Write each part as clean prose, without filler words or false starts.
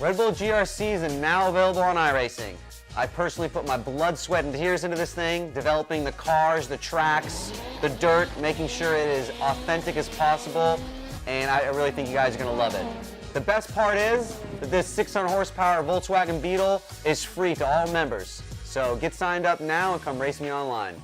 Red Bull GRCs are now available on iRacing. I personally put my blood, sweat, and tears into this thing, developing the cars, the tracks, the dirt, making sure it is authentic as possible, and I really think you guys are going to love it. The best part is that this 600 horsepower Volkswagen Beetle is free to all members. So get signed up now and come race me online.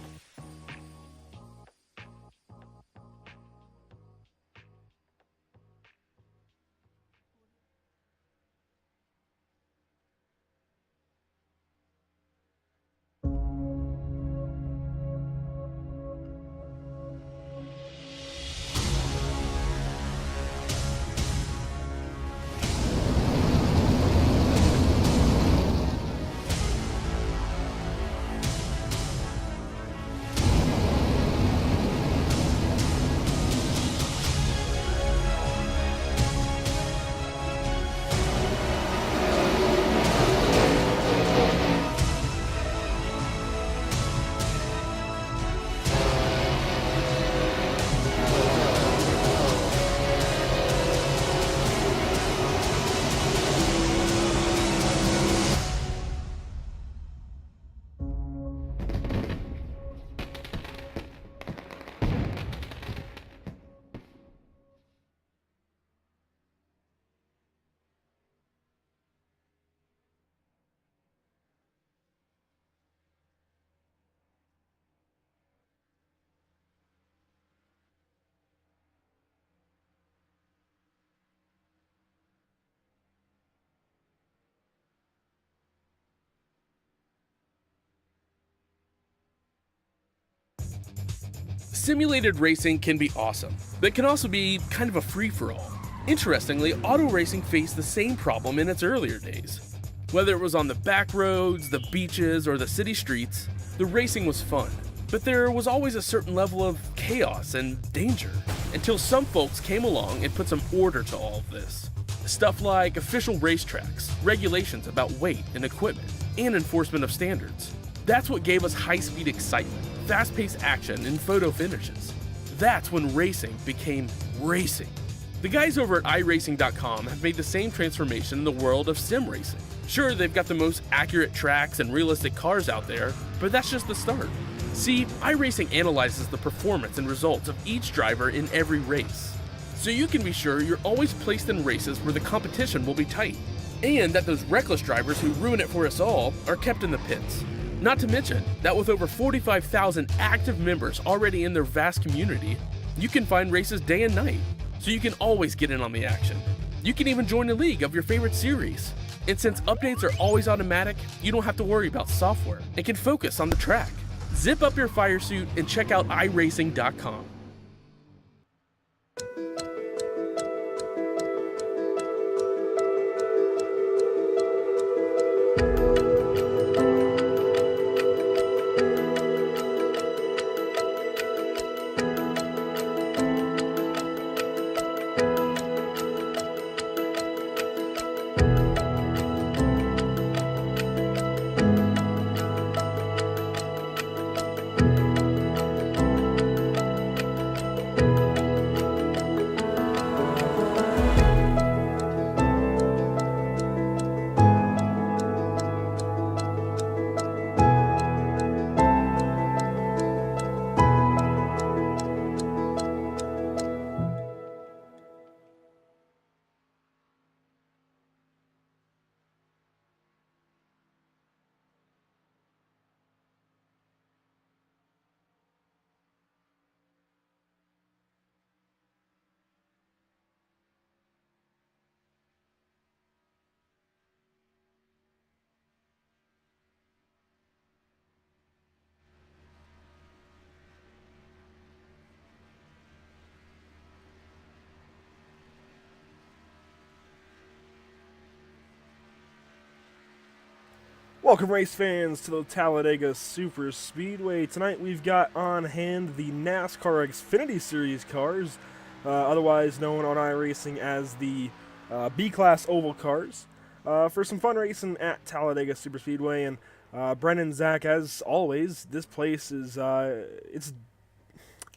Simulated racing can be awesome, but it can also be kind of a free-for-all. Interestingly, auto racing faced the same problem in its earlier days. Whether it was on the back roads, the beaches, or the city streets, the racing was fun, but there was always a certain level of chaos and danger, until some folks came along and put some order to all of this. Stuff like official racetracks, regulations about weight and equipment, and enforcement of standards. That's what gave us high-speed excitement, fast-paced action, and photo finishes. That's when racing became racing. The guys over at iRacing.com have made the same transformation in the world of sim racing. Sure, they've got the most accurate tracks and realistic cars out there, but that's just the start. See, iRacing analyzes the performance and results of each driver in every race, so you can be sure you're always placed in races where the competition will be tight, and that those reckless drivers who ruin it for us all are kept in the pits. Not to mention that with over 45,000 active members already in their vast community, you can find races day and night, so you can always get in on the action. You can even join a league of your favorite series. And since updates are always automatic, you don't have to worry about software and can focus on the track. Zip up your fire suit and check out iRacing.com. Welcome, race fans, to the Talladega Superspeedway. Tonight we've got on hand the NASCAR Xfinity Series cars, otherwise known on iRacing as the B-Class Oval cars, for some fun racing at Talladega Superspeedway. And Brennan, Zach, as always, this place is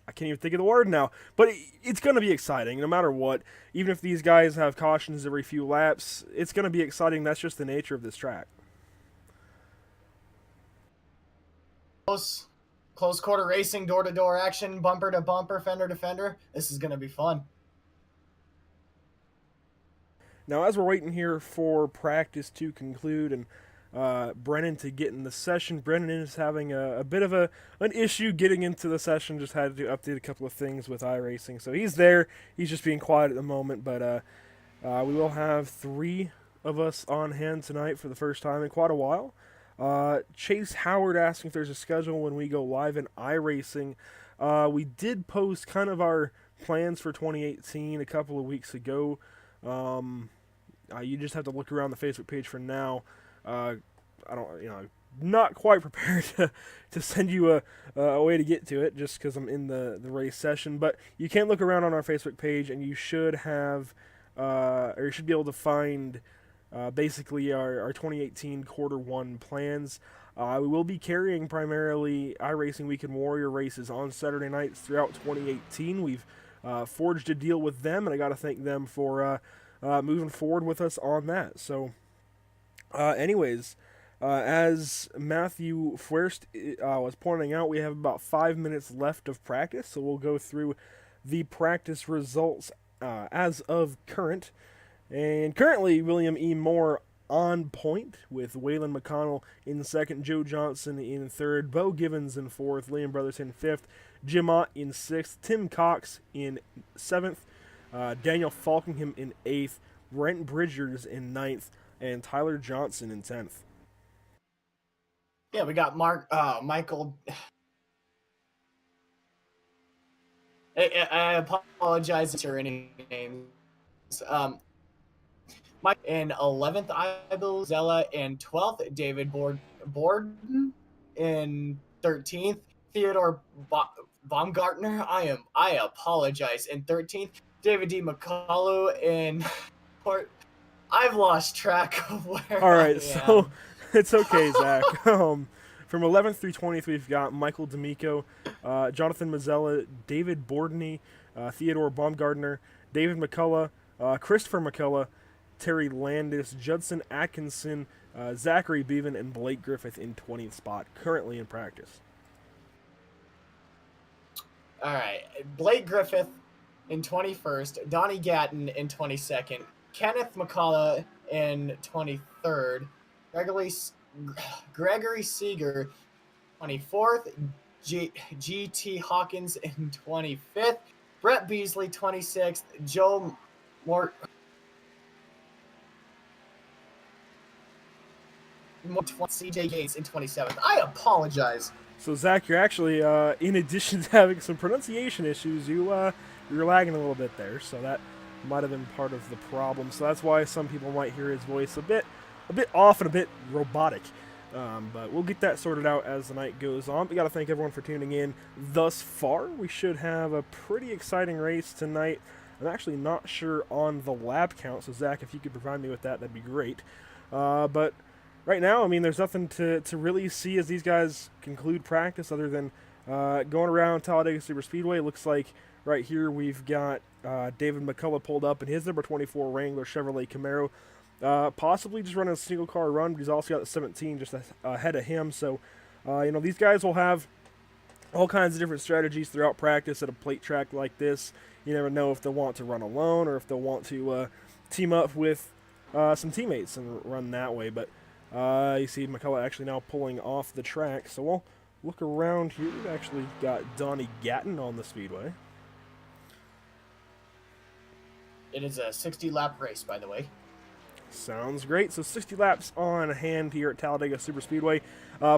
I can't even think of the word now. But it's going to be exciting no matter what. Even if these guys have cautions every few laps, it's going to be exciting. That's just the nature of this track. Close quarter racing, door-to-door action, bumper to bumper, fender to fender. This is going to be fun. Now, as we're waiting here for practice to conclude and Brennan to get in the session, Brennan is having a bit of an issue getting into the session. Just had to update a couple of things with iRacing. So he's there. He's just being quiet at the moment. But we will have 3 of us on hand tonight for the first time in quite a while. Chase Howard asking if there's a schedule when we go live in iRacing. We did post kind of our plans for 2018 a couple of weeks ago. You just have to look around the Facebook page for now. Not quite prepared to send you a way to get to it just because I'm in the race session. But you can look around on our Facebook page and you should have, or you should be able to find basically our 2018 quarter 1 plans. We will be carrying primarily iRacing Weekend Warrior races on Saturday nights throughout 2018. We've forged a deal with them, and I got to thank them for moving forward with us on that. So, anyways, as Matthew Fuerst was pointing out, we have about 5 minutes left of practice, so we'll go through the practice results as of current. And currently, William E. Moore on point with Waylon McConnell in second, Joe Johnson in third, Bo Givens in fourth, Liam Brotherton fifth, Jim Ott in sixth, Tim Cox in seventh, Daniel Falkingham in eighth, Brent Bridgers in ninth, and Tyler Johnson in 10th. Yeah, we got Michael. I apologize for any names. Mike in 11th, I believe, Zella in 12th, David Borden in 13th, Theodore Baumgartner, I apologize, in 13th, David D. McCullough in I've lost track of where All right, I so am. it's okay, Zach. From 11th through 20th, we've got Michael D'Amico, Jonathan Mazzella, David Bordney, Theodore Baumgartner, David McCullough, Christopher McCullough, Terry Landis, Judson Atkinson, Zachary Bevan, and Blake Griffith in 20th spot, currently in practice. All right, Blake Griffith in 21st, Donnie Gatton in 22nd, Kenneth McCullough in 23rd, Gregory Seeger 24th, G.T. Hawkins in 25th, Brett Beasley 26th, Joe Mort CJ Gates in 27th. I apologize. So, Zach, you're actually, in addition to having some pronunciation issues, you're lagging a little bit there, so that might have been part of the problem. So that's why some people might hear his voice a bit off and a bit robotic. But we'll get that sorted out as the night goes on. We got to thank everyone for tuning in thus far. We should have a pretty exciting race tonight. I'm actually not sure on the lap count, so Zach, if you could provide me with that, that'd be great. But right now, I mean, there's nothing to really see as these guys conclude practice other than going around Talladega Superspeedway. It looks like right here we've got David McCullough pulled up in his number 24 Wrangler Chevrolet Camaro. Possibly just running a single car run, but he's also got the 17 just ahead of him. So, these guys will have all kinds of different strategies throughout practice at a plate track like this. You never know if they'll want to run alone or if they'll want to team up with some teammates and run that way. But you see McCullough actually now pulling off the track. So we'll look around here. We've actually got Donnie Gatton on the speedway. It is a 60-lap race, by the way. Sounds great. So 60 laps on hand here at Talladega Superspeedway.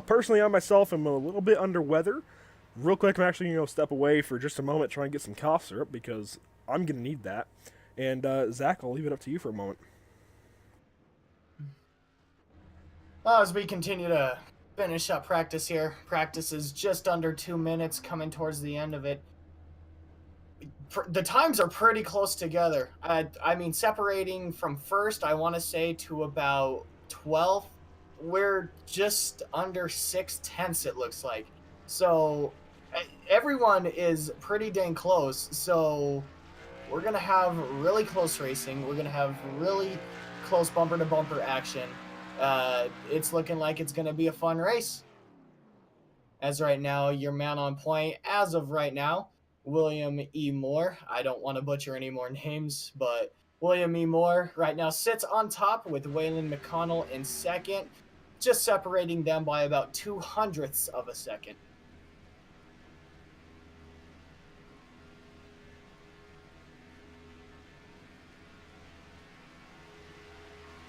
Personally, I myself am a little bit under weather. Real quick, I'm actually going to step away for just a moment, try and get some cough syrup because I'm going to need that. And Zach, I'll leave it up to you for a moment. Well, as we continue to finish up practice here, practice is just under 2 minutes, coming towards the end of it. The times are pretty close together. I mean, separating from first, I want to say, to about 12th, we're just under 6/10, it looks like. So, everyone is pretty dang close, so we're going to have really close racing. We're going to have really close bumper-to-bumper action. It's looking like it's going to be a fun race. As right now, your man on point, as of right now, William E. Moore. I don't want to butcher any more names, but William E. Moore right now sits on top with Waylon McConnell in second, just separating them by about 0.02 of a second.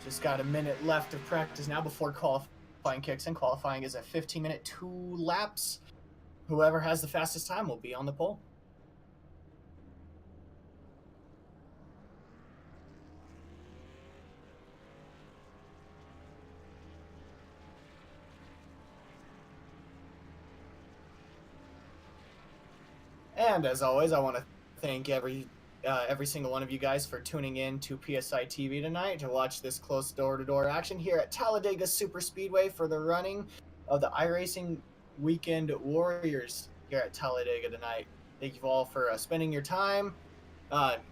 Just got a minute left of practice now before qualifying kicks in. Qualifying is a 15-minute, 2 laps. Whoever has the fastest time will be on the pole. And as always, I want to thank every single one of you guys for tuning in to PSI TV tonight to watch this close door-to-door action here at Talladega Superspeedway for the running of the iRacing Weekend Warriors here at Talladega tonight. Thank you all for spending your time.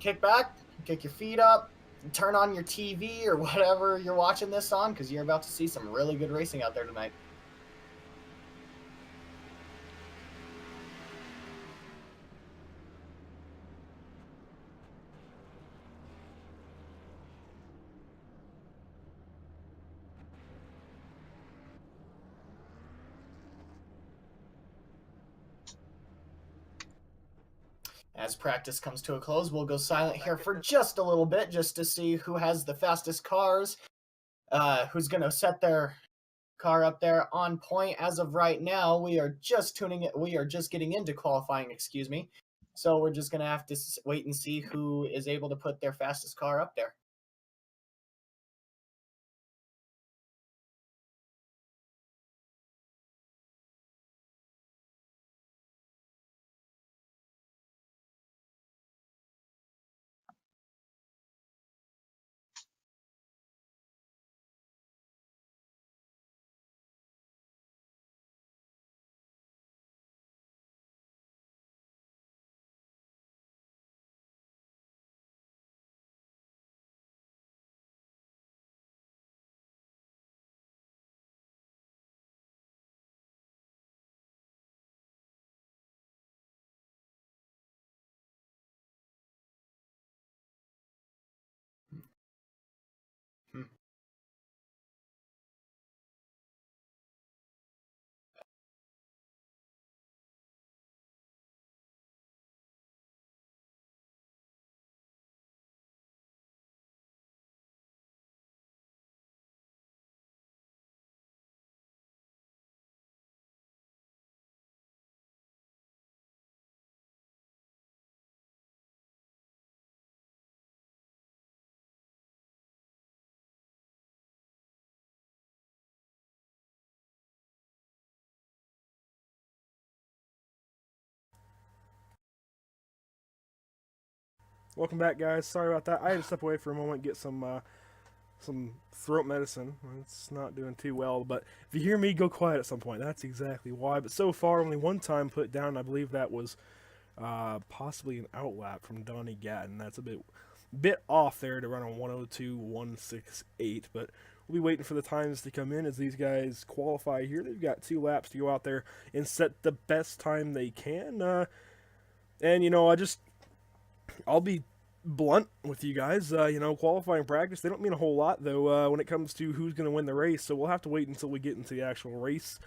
Kick back, kick your feet up, turn on your TV or whatever you're watching this on, because you're about to see some really good racing out there tonight. As practice comes to a close, we'll go silent here for just a little bit, just to see who has the fastest cars, who's going to set their car up there on point. As of right now, we are just getting into qualifying, excuse me. So we're just going to have to wait and see who is able to put their fastest car up there. Welcome back, guys. Sorry about that. I had to step away for a moment, get some throat medicine. It's not doing too well, but if you hear me go quiet at some point, that's exactly why. But so far, only one time put down. I believe that was possibly an outlap from Donnie Gatton. That's a bit off there to run on 102.168, but we'll be waiting for the times to come in as these guys qualify here. They've got 2 laps to go out there and set the best time they can. And, you know, I'll be blunt with you guys. Qualifying practice, they don't mean a whole lot, though, when it comes to who's going to win the race. So we'll have to wait until we get into the actual race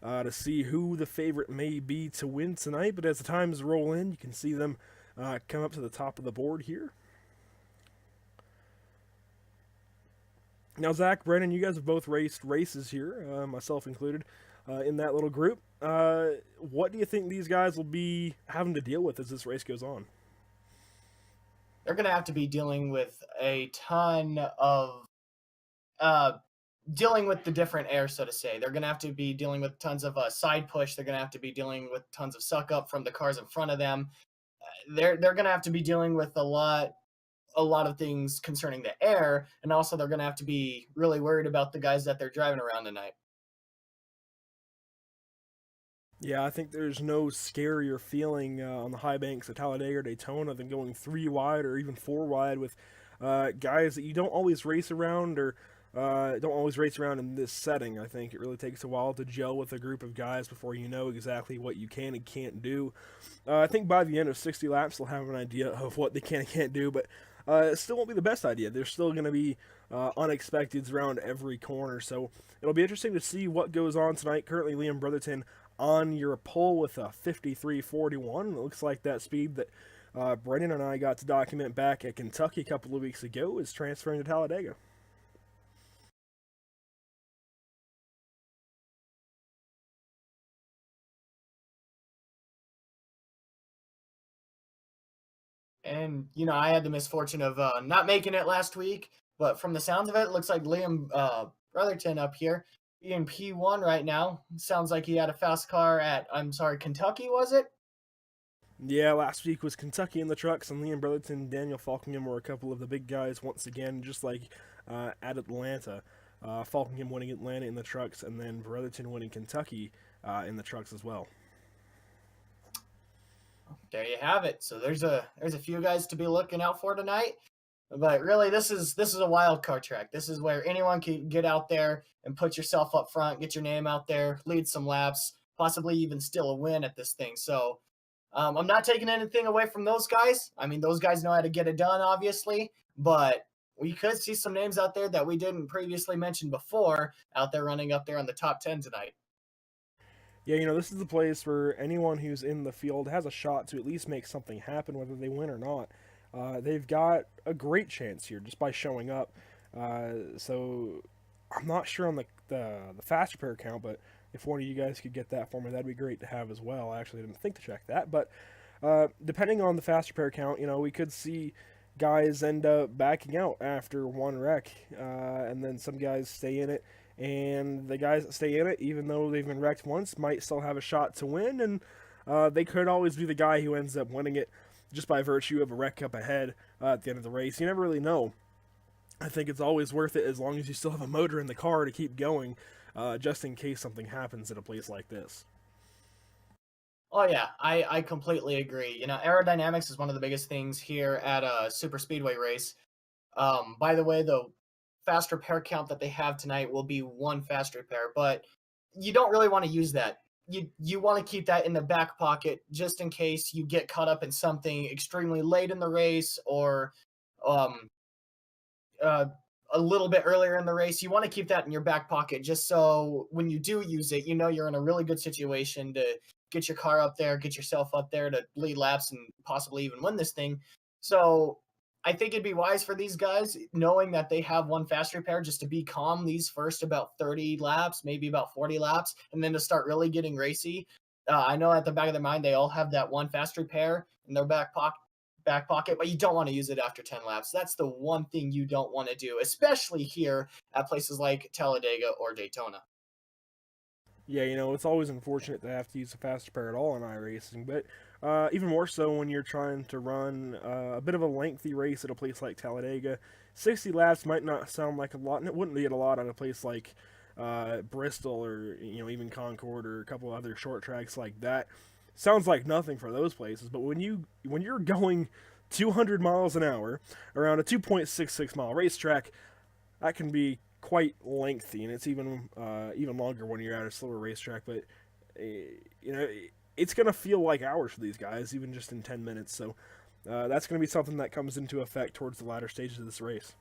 to see who the favorite may be to win tonight. But as the times roll in, you can see them come up to the top of the board here. Now, Zach, Brennan, you guys have both raced races here, myself included, in that little group. What do you think these guys will be having to deal with as this race goes on? They're going to have to be dealing with a ton of dealing with the different air, so to say. They're going to have to be dealing with tons of side push. They're going to have to be dealing with tons of suck up from the cars in front of them. They're going to have to be dealing with a lot of things concerning the air, and also they're going to have to be really worried about the guys that they're driving around tonight. Yeah, I think there's no scarier feeling on the high banks of Talladega or Daytona than going 3 wide or even 4 wide with guys that you don't always race around or don't always race around in this setting. I think it really takes a while to gel with a group of guys before you know exactly what you can and can't do. I think by the end of 60 laps, they'll have an idea of what they can and can't do, but it still won't be the best idea. There's still going to be unexpecteds around every corner, so it'll be interesting to see what goes on tonight. Currently, Liam Brotherton on your pole with a 53.41. It looks like that speed that Brendan and I got to document back at Kentucky a couple of weeks ago is transferring to Talladega. And I had the misfortune of not making it last week, but from the sounds of it, it looks like Liam Brotherton up here in P1 right now. Sounds like he had a fast car at, I'm sorry, Kentucky, was it? Yeah, last week was Kentucky in the trucks, and Liam Brotherton, Daniel Falkingham were a couple of the big guys once again, just like at Atlanta. Falkingham winning Atlanta in the trucks, and then Brotherton winning Kentucky in the trucks as well. There you have it. So there's a few guys to be looking out for tonight. But really, this is a wild card track. This is where anyone can get out there and put yourself up front, get your name out there, lead some laps, possibly even steal a win at this thing. So I'm not taking anything away from those guys. I mean, those guys know how to get it done, obviously. But we could see some names out there that we didn't previously mention before out there running up there on the top 10 tonight. Yeah, this is the place where anyone who's in the field has a shot to at least make something happen, whether they win or not. They've got a great chance here just by showing up. So I'm not sure on the fast repair count, but if one of you guys could get that for me, that'd be great to have as well. I actually didn't think to check that, but depending on the fast repair count, we could see guys end up backing out after one wreck, and then some guys stay in it. And the guys that stay in it, even though they've been wrecked once, might still have a shot to win, and they could always be the guy who ends up winning it just by virtue of a wreck up ahead at the end of the race. You never really know. I think it's always worth it as long as you still have a motor in the car to keep going, just in case something happens at a place like this. Oh yeah, I completely agree. Aerodynamics is one of the biggest things here at a super speedway race. By the way, the fast repair count that they have tonight will be one fast repair, but you don't really want to use that. You want to keep that in the back pocket just in case you get caught up in something extremely late in the race or um, a little bit earlier in the race. You want to keep that in your back pocket just so when you do use it, you're in a really good situation to get your car up there, get yourself up there to lead laps and possibly even win this thing. So I think it'd be wise for these guys, knowing that they have one fast repair, just to be calm these first about 30 laps, maybe about 40 laps, and then to start really getting racy. I know at the back of their mind, they all have that one fast repair in their back pocket, but you don't want to use it after 10 laps. That's the one thing you don't want to do, especially here at places like Talladega or Daytona. Yeah, it's always unfortunate to have to use a fast repair at all in iRacing, but even more so when you're trying to run a bit of a lengthy race at a place like Talladega. 60 laps might not sound like a lot, and it wouldn't be at a lot on a place like Bristol or even Concord or a couple other short tracks like that. Sounds like nothing for those places, but when you're going 200 miles an hour around a 2.66 mile racetrack, that can be quite lengthy, and it's even longer when you're at a slower racetrack. But it's gonna feel like hours for these guys, even just in 10 minutes. So that's gonna be something that comes into effect towards the latter stages of this race.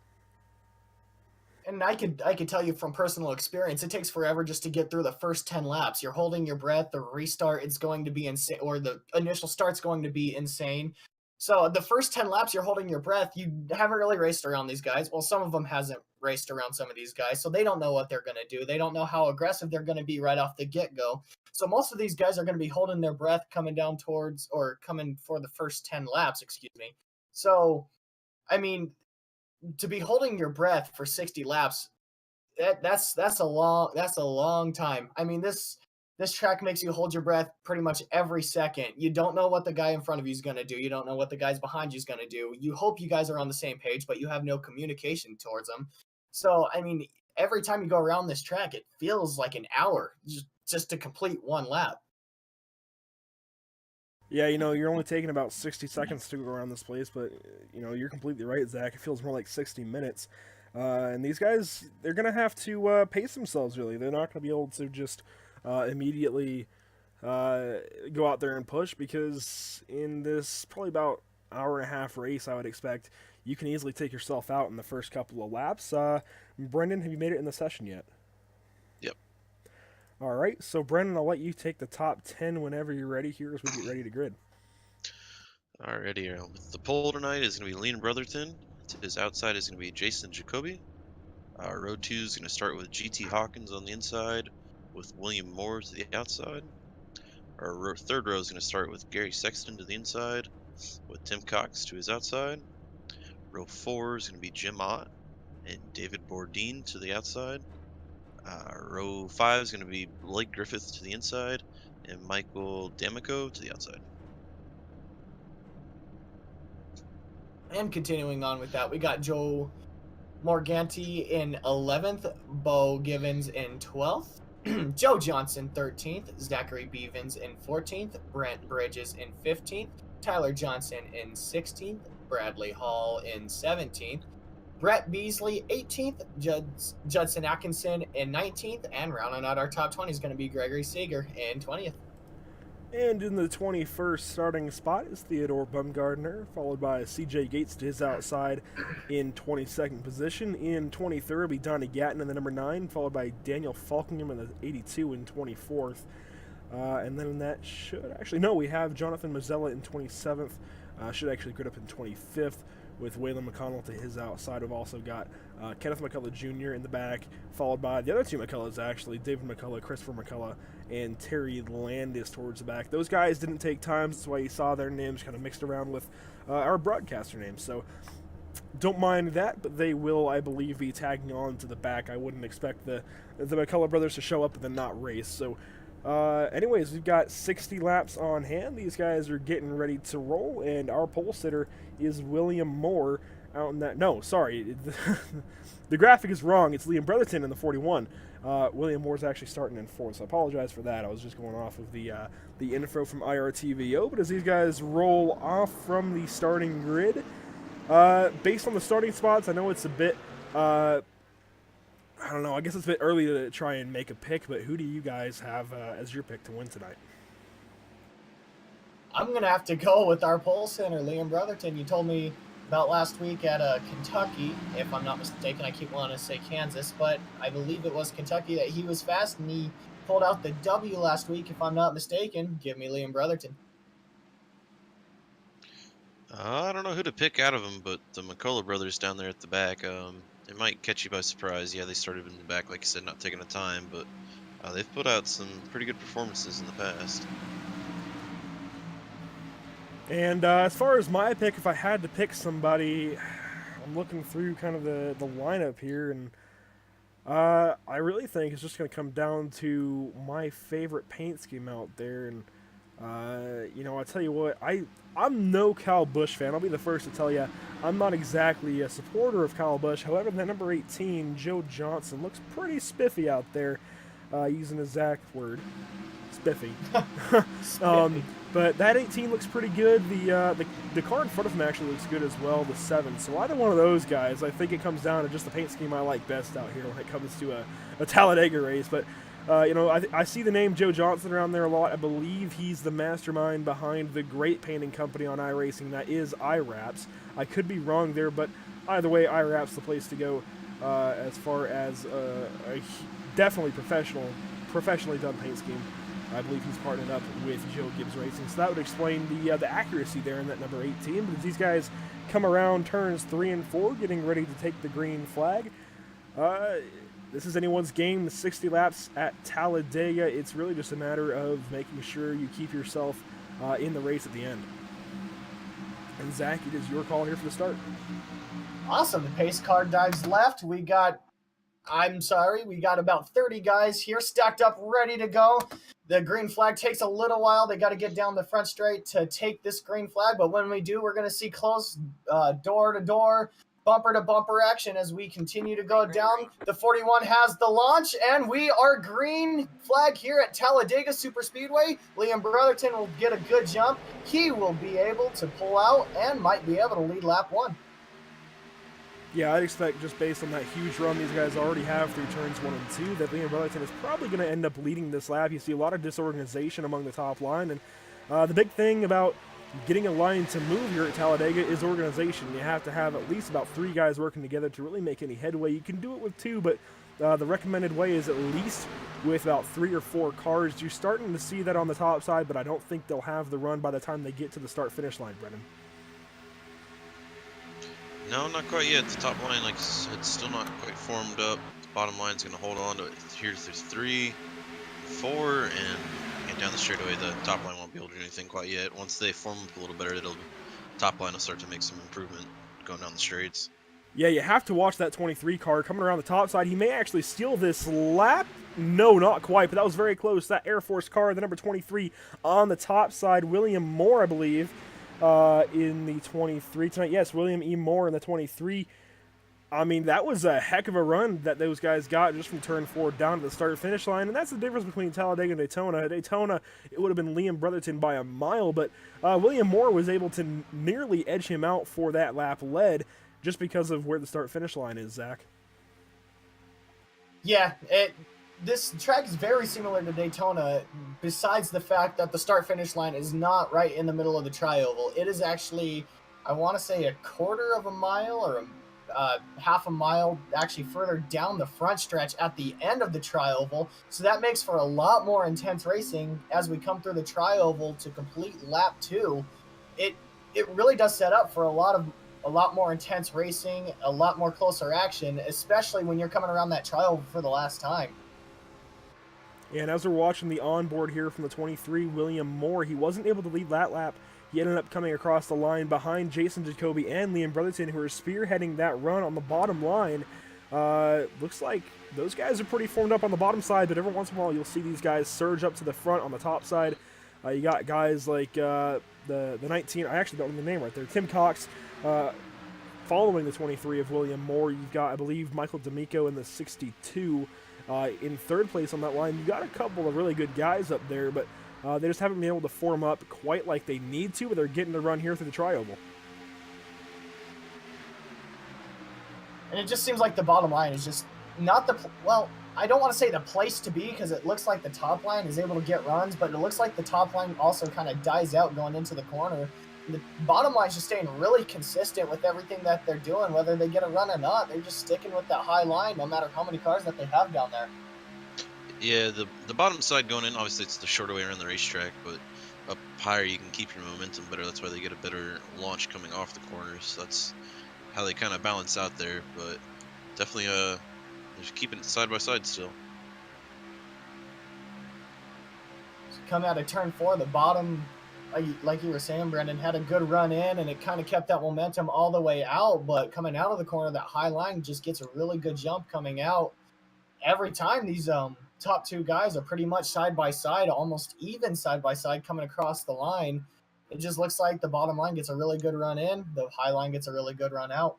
And I could tell you from personal experience, it takes forever just to get through the first 10 laps. You're holding your breath. The restart is going to be insane, or the initial start's going to be insane. So the first 10 laps, you're holding your breath. You haven't really raced around these guys. Well, some of them hasn't raced around some of these guys, so they don't know what they're going to do. They don't know how aggressive they're going to be right off the get-go. So most of these guys are going to be holding their breath coming for the first 10 laps, excuse me. So, I mean, to be holding your breath for 60 laps, that's a long time. I mean, this track makes you hold your breath pretty much every second. You don't know what the guy in front of you is going to do. You don't know what the guys behind you is going to do. You hope you guys are on the same page, but you have no communication towards them. So, I mean, every time you go around this track, it feels like an hour just to complete one lap. Yeah, you're only taking about 60 seconds to go around this place, but, you're completely right, Zach. It feels more like 60 minutes. And these guys, they're going to have to pace themselves, really. They're not going to be able to just immediately go out there and push, because in this probably about hour and a half race, I would expect, you can easily take yourself out in the first couple of laps. Brendan, have you made it in the session yet? Yep. All right, so Brendan, I'll let you take the top 10 whenever you're ready here as we get ready to grid. Alrighty, the pole tonight is going to be Liam Brotherton. To his outside is going to be Jason Jacoby. Row 2 is going to start with GT Hawkins on the inside, with William Moore to the outside. Our third row is going to start with Gary Sexton to the inside, with Tim Cox to his outside. Row 4 is going to be Jim Ott and David Bourdin to the outside. Row 5 is going to be Blake Griffith to the inside, and Michael D'Amico to the outside. And continuing on with that, we got Joe Morganti in 11th, Bo Givens in 12th, Joe Johnson 13th, Zachary Bevins in 14th, Brent Bridges in 15th, Tyler Johnson in 16th, Bradley Hall in 17th, Brett Beasley 18th, Judson Atkinson in 19th, and rounding out our top 20 is going to be Gregory Seeger in 20th. And in the 21st starting spot is Theodore Bumgardner, followed by CJ Gates to his outside in 22nd position. In 23rd will be Donnie Gatton in the number 9, followed by Daniel Falkingham in the 82 in 24th. And then that should actually, no, we have Jonathan Mazzella in 27th, should actually grid up in 25th, with Waylon McConnell to his outside. We've also got Kenneth McCullough Jr. in the back, followed by the other two McCulloughs, actually, David McCullough, Christopher McCullough, and Terry Landis towards the back. Those guys didn't take times, that's why you saw their names kind of mixed around with our broadcaster names. So don't mind that, but they will, I believe, be tagging on to the back. I wouldn't expect the McCullough brothers to show up and then not race. So anyways, we've got 60 laps on hand. These guys are getting ready to roll, and our pole sitter is William Moore out in that. No, sorry, the graphic is wrong. It's Liam Brotherton in the 41. William Moore's actually starting in 4th, so I apologize for that. I was just going off of the info from IRTVO. But as these guys roll off from the starting grid, based on the starting spots, I know it's a bit. I don't know. I guess it's a bit early to try and make a pick, but who do you guys have as your pick to win tonight? I'm going to have to go with our pole center, Liam Brotherton. You told me about last week at Kentucky, if I'm not mistaken. I keep wanting to say Kansas, but I believe it was Kentucky that he was fast, and he pulled out the W last week, if I'm not mistaken. Give me Liam Brotherton. I don't know who to pick out of them, but the McCullough brothers down there at the back, it might catch you by surprise. Yeah, they started in the back, like I said, not taking the time, but they've put out some pretty good performances in the past. And as far as my pick, if I had to pick somebody, I'm looking through kind of the lineup here, and I really think it's just going to come down to my favorite paint scheme out there. And I'll tell you what, I'm no Kyle Busch fan. I'll be the first to tell you I'm not exactly a supporter of Kyle Busch. However, that number 18, Joe Johnson, looks pretty spiffy out there, using a Zach word, spiffy. But that 18 looks pretty good. The car in front of him actually looks good as well, the 7. So either one of those guys, I think it comes down to just the paint scheme I like best out here when it comes to a Talladega race. But I see the name Joe Johnson around there a lot. I believe he's the mastermind behind the great painting company on iRacing that is iWraps. I could be wrong there, but either way, iWraps the place to go as far as a definitely professionally done paint scheme. I believe he's partnered up with Joe Gibbs Racing, so that would explain the accuracy there in that number 18. But as these guys come around turns 3 and 4, getting ready to take the green flag, this is anyone's game. The 60 laps at Talladega. It's really just a matter of making sure you keep yourself in the race at the end. And Zach, it is your call here for the start. Awesome. The pace car dives left. We got about 30 guys here stacked up, ready to go. The green flag takes a little while. They got to get down the front straight to take this green flag. But when we do, we're going to see close door to door, bumper-to-bumper action as we continue to go down. The 41 has the launch, and we are green flag here at Talladega Superspeedway. Liam Brotherton will get a good jump. He will be able to pull out and might be able to lead lap 1. Yeah, I'd expect, just based on that huge run these guys already have through turns 1 and 2, that Liam Brotherton is probably going to end up leading this lap. You see a lot of disorganization among the top line, and the big thing about getting a line to move here at Talladega is organization. You have to have at least about 3 guys working together to really make any headway. You can do it with 2, but the recommended way is at least with about 3 or 4 cars. You're starting to see that on the top side, but I don't think they'll have the run by the time they get to the start-finish line, Brennan. No, not quite yet. The top line, like it's still not quite formed up. The bottom line's going to hold on to it. There's 3, 4, and down the straightaway, the top line won't be able to do anything quite yet. Once they form up a little better, top line will start to make some improvement going down the straights. Yeah, you have to watch that 23 car coming around the top side. He may actually steal this lap. No, not quite, but that was very close. That Air Force car, the number 23 on the top side. William Moore, I believe, in the 23 tonight. Yes, William E. Moore in the 23. I mean, that was a heck of a run that those guys got just from turn 4 down to the start-finish line, and that's the difference between Talladega and Daytona. At Daytona, it would have been Liam Brotherton by a mile, but William Moore was able to nearly edge him out for that lap led just because of where the start-finish line is, Zach. Yeah, this track is very similar to Daytona, besides the fact that the start-finish line is not right in the middle of the tri-oval. It is actually, I want to say, a quarter of a mile or half a mile actually further down the front stretch at the end of the tri-oval. So that makes for a lot more intense racing as we come through the tri-oval to complete lap 2. It really does set up for a lot more intense racing, a lot more closer action, especially when you're coming around that tri-oval for the last time. And as we're watching the onboard here from the 23, William Moore, he wasn't able to lead that lap. He ended up coming across the line behind Jason Jacoby and Liam Brotherton, who are spearheading that run on the bottom line. Looks like those guys are pretty formed up on the bottom side, but every once in a while you'll see these guys surge up to the front on the top side. You got guys like the 19, I actually don't know the name right there, Tim Cox, following the 23 of William Moore. You've got, I believe, Michael D'Amico in the 62 in third place on that line. You've got a couple of really good guys up there, but they just haven't been able to form up quite like they need to, but they're getting the run here through the tri-oval. And it just seems like the bottom line is just not well, I don't want to say the place to be, because it looks like the top line is able to get runs, but it looks like the top line also kind of dies out going into the corner. And the bottom line is just staying really consistent with everything that they're doing, whether they get a run or not. They're just sticking with that high line no matter how many cars that they have down there. Yeah, the bottom side going in, obviously it's the shorter way around the racetrack, but up higher you can keep your momentum better. That's why they get a better launch coming off the corners. That's how they kind of balance out there, but definitely just keeping it side by side still. So coming out of turn 4, the bottom, like you were saying, Brendan, had a good run in, and it kind of kept that momentum all the way out, but coming out of the corner, that high line just gets a really good jump coming out. Every time these top 2 guys are pretty much side by side, almost even side by side coming across the line. It just looks like the bottom line gets a really good run in, the high line gets a really good run out.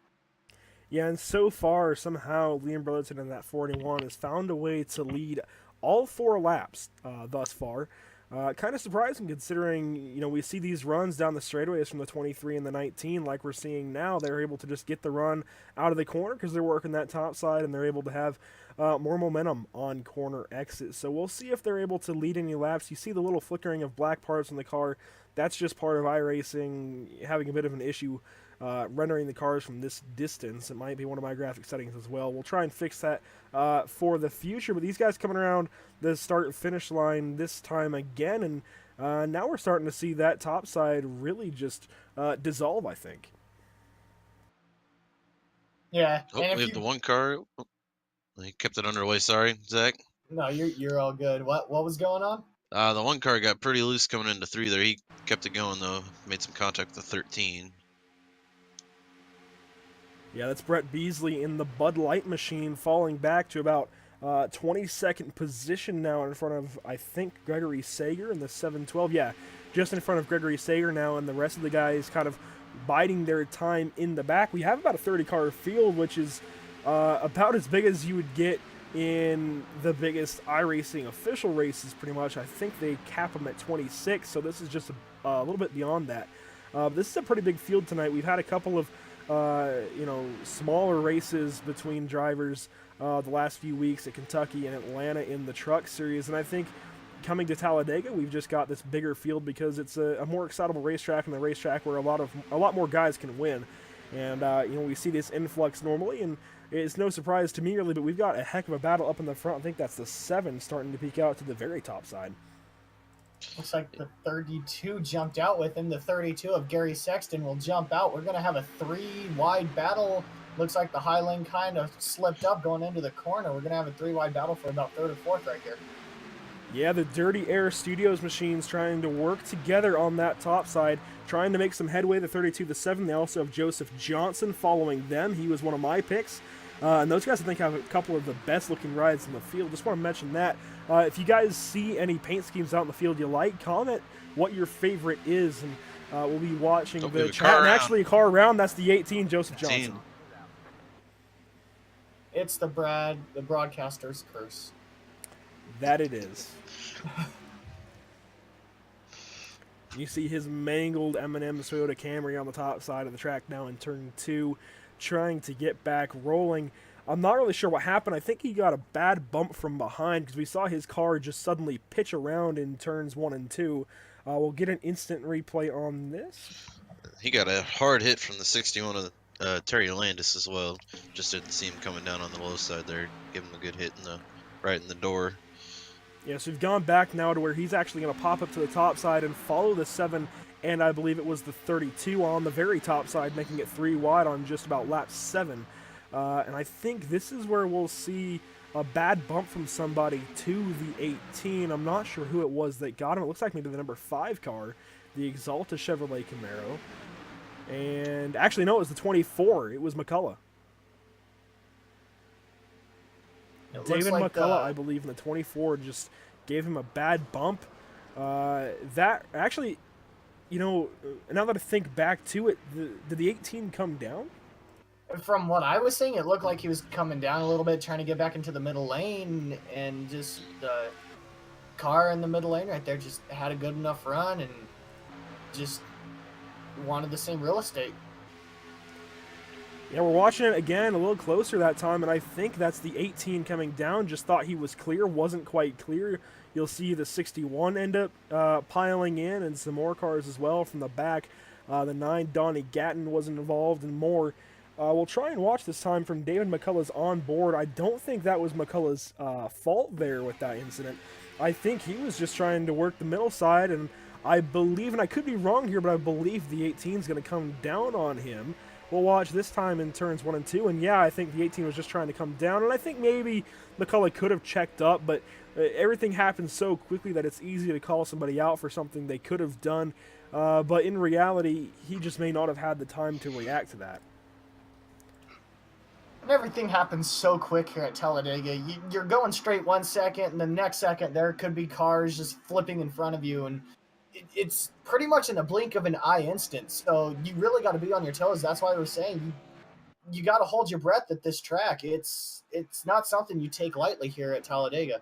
Yeah, and so far, somehow, Liam Brotherton in that 41 has found a way to lead all 4 laps thus far. Kind of surprising considering, we see these runs down the straightaways from the 23 and the 19 like we're seeing now. They're able to just get the run out of the corner because they're working that top side, and they're able to have more momentum on corner exits. So we'll see if they're able to lead any laps. You see the little flickering of black parts in the car. That's just part of iRacing having a bit of an issue rendering the cars from this distance. It might be one of my graphic settings as well. We'll try and fix that for the future. But these guys coming around the start and finish line this time again, and now we're starting to see that top side really just dissolve, I think. Yeah. Oh, we have the one car. Oh, they kept it underway. Sorry, Zach. No, you're all good. What was going on? The one car got pretty loose coming into 3 there. He kept it going, though. Made some contact with the 13. Yeah, that's Brett Beasley in the Bud Light machine, falling back to about 22nd position now in front of, I think, Gregory Sager in the 712. Yeah, just in front of Gregory Sager now, and the rest of the guys kind of biding their time in the back. We have about a 30-car field, which is about as big as you would get in the biggest iRacing official races, pretty much. I think they cap them at 26, so this is just a little bit beyond that. This is a pretty big field tonight. We've had a couple of smaller races between drivers the last few weeks at Kentucky and Atlanta in the Truck Series, and I think coming to Talladega, we've just got this bigger field because it's a more excitable racetrack, and a racetrack where a lot more guys can win. And we see this influx normally, and it's no surprise to me really, but we've got a heck of a battle up in the front. I think that's the 7 starting to peek out to the very top side. Looks like the 32 jumped out with him. The 32 of Gary Sexton will jump out. We're going to have a 3-wide battle. Looks like the high lane kind of slipped up going into the corner. We're going to have a 3-wide battle for about 3rd or 4th right here. Yeah, the Dirty Air Studios machines trying to work together on that top side, trying to make some headway. The 32, the 7. They also have Joseph Johnson following them. He was one of my picks. And those guys, I think, have a couple of the best-looking rides in the field. Just want to mention that. If you guys see any paint schemes out in the field you like, comment what your favorite is, and we'll be watching the chat. And actually, a car around, that's the 18, Joseph Johnson. It's the broadcaster's curse. That it is. You see his mangled M&M Toyota Camry on the top side of the track now in turn 2, trying to get back rolling. I'm not really sure what happened. I think he got a bad bump from behind because we saw his car just suddenly pitch around in turns 1 and 2. We'll get an instant replay on this. He got a hard hit from the 61 of Terry Landis as well. Just didn't see him coming down on the low side there. Give him a good hit right in the door. Yeah, so we've gone back now to where he's actually going to pop up to the top side and follow the 7, and I believe it was the 32 on the very top side, making it 3 wide on just about lap 7. And I think this is where we'll see a bad bump from somebody to the 18. I'm not sure who it was that got him. It looks like maybe the number 5 car, the Exalta Chevrolet Camaro. And actually, no, it was the 24. It was McCullough. David like McCullough, I believe, in the 24 just gave him a bad bump. That actually, now that I think back to it, did the 18 come down? From what I was seeing, it looked like he was coming down a little bit, trying to get back into the middle lane, and just the car in the middle lane right there just had a good enough run and just wanted the same real estate. Yeah, we're watching it again a little closer that time, and I think that's the 18 coming down. Just thought he was clear, wasn't quite clear. You'll see the 61 end up piling in, and some more cars as well from the back. The 9, Donnie Gatton, wasn't involved, and more. We'll try and watch this time from David McCullough's on board. I don't think that was McCullough's fault there with that incident. I think he was just trying to work the middle side, and I believe, and I could be wrong here, but I believe the 18 is going to come down on him. We'll watch this time in turns 1 and 2, and yeah, I think the 18 was just trying to come down, and I think maybe McCullough could have checked up, but everything happens so quickly that it's easy to call somebody out for something they could have done, but in reality, he just may not have had the time to react to that. And everything happens so quick here at Talladega. You're going straight 1 second, and the next second there could be cars just flipping in front of you, and it's pretty much in a blink of an eye instant. So you really got to be on your toes. That's why we're saying you got to hold your breath at this track. It's not something you take lightly here at Talladega.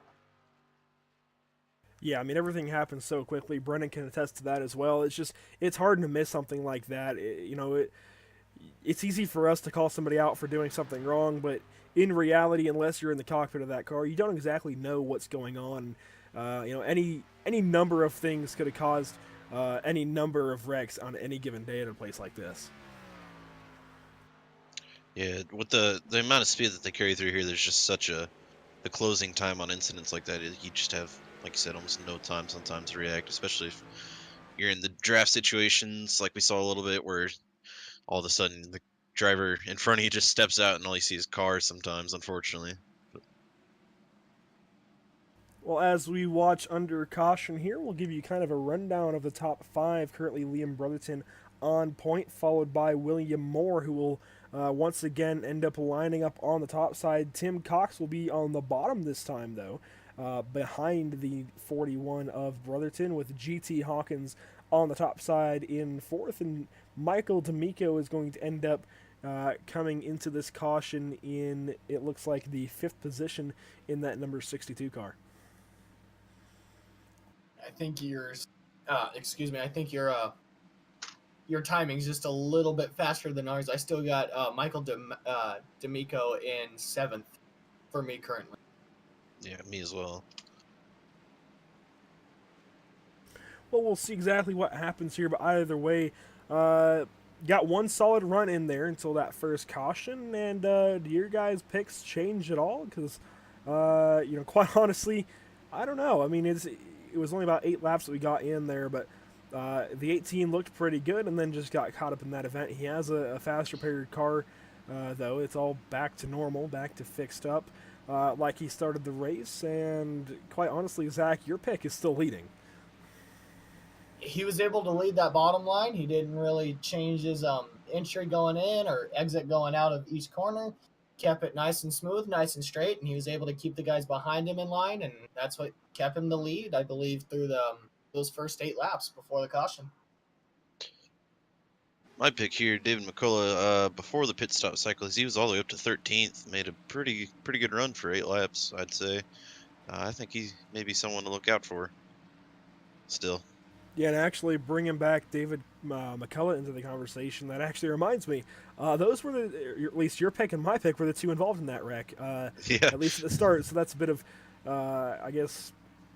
Yeah, I mean, everything happens so quickly. Brendan can attest to that as well. It's hard to miss something like that. It's easy for us to call somebody out for doing something wrong, but in reality, unless you're in the cockpit of that car, you don't exactly know what's going on. Any number of things could have caused any number of wrecks on any given day at a place like this. Yeah, with the amount of speed that they carry through here, there's just such the closing time on incidents like that. You just have, like you said, almost no time sometimes to react, especially if you're in the draft situations like we saw a little bit where all of a sudden the driver in front of you just steps out and all you see is cars sometimes, unfortunately. Well, as we watch under caution here, we'll give you kind of a rundown of the top 5. Currently, Liam Brotherton on point, followed by William Moore, who will once again end up lining up on the top side. Tim Cox will be on the bottom this time, though, behind the 41 of Brotherton, with GT Hawkins on the top side in fourth, and Michael D'Amico is going to end up coming into this caution in, it looks like, the fifth position in that number 62 car. I think I think your timing's just a little bit faster than ours. I still got Michael D'Amico in seventh for me currently. Yeah, me as well. Well, we'll see exactly what happens here, but either way, got one solid run in there until that first caution. And do your guys' picks change at all? Because, quite honestly, I don't know. I mean, it was only about 8 laps that we got in there, but the 18 looked pretty good and then just got caught up in that event. He has a faster paired car, though. It's all back to normal, back to fixed up, like he started the race. And quite honestly, Zach, your pick is still leading. He was able to lead that bottom line. He didn't really change his entry going in or exit going out of each corner. Kept it nice and smooth, nice and straight, and he was able to keep the guys behind him in line, and that's what kept him the lead, I believe, through those first 8 laps before the caution. My pick here, David McCullough, before the pit stop cycle, he was all the way up to 13th. Made a pretty good run for 8 laps, I'd say. I think he may be someone to look out for still. Yeah, and actually bringing back David McCullough into the conversation, that actually reminds me, those were at least your pick and my pick were the two involved in that wreck, Yeah. at least at the start. So that's a bit of, I guess,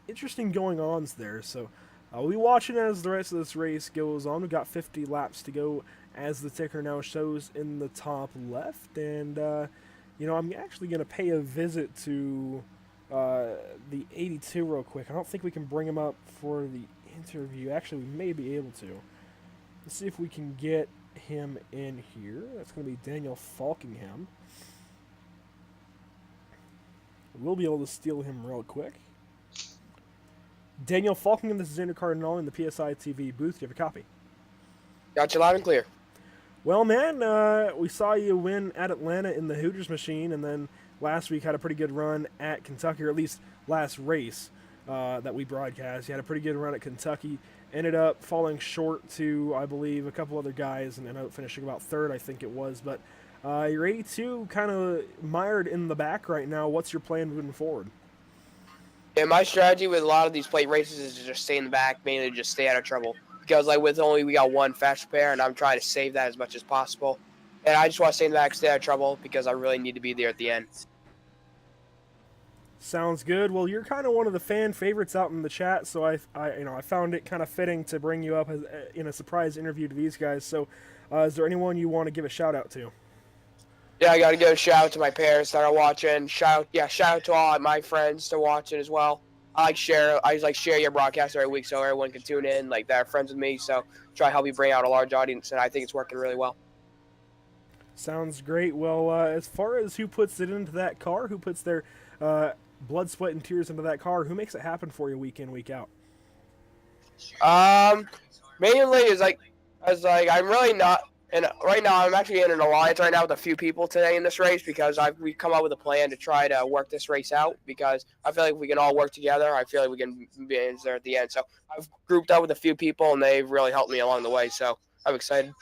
interesting going-ons there. So we'll be watching as the rest of this race goes on. We've got 50 laps to go, as the ticker now shows in the top left. And, I'm actually going to pay a visit to the 82 real quick. I don't think we can bring him up for the interview. Actually, we may be able to. Let's see if we can get him in here. That's going to be Daniel Falkingham. We'll be able to steal him real quick. Daniel Falkingham, this is Andrew Cardinale in the PSI TV booth. Do you have a copy? Got you loud and clear. Well, man, we saw you win at Atlanta in the Hooters machine, and then last week had a pretty good run at Kentucky, or at least last race that we broadcast. You had a pretty good run at Kentucky. Ended up falling short to, I believe, a couple other guys, and ended up finishing about third, I think it was. But you're 82, kind of mired in the back right now. What's your plan moving forward? Yeah, my strategy with a lot of these plate races is to just stay in the back, mainly just stay out of trouble. Because we got one fast pair, and I'm trying to save that as much as possible. And I just want to stay in the back, stay out of trouble, because I really need to be there at the end. Sounds good. Well, you're kind of one of the fan favorites out in the chat, so I found it kind of fitting to bring you up in a surprise interview to these guys. So, is there anyone you want to give a shout out to? Yeah, I got to give a shout out to my parents that are watching. Shout out to all my friends that are watching as well. I share your broadcast every week so everyone can tune in, like that are friends with me. So try to help you bring out a large audience, and I think it's working really well. Sounds great. Well, as far as who puts it into that car, who puts their blood, sweat, and tears into that car, who makes it happen for you week in, week out? Mainly is I'm really not. And right now, I'm actually in an alliance right now with a few people today in this race because we've come up with a plan to try to work this race out because I feel like we can all work together. I feel like we can be there at the end. So I've grouped up with a few people, and they've really helped me along the way. So I'm excited.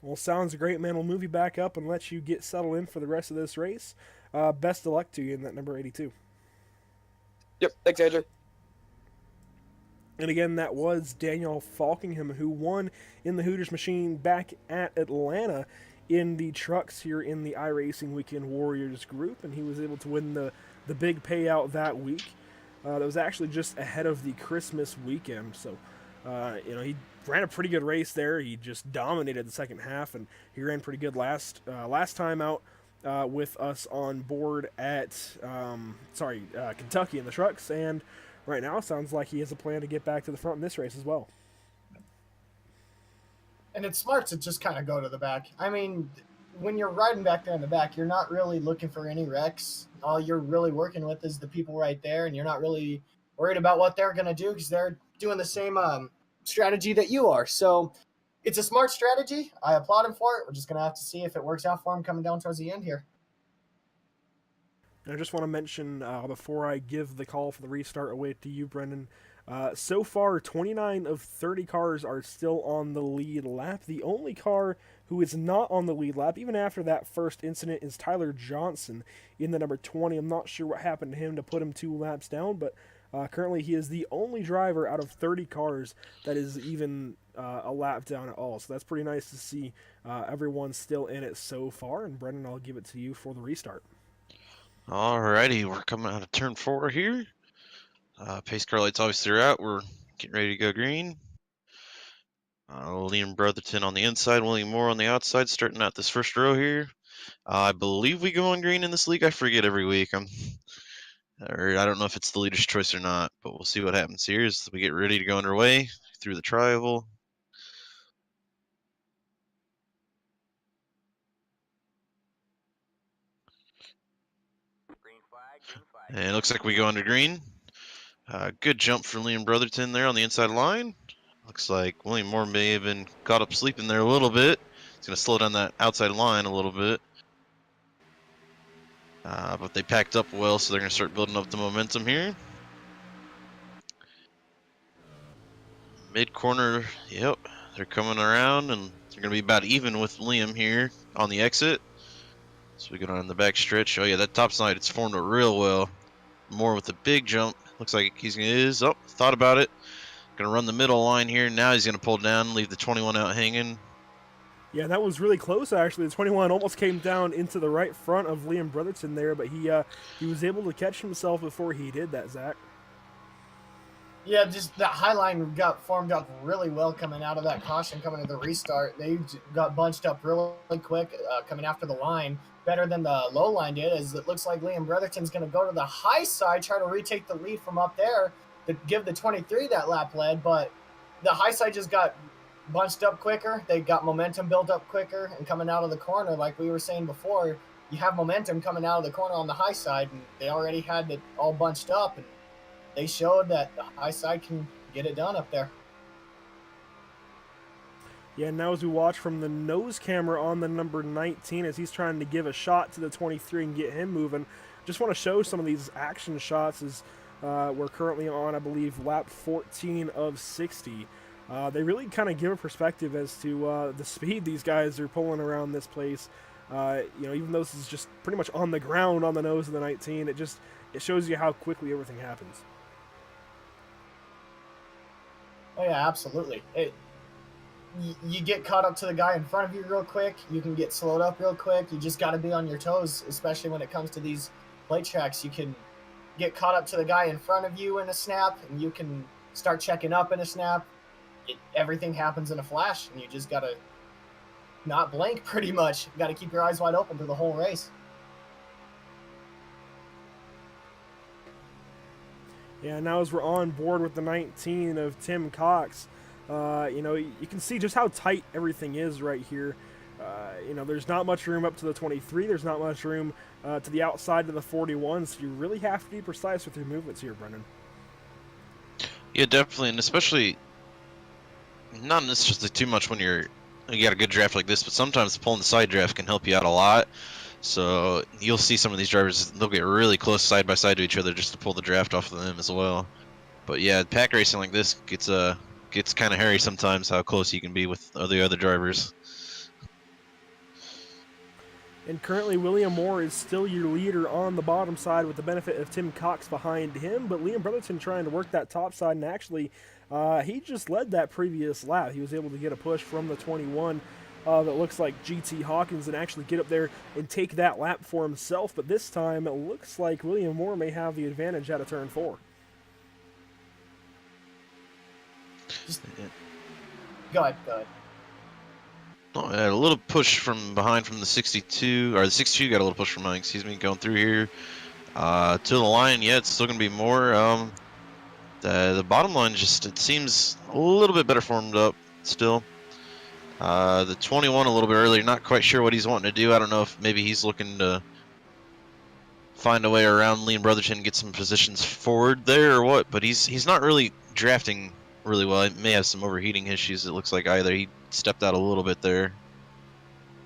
Well, sounds great, man. We'll move you back up and let you get settled in for the rest of this race. Best of luck to you in that number 82. Yep. Thanks, Andrew. And again, that was Daniel Falkingham, who won in the Hooters machine back at Atlanta in the trucks here in the iRacing Weekend Warriors group, and he was able to win the big payout that week. That was actually just ahead of the Christmas weekend. So, he ran a pretty good race there. He just dominated the second half, and he ran pretty good last time out with us on board at Kentucky in the trucks, and right now, sounds like he has a plan to get back to the front in this race as well. And it's smart to just kind of go to the back. I mean, when you're riding back there in the back, you're not really looking for any wrecks. All you're really working with is the people right there, and you're not really worried about what they're going to do because they're doing the same strategy that you are. So it's a smart strategy. I applaud him for it. We're just going to have to see if it works out for him coming down towards the end here. And I just want to mention, before I give the call for the restart away to you, Brendan, So far, 29 of 30 cars are still on the lead lap. The only car who is not on the lead lap, even after that first incident, is Tyler Johnson in the number 20. I'm not sure what happened to him to put him 2 laps down, but currently he is the only driver out of 30 cars that is even a lap down at all. So that's pretty nice to see everyone's still in it so far. And Brendan, I'll give it to you for the restart. Alrighty, we're coming out of turn 4 here. Pace car lights obviously are out. We're getting ready to go green. Liam Brotherton on the inside, William Moore on the outside, starting out this first row here. I believe we go on green in this league. I forget every week. Or I don't know if it's the leader's choice or not, but we'll see what happens here as we get ready to go underway through the tri-oval. And it looks like we go under green. Good jump from Liam Brotherton there on the inside line. Looks like William Moore may have been caught up sleeping there a little bit. He's going to slow down that outside line a little bit. But they packed up well, so they're going to start building up the momentum here. Mid-corner, yep, they're coming around, and they're going to be about even with Liam here on the exit. So we go down the back stretch. Oh yeah, that top side, it's formed real well. Moore with a big jump. Looks like thought about it. Gonna run the middle line here. Now he's gonna pull down, leave the 21 out hanging. Yeah, that was really close actually. The 21 almost came down into the right front of Liam Brotherton there, but he was able to catch himself before he did that, Zach. Yeah, just that high line got formed up really well coming out of that caution, coming to the restart. They got bunched up really quick coming after the line, better than the low line did, as it looks like Liam Brotherton's going to go to the high side, try to retake the lead from up there to give the 23 that lap lead, but the high side just got bunched up quicker. They got momentum built up quicker, and coming out of the corner, like we were saying before, you have momentum coming out of the corner on the high side, and they already had it all bunched up, and they showed that the high side can get it done up there. Yeah, now as we watch from the nose camera on the number 19 as he's trying to give a shot to the 23 and get him moving. Just want to show some of these action shots as we're currently on, I believe, lap 14 of 60. They really kind of give a perspective as to the speed these guys are pulling around this place. Even though this is just pretty much on the ground on the nose of the 19, it shows you how quickly everything happens. Oh yeah, absolutely. You get caught up to the guy in front of you real quick. You can get slowed up real quick. You just got to be on your toes, especially when it comes to these plate tracks. You can get caught up to the guy in front of you in a snap, and you can start checking up in a snap. Everything happens in a flash, and you just got to not blink pretty much. You got to keep your eyes wide open through the whole race. Yeah, now as we're on board with the 19 of Tim Cox, you can see just how tight everything is right here. There's not much room up to the 23. There's not much room to the outside of the 41. So you really have to be precise with your movements here, Brendan. Yeah, definitely, and especially not necessarily too much when you got a good draft like this, but sometimes pulling the side draft can help you out a lot. So you'll see some of these drivers, they'll get really close side by side to each other just to pull the draft off of them as well. But yeah, pack racing like this gets kind of hairy sometimes, how close you can be with the other drivers. And currently, William Moore is still your leader on the bottom side with the benefit of Tim Cox behind him. But Liam Brotherton trying to work that top side, and actually, he just led that previous lap. He was able to get a push from the 21 that looks like GT Hawkins and actually get up there and take that lap for himself. But this time, it looks like William Moore may have the advantage out of turn 4. Go ahead. Oh, yeah, a little push from behind from the 62, or the 62 got a little push from behind, going through here. To the line, yeah, it's still going to be more. The bottom line it seems a little bit better formed up still. The 21 a little bit earlier, not quite sure what he's wanting to do. I don't know if maybe he's looking to find a way around Liam Brotherton and get some positions forward there or what, but he's not really drafting really well. He may have some overheating issues, it looks like either. He stepped out a little bit there.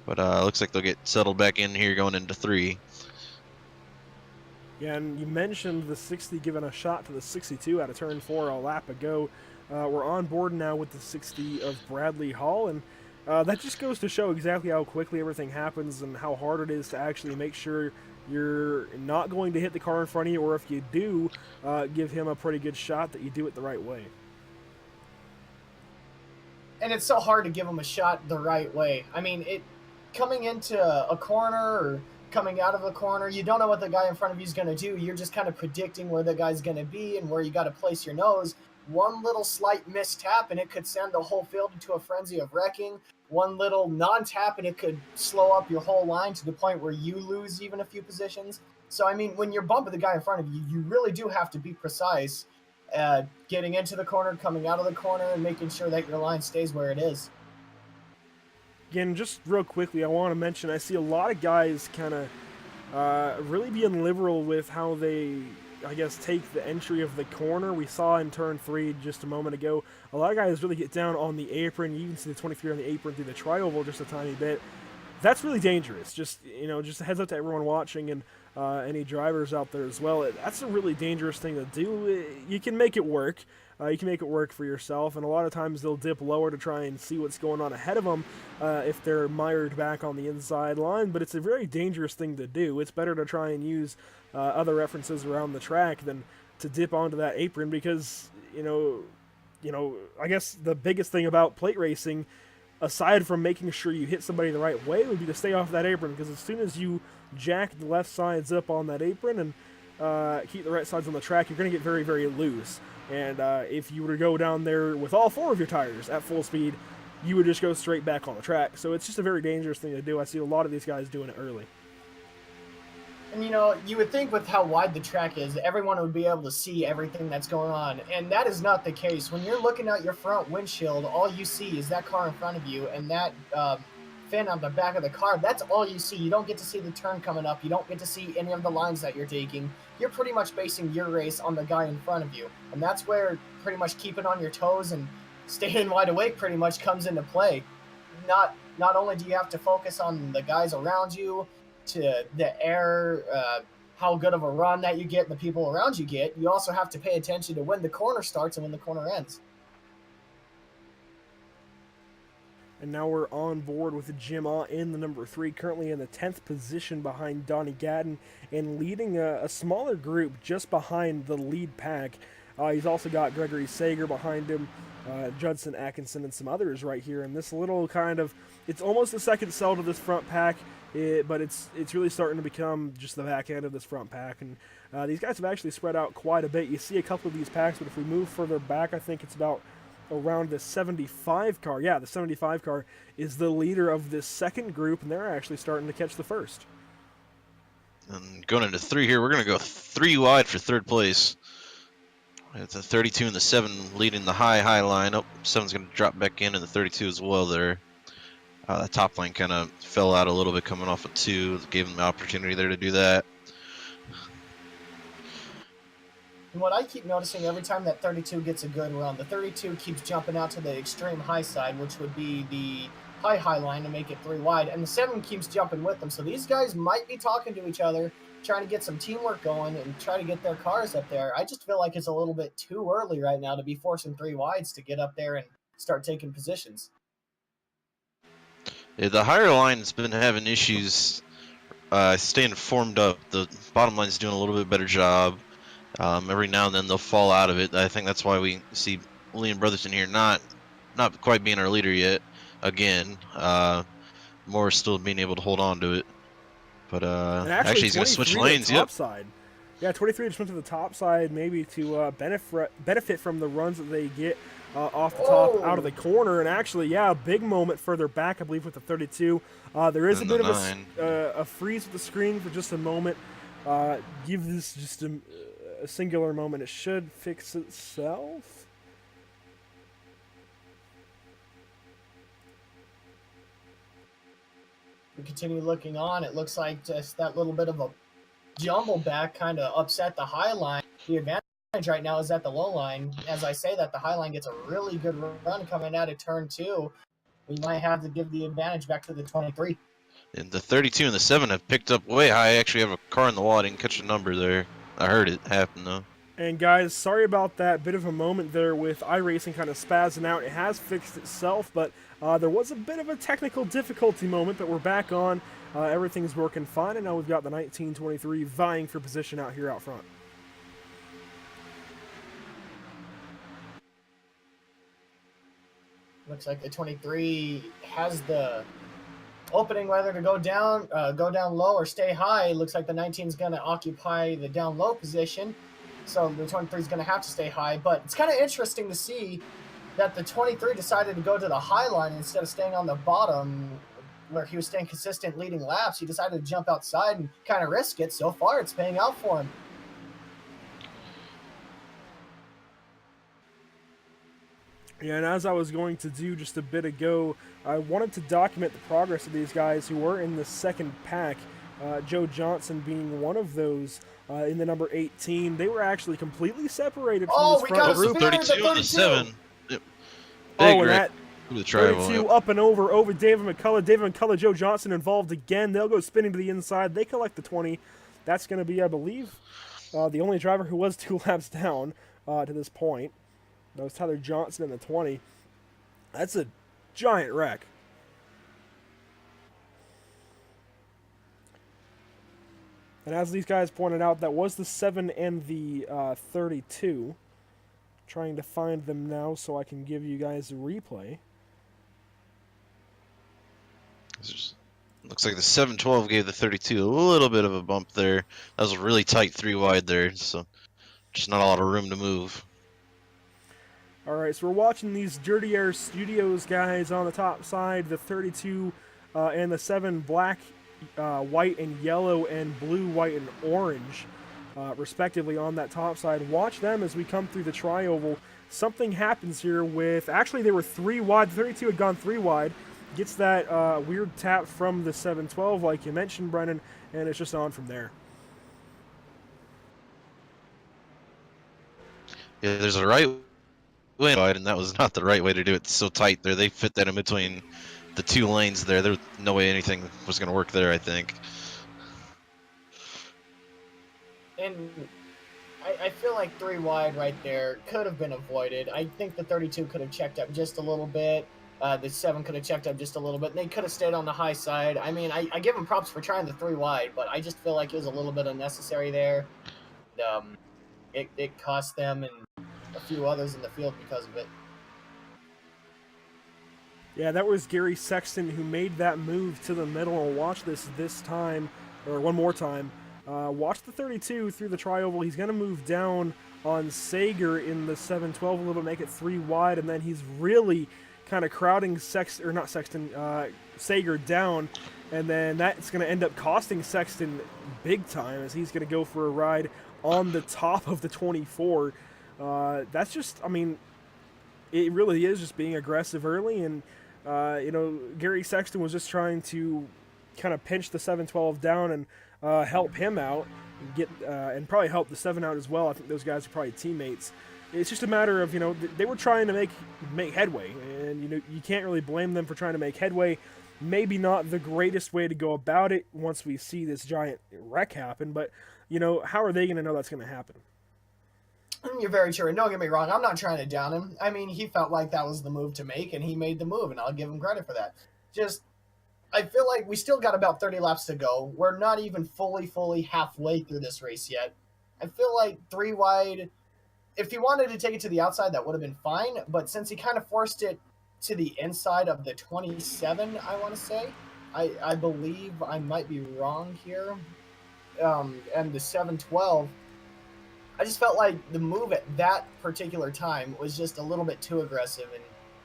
But looks like they'll get settled back in here going into 3. Yeah, and you mentioned the 60 giving a shot to the 62 out of turn 4 a lap ago. We're on board now with the 60 of Bradley Hall, and that just goes to show exactly how quickly everything happens and how hard it is to actually make sure you're not going to hit the car in front of you, or if you do, give him a pretty good shot, that you do it the right way. And it's so hard to give him a shot the right way. I mean, coming into a corner or coming out of a corner, you don't know what the guy in front of you is going to do. You're just kind of predicting where the guy's going to be and where you got to place your nose. One little slight mistap and it could send the whole field into a frenzy of wrecking. One little non-tap and it could slow up your whole line to the point where you lose even a few positions. So, I mean, when you're bumping the guy in front of you, you really do have to be precise, getting into the corner, coming out of the corner, and making sure that your line stays where it is. Again, just real quickly, I want to mention, I see a lot of guys kind of really being liberal with how they, I guess, take the entry of the corner. We saw in turn 3 just a moment ago, a lot of guys really get down on the apron. You can see the 23 on the apron through the tri-oval just a tiny bit. That's really dangerous. Just a heads up to everyone watching and any drivers out there as well. That's a really dangerous thing to do. You can make it work. You can make it work for yourself, and a lot of times they'll dip lower to try and see what's going on ahead of them if they're mired back on the inside line, but it's a very dangerous thing to do. It's better to try and use other references around the track than to dip onto that apron, because, I guess the biggest thing about plate racing, aside from making sure you hit somebody the right way, would be to stay off that apron, because as soon as you jack the left sides up on that apron and keep the right sides on the track, you're going to get very, very loose. And if you were to go down there with all 4 of your tires at full speed, you would just go straight back on the track. So it's just a very dangerous thing to do. I see a lot of these guys doing it early. And, you would think with how wide the track is, everyone would be able to see everything that's going on. And that is not the case. When you're looking out your front windshield, all you see is that car in front of you and that fin on the back of the car. That's all you see. You don't get to see the turn coming up. You don't get to see any of the lines that you're taking. You're pretty much basing your race on the guy in front of you. And that's where pretty much keeping on your toes and staying wide awake pretty much comes into play. Not only do you have to focus on the guys around you, to the air, how good of a run that you get and the people around you get, you also have to pay attention to when the corner starts and when the corner ends. And now we're on board with Jim Ott in the number 3, currently in the 10th position behind Donnie Gadden, and leading a smaller group just behind the lead pack. He's also got Gregory Sager behind him, Judson Atkinson, and some others right here. And this little kind of, it's almost the second cell to this front pack, but it's really starting to become just the back end of this front pack. And these guys have actually spread out quite a bit. You see a couple of these packs, but if we move further back, I think it's about around the 75 car. Yeah, the 75 car is the leader of this second group, and they're actually starting to catch the first. And going into 3 here, we're going to go 3 wide for 3rd place. It's a 32 and the 7 leading the high line. Oh, 7's going to drop back in, and the 32 as well there. The top line kind of fell out a little bit coming off of 2. Gave them the opportunity there to do that. And what I keep noticing every time that 32 gets a good run, the 32 keeps jumping out to the extreme high side, which would be the high line to make it 3 wide, and the 7 keeps jumping with them. So these guys might be talking to each other, trying to get some teamwork going and try to get their cars up there. I just feel like it's a little bit too early right now to be forcing 3 wides to get up there and start taking positions. Yeah, the higher line's been having issues staying formed up. The bottom line's doing a little bit better job. Every now and then they'll fall out of it. I think that's why we see Liam Brotherton here not quite being our leader yet. Again, Moore still being able to hold on to it. But actually he's going to switch lanes. Yep. Side. Yeah, 23 just went to the top side, maybe to benefit from the runs that they get off the top, out of the corner. And actually, yeah, a big moment further back, I believe, with the 32. There is a bit of a freeze with the screen for just a moment. Give this just a singular moment. It should fix itself. We continue looking on. It looks like just that little bit of a jumble back kind of upset the high line. The advantage right now is at the low line. As I say that, the high line gets a really good run coming out of turn 2. We might have to give the advantage back to the 23. And the 32 and the 7 have picked up way high. I actually have a car in the wall. I didn't catch a number there. I heard it happen, though. And guys, sorry about that bit of a moment there with iRacing kind of spazzing out. It has fixed itself, but there was a bit of a technical difficulty moment, but we're back on. Everything's working fine, and now we've got the 1923 vying for position out here out front. Looks like the 23 has the opening whether to go down low or stay high. Looks like the 19 is going to occupy the down low position. So the 23 is going to have to stay high. But it's kind of interesting to see that the 23 decided to go to the high line instead of staying on the bottom where he was staying consistent leading laps. He decided to jump outside and kind of risk it. So far, it's paying out for him. Yeah, and as I was going to do just a bit ago, I wanted to document the progress of these guys who were in the second pack, Joe Johnson being one of those in the number 18. They were actually completely separated from this front group. 32 and the 7. Yep. Oh, and that the 32 up and over David McCullough. David McCullough, Joe Johnson involved again. They'll go spinning to the inside. They collect the 20. That's going to be, I believe, the only driver who was 2 laps down to this point. That was Tyler Johnson in the 20. That's a giant wreck. And as these guys pointed out, that was the 7 and the 32. Trying to find them now so I can give you guys a replay. Looks like the 712 gave the 32 a little bit of a bump there. That was a really tight 3 wide there, so just not a lot of room to move. Alright, so we're watching these Dirty Air Studios guys on the top side, the 32 and the 7 black, white, and yellow, and blue, white, and orange, respectively, on that top side. Watch them as we come through the tri-oval. Something happens here with, actually they were 3 wide, the 32 had gone 3 wide, gets that weird tap from the 712 like you mentioned, Brennan, and it's just on from there. Yeah, there's a right way, and that was not the right way to do it. It's so tight there. They fit that in between the 2 lanes there. There was no way anything was going to work there, I think. And I feel like 3 wide right there could have been avoided. I think the 32 could have checked up just a little bit. The 7 could have checked up just a little bit. And they could have stayed on the high side. I mean, I give them props for trying the 3 wide, but I just feel like it was a little bit unnecessary there. It cost them and a few others in the field because of it. Yeah, that was Gary Sexton who made that move to the middle. And watch this time, or one more time. Watch the 32 through the tri-oval. He's going to move down on Sager in the 712 a little bit, make it 3 wide, and then he's really kind of crowding Sager down, and then that's going to end up costing Sexton big time as he's going to go for a ride on the top of the 24. That's just, I mean, it really is just being aggressive early, and Gary Sexton was just trying to kind of pinch the 712 down and help him out, and probably help the 7 out as well. I think those guys are probably teammates. It's just a matter of, they were trying to make headway, and you can't really blame them for trying to make headway. Maybe not the greatest way to go about it once we see this giant wreck happen, but how are they going to know that's going to happen? You're very true. And don't get me wrong, I'm not trying to down him. I mean, he felt like that was the move to make, and he made the move, and I'll give him credit for that. Just, I feel like we still got about 30 laps to go. We're not even fully halfway through this race yet. I feel like 3 wide, if he wanted to take it to the outside, that would have been fine. But since he kind of forced it to the inside of the 27, I want to say, I believe I might be wrong here, and the 712, I just felt like the move at that particular time was just a little bit too aggressive, and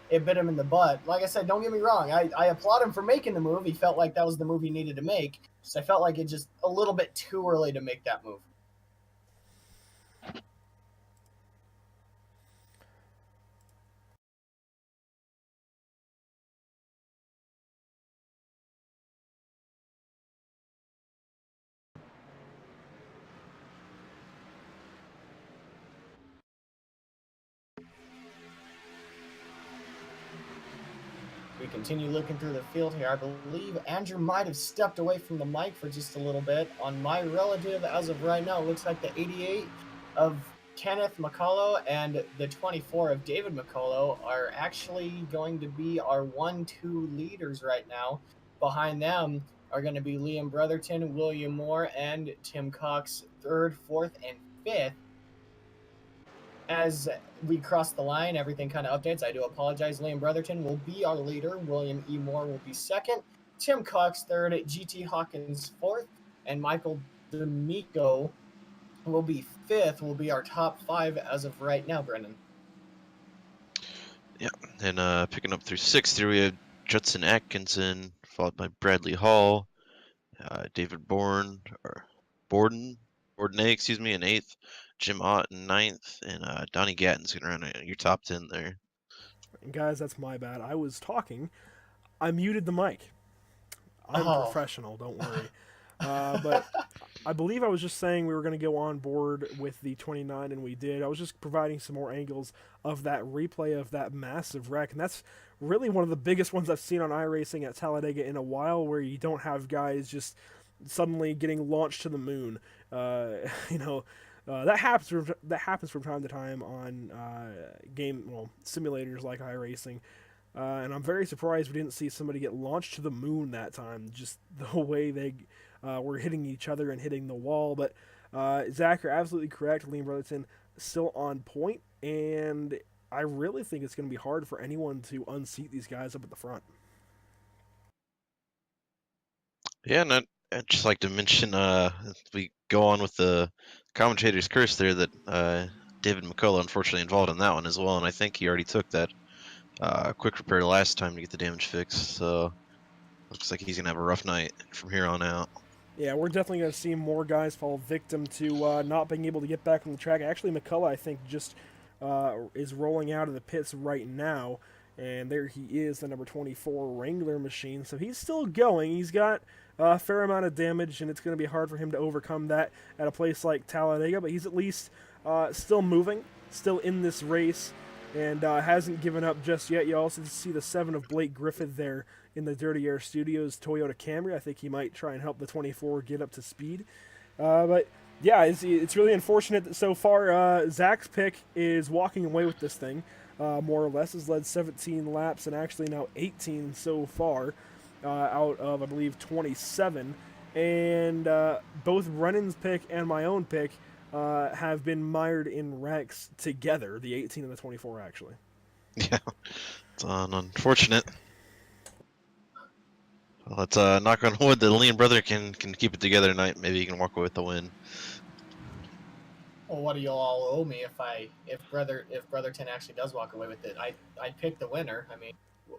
it bit him in the butt. Like I said, don't get me wrong. I applaud him for making the move. He felt like that was the move he needed to make. So I felt like it just a little bit too early to make that move. We continue looking through the field here. I believe Andrew might have stepped away from the mic for just a little bit. On my relative, as of right now, it looks like the 88 of Kenneth McCullough and the 24 of David McCullough are actually going to be our 1-2 leaders right now. Behind them are going to be Liam Brotherton, William Moore, and Tim Cox, 3rd, 4th, and 5th. As we cross the line, everything kind of updates. I do apologize. Liam Brotherton will be our leader. William E. Moore will be 2nd. Tim Cox 3rd. GT Hawkins 4th. And Michael D'Amico will be 5th. Will be our top 5 as of right now, Brendan. Yeah, and picking up through 6th here we have Judson Atkinson, followed by Bradley Hall, David Borden, in 8th. Jim Ott in 9th, and Donnie Gatton's going to run your top 10 there. And guys, that's my bad. I was talking. I muted the mic. I'm professional, don't worry. But I believe I was just saying we were going to go on board with the 29, and we did. I was just providing some more angles of that replay of that massive wreck, and that's really one of the biggest ones I've seen on iRacing at Talladega in a while, where you don't have guys just suddenly getting launched to the moon. That happens from time to time on simulators like iRacing, and I'm very surprised we didn't see somebody get launched to the moon that time. Just the way they were hitting each other and hitting the wall. But Zach, you're absolutely correct. Liam Brotherton still on point, and I really think it's going to be hard for anyone to unseat these guys up at the front. Yeah, and I'd just like to mention, we go on with the commentator's curse there, that David McCullough unfortunately involved in that one as well, and I think he already took that quick repair last time to get the damage fixed, so looks like he's going to have a rough night from here on out. Yeah, we're definitely going to see more guys fall victim to not being able to get back on the track. Actually, McCullough, I think, just is rolling out of the pits right now, and there he is, the number 24 Wrangler machine. So he's still going. He's got a fair amount of damage, and it's going to be hard for him to overcome that at a place like Talladega, but he's at least still moving, still in this race, and hasn't given up just yet. You also see the 7 of Blake Griffith there in the Dirty Air Studios Toyota Camry. I think he might try and help the 24 get up to speed. But yeah, it's really unfortunate that so far Zach's pick is walking away with this thing, more or less. Has led 17 laps and actually now 18 so far out of, I believe, 27. And both Brennan's pick and my own pick have been mired in wrecks together, the 18 and the 24 actually. Yeah, it's unfortunate. Well, let's knock on wood that Liam brother can keep it together tonight. Maybe he can walk away with the win. Well, what do you all owe me if Brotherton actually does walk away with it? I picked the winner. I mean,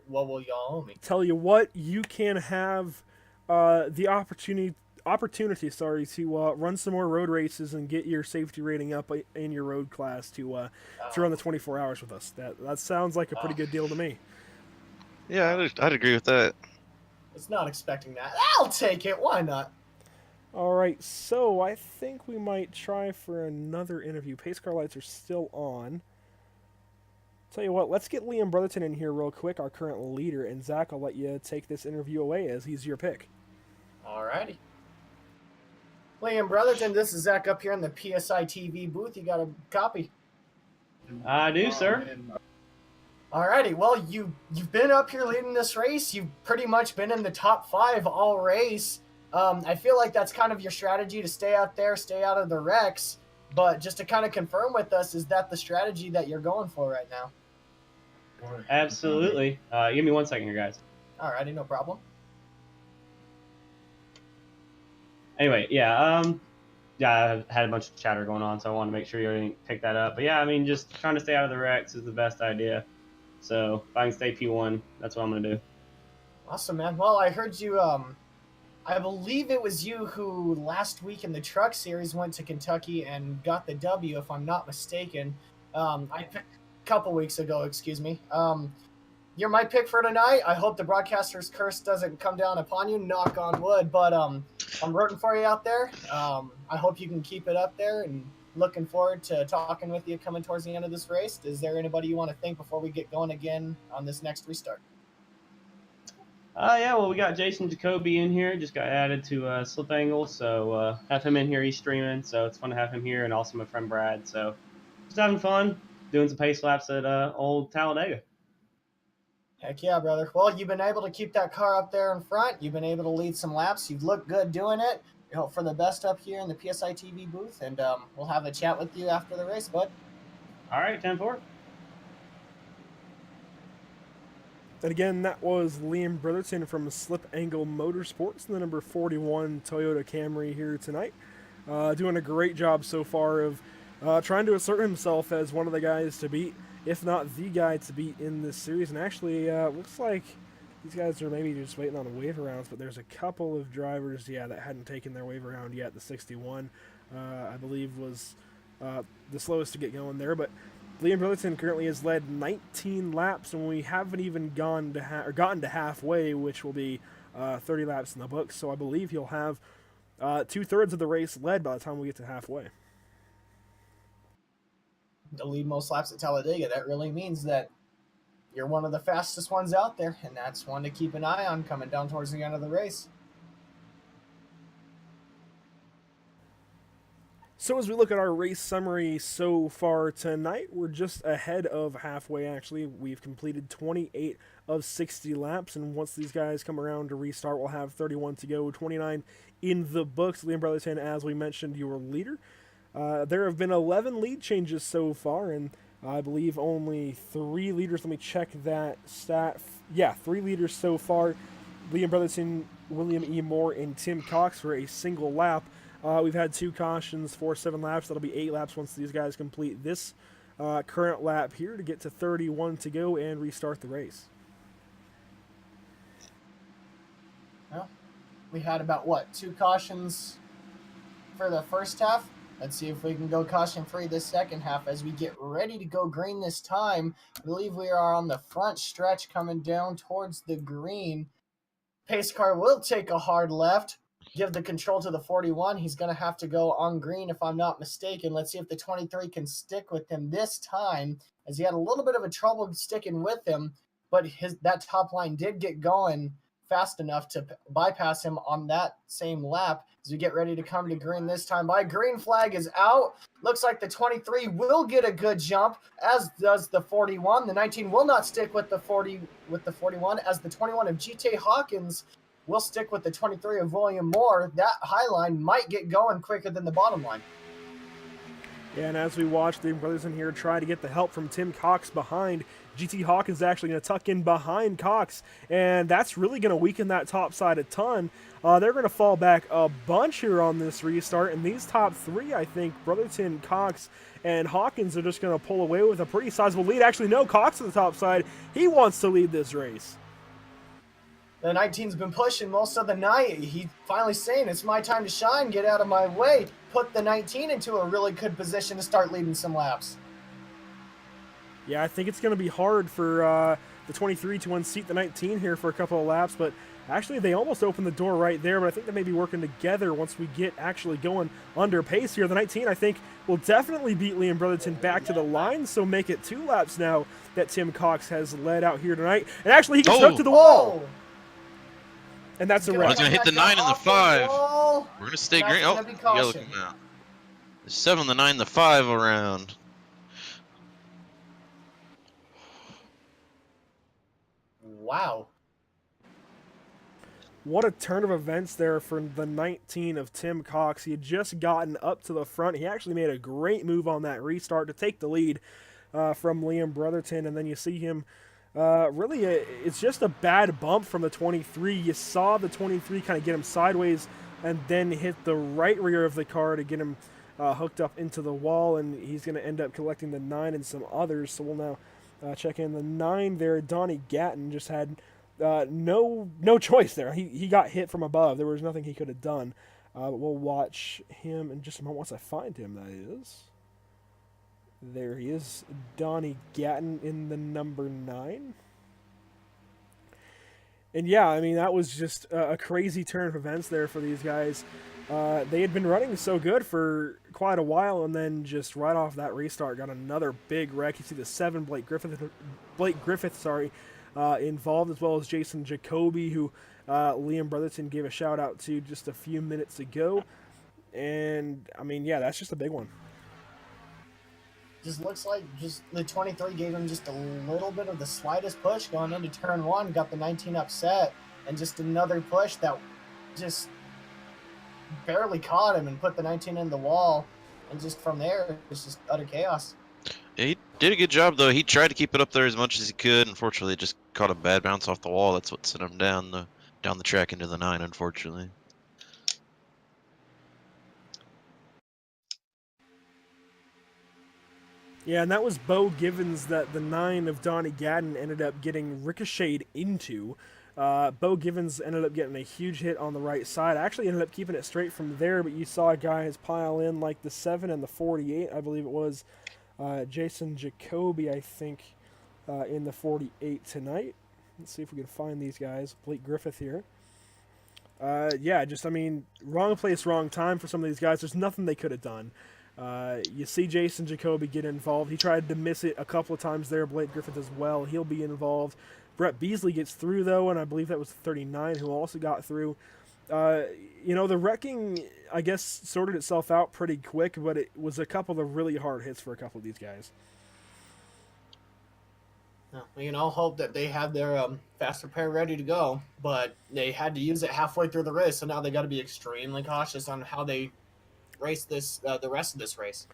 what will y'all owe me? Tell you what, you can have the opportunity to run some more road races and get your safety rating up in your road class to run the 24 hours with us. That sounds like a pretty good deal to me. Yeah, I'd agree with that. Was not expecting that. I'll take it. Why not? All right, so I think we might try for another interview. Pace car lights are still on. Tell you what, let's get Liam Brotherton in here real quick, our current leader, and Zach, I'll let you take this interview away as he's your pick. Alrighty. Liam Brotherton, this is Zach up here in the PSI TV booth. You got a copy? I do, sir. Alrighty, well, you've been up here leading this race. You've pretty much been in the top 5 all race. I feel like that's kind of your strategy, to stay out there, stay out of the wrecks. But just to kind of confirm with us, is that the strategy that you're going for right now? Absolutely. Give me 1 second here, guys. Alrighty, no problem. Anyway, yeah, I had a bunch of chatter going on, so I wanted to make sure you didn't pick that up. But yeah, I mean, just trying to stay out of the wrecks is the best idea. So if I can stay P1, that's what I'm going to do. Awesome, man. Well, I heard you, I believe it was you who last week in the truck series went to Kentucky and got the W, if I'm not mistaken. A couple weeks ago, excuse me. You're my pick for tonight. I hope the broadcaster's curse doesn't come down upon you, knock on wood, but I'm rooting for you out there. I hope you can keep it up there, and looking forward to talking with you coming towards the end of this race. Is there anybody you want to thank before we get going again on this next restart? Yeah, well, we got Jason Jacoby in here. Just got added to Slip Angle, so have him in here. He's streaming, so it's fun to have him here, and also my friend Brad. So just having fun, doing some pace laps at old Talladega. Heck yeah, brother. Well, you've been able to keep that car up there in front. You've been able to lead some laps. You've looked good doing it. We hope for the best up here in the PSI TV booth, and we'll have a chat with you after the race, bud. All right, 10-4. And again, that was Liam Brotherton from Slip Angle Motorsports, the number 41 Toyota Camry here tonight. Doing a great job so far of trying to assert himself as one of the guys to beat, if not the guy to beat in this series. And actually, looks like these guys are maybe just waiting on the wave rounds, but there's a couple of drivers, that hadn't taken their wave round yet. The 61, I believe, was the slowest to get going there, but Liam Brotherton currently has led 19 laps, and we haven't even gotten to halfway, which will be 30 laps in the books. So I believe he'll have 2/3 of the race led by the time we get to halfway. To lead most laps at Talladega, that really means that you're one of the fastest ones out there, and that's one to keep an eye on coming down towards the end of the race. So as we look at our race summary so far tonight, we're just ahead of halfway, actually. We've completed 28 of 60 laps, and once these guys come around to restart, we'll have 31 to go, 29 in the books. Liam Brotherton, as we mentioned, your leader. There have been 11 lead changes so far, and I believe only 3 leaders. Let me check that stat. Yeah, 3 leaders so far. Liam Brotherton, William E. Moore, and Tim Cox for a single lap. We've had 2 cautions for 7 laps. That'll be 8 laps once these guys complete this current lap here to get to 31 to go and restart the race. Well, we had about, 2 cautions for the first half? Let's see if we can go caution-free this second half as we get ready to go green this time. I believe we are on the front stretch coming down towards the green. Pace car will take a hard left. Give the control to the 41. He's going to have to go on green if I'm not mistaken. Let's see if the 23 can stick with him this time, as he had a little bit of a trouble sticking with him, but that top line did get going fast enough to bypass him on that same lap as we get ready to come to green this time. Green flag is out. Looks like the 23 will get a good jump, as does the 41. The 19 will not stick with the 41, as the 21 of GT Hawkins will stick with the 23 of William Moore. That high line might get going quicker than the bottom line. Yeah, and as we watch the brothers in here try to get the help from Tim Cox behind, GT Hawkins is actually going to tuck in behind Cox, and that's really going to weaken that top side a ton. They're going to fall back a bunch here on this restart, and these top 3, I think, Brotherton, Cox, and Hawkins are just going to pull away with a pretty sizable lead. Actually, no, Cox on the top side. He wants to lead this race. The 19's been pushing most of the night. He's finally saying, it's my time to shine, get out of my way. Put the 19 into a really good position to start leading some laps. Yeah, I think it's going to be hard for the 23 to unseat the 19 here for a couple of laps, but actually they almost opened the door right there, but I think they may be working together once we get actually going under pace here. The 19, I think, will definitely beat Liam Brotherton back to the line, so make it 2 laps now that Tim Cox has led out here tonight. And actually, he gets hooked to the wall. And that's a wrap. I was going to hit the 9 and the 5. We're going to stay green. Oh, yellow came out. The 7, the 9, the 5 around. Wow. What a turn of events there for the 19 of Tim Cox. He had just gotten up to the front. He actually made a great move on that restart to take the lead from Liam Brotherton, and then you see him it's just a bad bump from the 23. You saw the 23 kind of get him sideways and then hit the right rear of the car to get him hooked up into the wall, and he's going to end up collecting the 9 and some others. So we'll now check in the 9 there. Donnie Gatton just had no choice there. He got hit from above. There was nothing he could have done. But we'll watch him in just a moment once I find him, that is. There he is, Donnie Gatton in the number 9. And yeah, I mean, that was just a crazy turn of events there for these guys. They had been running so good for quite a while, and then just right off that restart got another big wreck. You see the 7, Blake Griffith, involved, as well as Jason Jacoby, who Liam Brotherton gave a shout out to just a few minutes ago. And I mean, yeah, that's just a big one. Just looks like just the 23 gave him just a little bit of the slightest push going into turn 1, got the 19 upset, and just another push that just barely caught him and put the 19 in the wall, and just from there it's just utter chaos. He did a good job though. He tried to keep it up there as much as he could. Unfortunately, it just caught a bad bounce off the wall. That's what sent him down the track into the 9. Unfortunately. Yeah, and that was Bo Givens that the 9 of Donnie Gadden ended up getting ricocheted into. Bo Givens ended up getting a huge hit on the right side. Actually ended up keeping it straight from there, but you saw guys pile in like the 7 and the 48, I believe it was. Jason Jacoby, I think, in the 48 tonight. Let's see if we can find these guys. Blake Griffith here. Yeah, just, I mean, wrong place, wrong time for some of these guys. There's nothing they could have done. You see Jason Jacoby get involved. He tried to miss it a couple of times there. Blake Griffith as well. He'll be involved. Brett Beasley gets through, though, and I believe that was 39 who also got through. You know, the wrecking, I guess, sorted itself out pretty quick, but it was a couple of really hard hits for a couple of these guys. You know, hope that they have their fast repair ready to go, but they had to use it halfway through the race, so now they got to be extremely cautious on how they race this the rest of this race.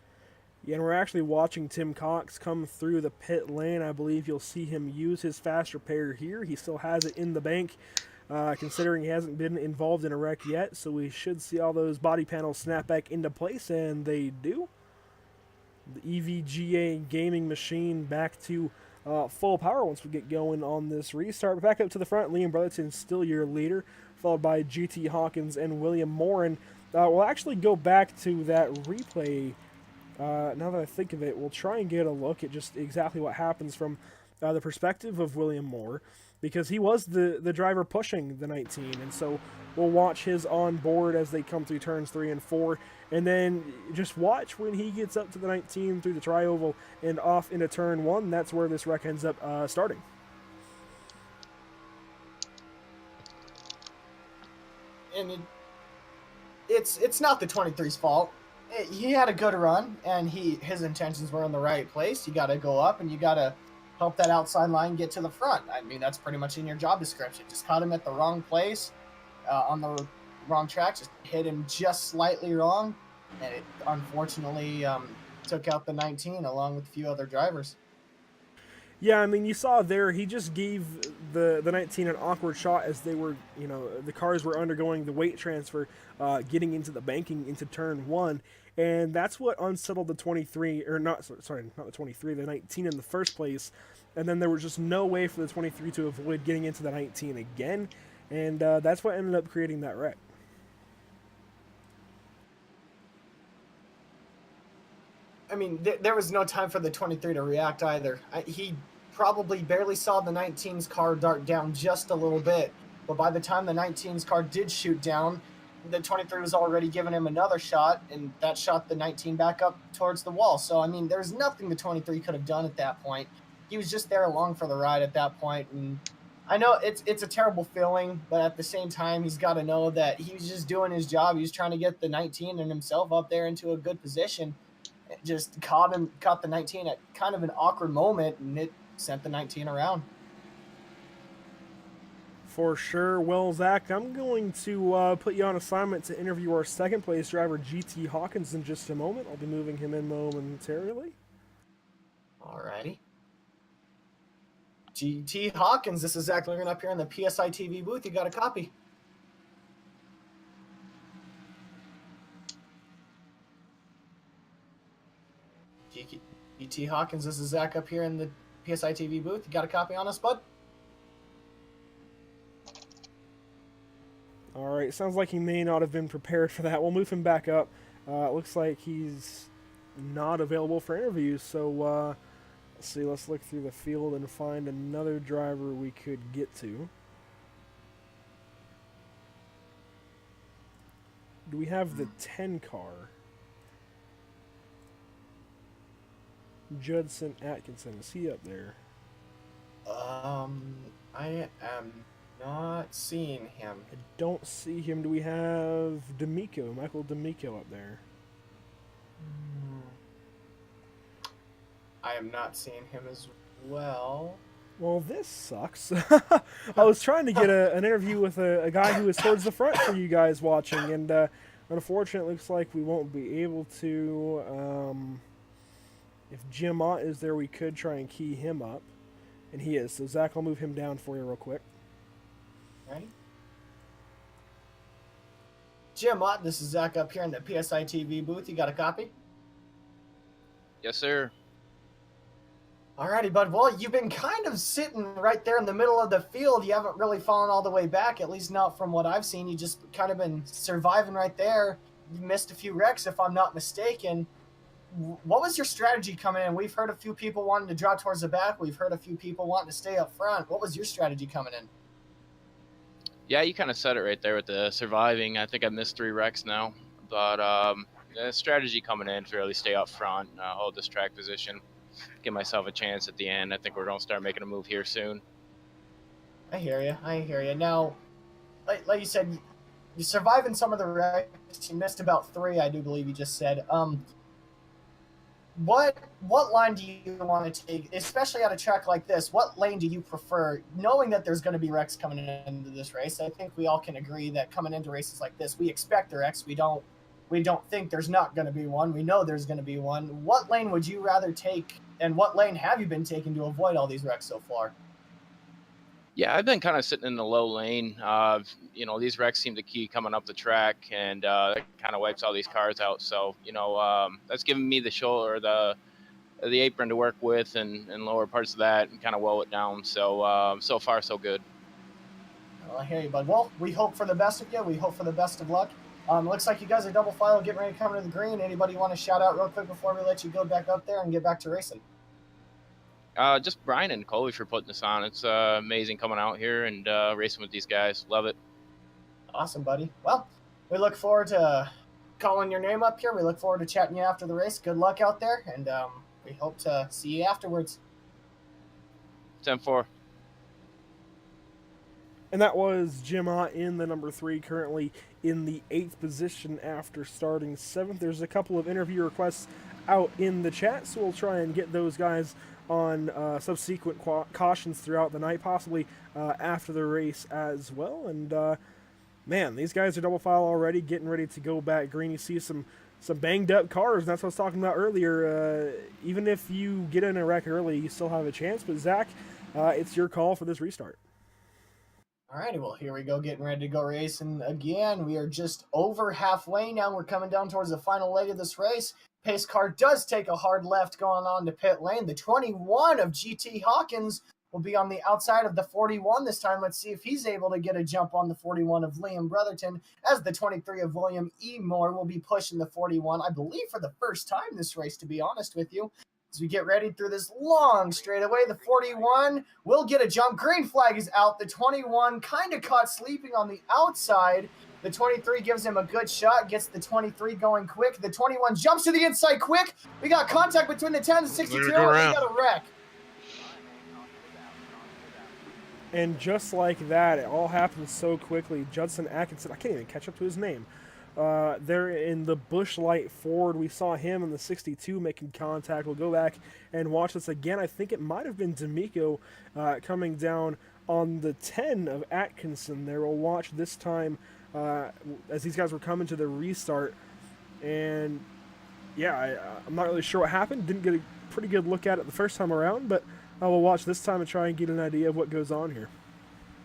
Yeah, and we're actually watching Tim Cox come through the pit lane. I believe you'll see him use his fast repair here. He still has it in the bank, considering he hasn't been involved in a wreck yet, so we should see all those body panels snap back into place, and they do. The EVGA gaming machine back to full power once we get going on this restart. But back up to the front, Liam Brotherton still your leader, followed by GT Hawkins and William Morin. We'll actually go back to that replay. Now that I think of it, we'll try and get a look at just exactly what happens from the perspective of William Moore, because he was the driver pushing the 19, and so we'll watch his on board as they come through turns 3 and 4, and then just watch when he gets up to the 19 through the tri-oval and off into turn 1. That's where this wreck ends up starting. And it's not the 23's fault. He had a good run, and his intentions were in the right place. You got to go up, and you got to help that outside line get to the front. I mean, that's pretty much in your job description. Just caught him at the wrong place, on the wrong track. Just hit him just slightly wrong, and it unfortunately took out the 19 along with a few other drivers. Yeah, I mean, you saw there, he just gave the 19 an awkward shot as they were, you know, the cars were undergoing the weight transfer, getting into the banking into turn 1, and that's what unsettled the 23, or not the 23, the 19 in the first place, and then there was just no way for the 23 to avoid getting into the 19 again, and that's what ended up creating that wreck. I mean, there was no time for the 23 to react either. He probably barely saw the 19's car dart down just a little bit, but by the time the 19's car did shoot down, the 23 was already giving him another shot, and that shot the 19 back up towards the wall. So, I mean, there's nothing the 23 could have done at that point. He was just there along for the ride at that point, and I know it's a terrible feeling, but at the same time, he's got to know that he was just doing his job. He was trying to get the 19 and himself up there into a good position. It just caught the 19 at kind of an awkward moment, and it sent the 19 around. For sure. Well, Zach, I'm going to put you on assignment to interview our second place driver, GT Hawkins, in just a moment. I'll be moving him in momentarily. Alrighty. GT Hawkins, this is Zach Looking up here in the PSI TV booth. You got a copy? GT Hawkins, this is Zach up here in the PSI TV booth. You got a copy on us, bud? All right, sounds like he may not have been prepared for that. We'll move him back up. It looks like he's not available for interviews, so let's see. Let's look through the field and find another driver we could get to. Do we have the 10 car? Judson Atkinson, is he up there? I am not seeing him. I don't see him. Do we have D'Amico, Michael D'Amico up there? I am not seeing him as well. Well, this sucks. I was trying to get an interview with a guy who was towards the front for you guys watching, and unfortunately, it looks like we won't be able to. If Jim Ott is there, we could try and key him up, and he is. So Zach, I'll move him down for you real quick. Ready? Jim Ott, this is Zach up here in the PSI TV booth. You got a copy? Yes, sir. Alrighty, bud. Well, you've been kind of sitting right there in the middle of the field. You haven't really fallen all the way back, at least not from what I've seen. You just kind of been surviving right there. You missed a few wrecks, if I'm not mistaken. What was your strategy coming in? We've heard a few people wanting to draw towards the back. We've heard a few people wanting to stay up front. What was your strategy coming in? Yeah, you kind of said it right there with the surviving. I think I missed 3 wrecks now, but the strategy coming in to really stay up front, hold this track position, give myself a chance at the end. I think we're going to start making a move here soon. I hear you. I hear you. Now, like you said, you survived in some of the wrecks. You missed about 3, I do believe you just said. What line do you want to take, especially at a track like this? What lane do you prefer, knowing that there's going to be wrecks coming into this race? I think we all can agree that coming into races like this, we expect the wrecks. We don't think there's not going to be one. We know there's going to be one. What lane would you rather take, and what lane have you been taking to avoid all these wrecks so far? Yeah, I've been kind of sitting in the low lane. These wrecks seem to keep coming up the track, and that kind of wipes all these cars out. So, that's giving me the shoulder, the apron to work with, and lower parts of that, and kind of well it down. So, so far, so good. Well, I hear you, bud. Well, we hope for the best of you. We hope for the best of luck. Looks like you guys are double file, getting ready to come to the green. Anybody want to shout out real quick before we let you go back up there and get back to racing? Just Brian and Colby for putting this on. It's amazing coming out here and racing with these guys. Love it. Awesome, buddy. Well, we look forward to calling your name up here. We look forward to chatting you after the race. Good luck out there, and we hope to see you afterwards. 10-4. And that was Jim Ott in the number 3, currently in the 8th position after starting 7th. There's a couple of interview requests out in the chat, so we'll try and get those guys on subsequent cautions throughout the night, possibly after the race as well. And man, these guys are double file already, getting ready to go back green. You see some banged up cars, and that's what I was talking about earlier. Even if you get in a wreck early, you still have a chance. But Zach, it's your call for this restart. Alrighty, well, here we go, getting ready to go racing again. We are just over halfway now. We're coming down towards the final leg of this race. Pace car does take a hard left going on to pit lane. The 21 of GT Hawkins will be on the outside of the 41 this time. Let's see if he's able to get a jump on the 41 of Liam Brotherton, as the 23 of William E. Moore will be pushing the 41, I believe for the first time this race, to be honest with you. As we get ready through this long straightaway, the 41 will get a jump. Green flag is out. The 21 kind of caught sleeping on the outside. The 23 gives him a good shot, gets the 23 going quick. The 21 jumps to the inside quick. We got contact between the 10 and 62, and we got a wreck. And just like that, it all happened so quickly. Judson Atkinson, I can't even catch up to his name. There in the Busch Light Ford, we saw him in the 62 making contact. We'll go back and watch this again. I think it might have been D'Amico coming down on the 10 of Atkinson there. We'll watch this time as these guys were coming to the restart. And yeah, I'm not really sure what happened. Didn't get a pretty good look at it the first time around, but I will watch this time and try and get an idea of what goes on here.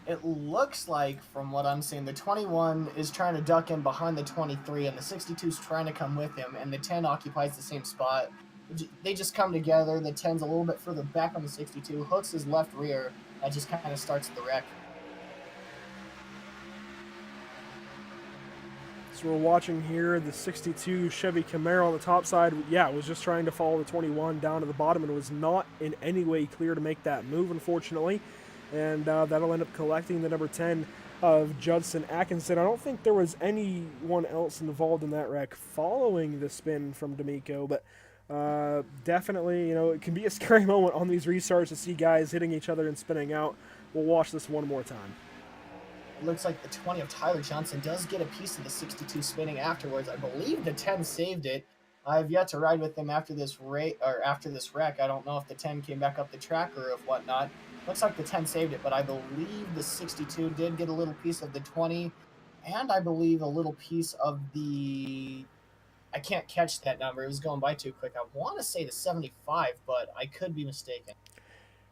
It looks like, from what I'm seeing, the 21 is trying to duck in behind the 23, and the 62 is trying to come with him, and the 10 occupies the same spot. They just come together. The 10's a little bit further back on the 62, hooks his left rear. That just kind of starts the wreck. So we're watching here the 62 Chevy Camaro on the top side. Yeah, was just trying to follow the 21 down to the bottom and was not in any way clear to make that move, unfortunately. And that'll end up collecting the number 10 of Judson Atkinson. I don't think there was anyone else involved in that wreck following the spin from D'Amico, but definitely, it can be a scary moment on these restarts to see guys hitting each other and spinning out. we'll watch this one more time. It looks like the 20 of Tyler Johnson does get a piece of the 62 spinning afterwards. I believe the 10 saved it. I've yet to ride with them after this after this wreck. I don't know if the 10 came back up the track or if whatnot. Looks like the 10 saved it, but I believe the 62 did get a little piece of the 20, and I believe a little piece of the... I can't catch that number. It was going by too quick. I want to say the 75, but I could be mistaken.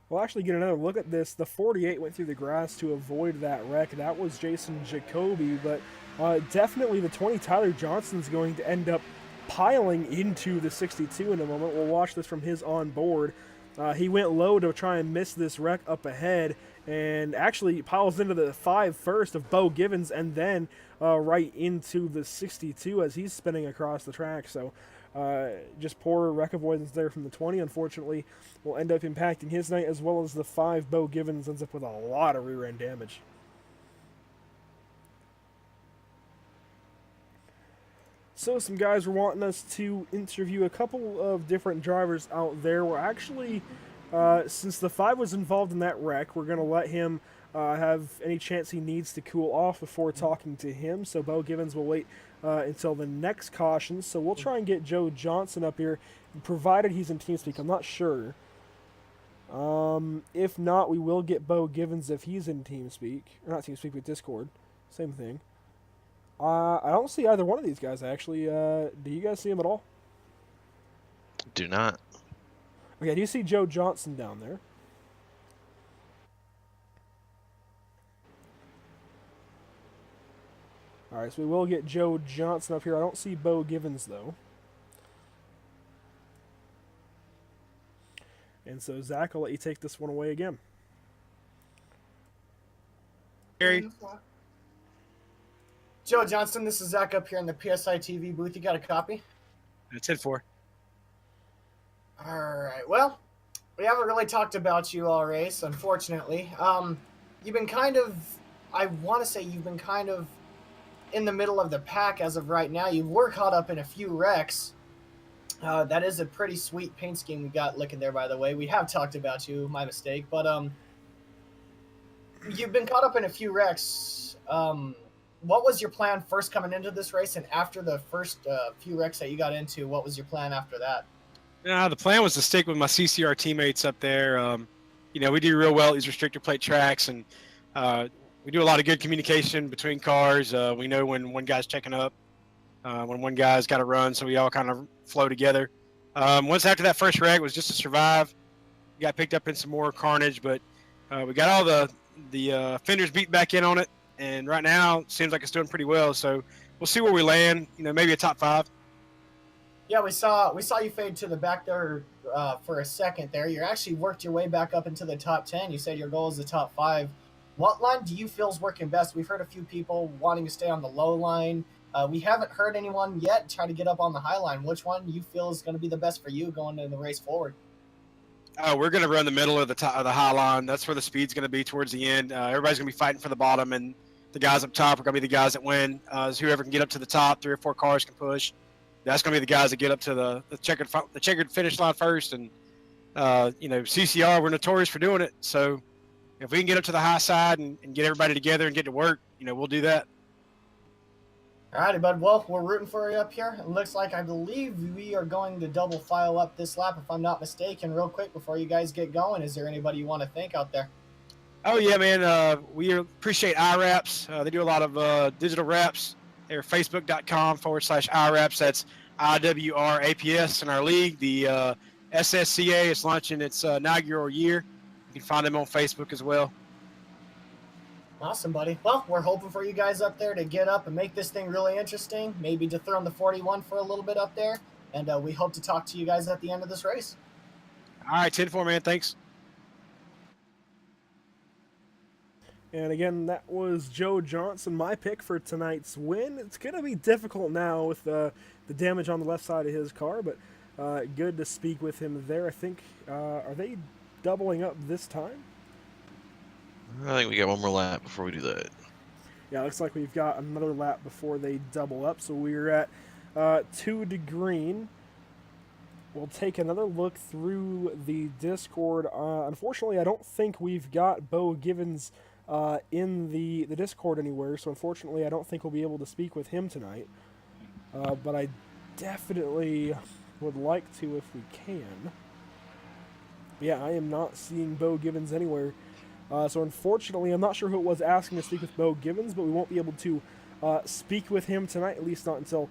We'll actually get another look at this. The 48 went through the grass to avoid that wreck. That was Jason Jacoby, but definitely the 20 Tyler Johnson's going to end up piling into the 62 in a moment. We'll watch this from his on board. He went low to try and miss this wreck up ahead, and actually piles into the 5 first of Bo Givens, and then right into the 62 as he's spinning across the track. So just poor wreck avoidance there from the 20, unfortunately, will end up impacting his night, as well as the 5 Bo Givens ends up with a lot of rear end damage. So some guys were wanting us to interview a couple of different drivers out there. We're actually, since the 5 was involved in that wreck, we're going to let him have any chance he needs to cool off before talking to him. So Bo Givens will wait until the next caution. So we'll try and get Joe Johnson up here, provided he's in TeamSpeak. I'm not sure. If not, we will get Bo Givens if he's in TeamSpeak. Or not TeamSpeak, but Discord. Same thing. I don't see either one of these guys, actually. Do you guys see him at all? Do not. Okay, do you see Joe Johnson down there? Alright, so we will get Joe Johnson up here. I don't see Bo Givens, though. And so, Zach, I'll let you take this one away again. Gary. Joe Johnston, this is Zach up here in the PSI TV booth. You got a copy? It's 10-4. All right. Well, we haven't really talked about you all race, unfortunately. You've been kind of, I want to say you've been kind of in the middle of the pack as of right now. You were caught up in a few wrecks. That is a pretty sweet paint scheme we got looking there, by the way. We have talked about you, my mistake. But you've been caught up in a few wrecks. What was your plan first coming into this race, and after the first few wrecks that you got into, what was your plan after that? The plan was to stick with my CCR teammates up there. We do real well at these restrictor plate tracks, and we do a lot of good communication between cars. We know when one guy's checking up, when one guy's got to run, so we all kind of flow together. Once after that first wreck was just to survive. We got picked up in some more carnage, but we got all the fenders beat back in on it. And right now, it seems like it's doing pretty well. So we'll see where we land. Maybe a top 5. Yeah, we saw you fade to the back there for a second there. You actually worked your way back up into the top 10. You said your goal is the top 5. What line do you feel is working best? We've heard a few people wanting to stay on the low line. We haven't heard anyone yet try to get up on the high line. Which one you feel is going to be the best for you going into the race forward? We're going to run the middle of the high line. That's where the speed's going to be towards the end. Everybody's going to be fighting for the bottom, and the guys up top are going to be the guys that win. Whoever can get up to the top, 3 or 4 cars can push. That's going to be the guys that get up to the checkered finish line first. And CCR, we're notorious for doing it. So if we can get up to the high side and get everybody together and get to work, we'll do that. All righty, bud. Well, we're rooting for you up here. It looks like I believe we are going to double file up this lap, if I'm not mistaken. Real quick before you guys get going, is there anybody you want to thank out there? Oh, yeah, man. We appreciate iWraps. They do a lot of digital wraps. They're facebook.com/iWraps. That's IWRAPS in our league. The SSCA is launching its inaugural year. You can find them on Facebook as well. Awesome, buddy. Well, we're hoping for you guys up there to get up and make this thing really interesting, maybe to throw in the 41 for a little bit up there. And we hope to talk to you guys at the end of this race. All right, 10-4, man. Thanks. And again, that was Joe Johnson, my pick for tonight's win. It's going to be difficult now with the damage on the left side of his car, but good to speak with him there. I think, are they doubling up this time? I think we got one more lap before we do that. Yeah, looks like we've got another lap before they double up. So we're at 2 to green. we'll take another look through the Discord. Unfortunately, I don't think we've got Bo Givens in the Discord anywhere, so unfortunately, I don't think we'll be able to speak with him tonight. But I definitely would like to if we can. Yeah, I am not seeing Bo Givens anywhere. So unfortunately, I'm not sure who it was asking to speak with Bo Givens, but we won't be able to speak with him tonight, at least not until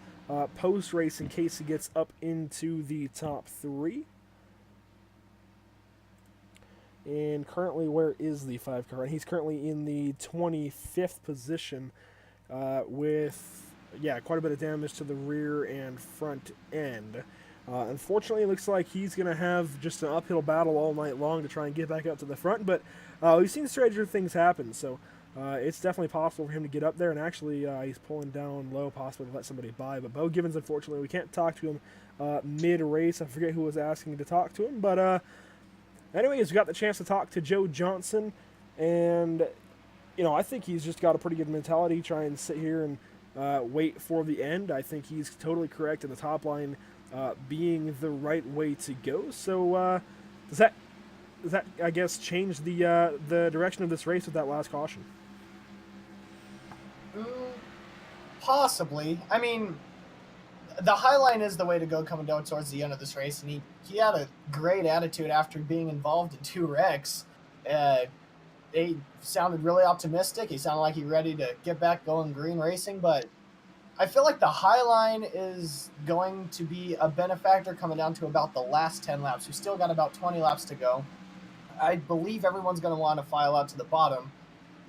post-race in case he gets up into the top 3. And currently, where is the 5 car? He's currently in the 25th position with, quite a bit of damage to the rear and front end. Unfortunately, it looks like he's going to have just an uphill battle all night long to try and get back up to the front, but we've seen stranger things happen, so it's definitely possible for him to get up there, and actually he's pulling down low, possibly to let somebody by. But Bo Givens, unfortunately, we can't talk to him mid-race. I forget who was asking to talk to him, but anyways, we got the chance to talk to Joe Johnson, and I think he's just got a pretty good mentality, try and sit here and wait for the end. I think he's totally correct in the top line being the right way to go. So does that I guess change the direction of this race with that last caution? Possibly. I mean, the high line is the way to go coming down towards the end of this race, and he had a great attitude after being involved in 2 wrecks. He sounded really optimistic. He sounded like he's ready to get back going green racing, but I feel like the high line is going to be a benefactor coming down to about the last 10 laps. We've still got about 20 laps to go. I believe everyone's going to want to file out to the bottom.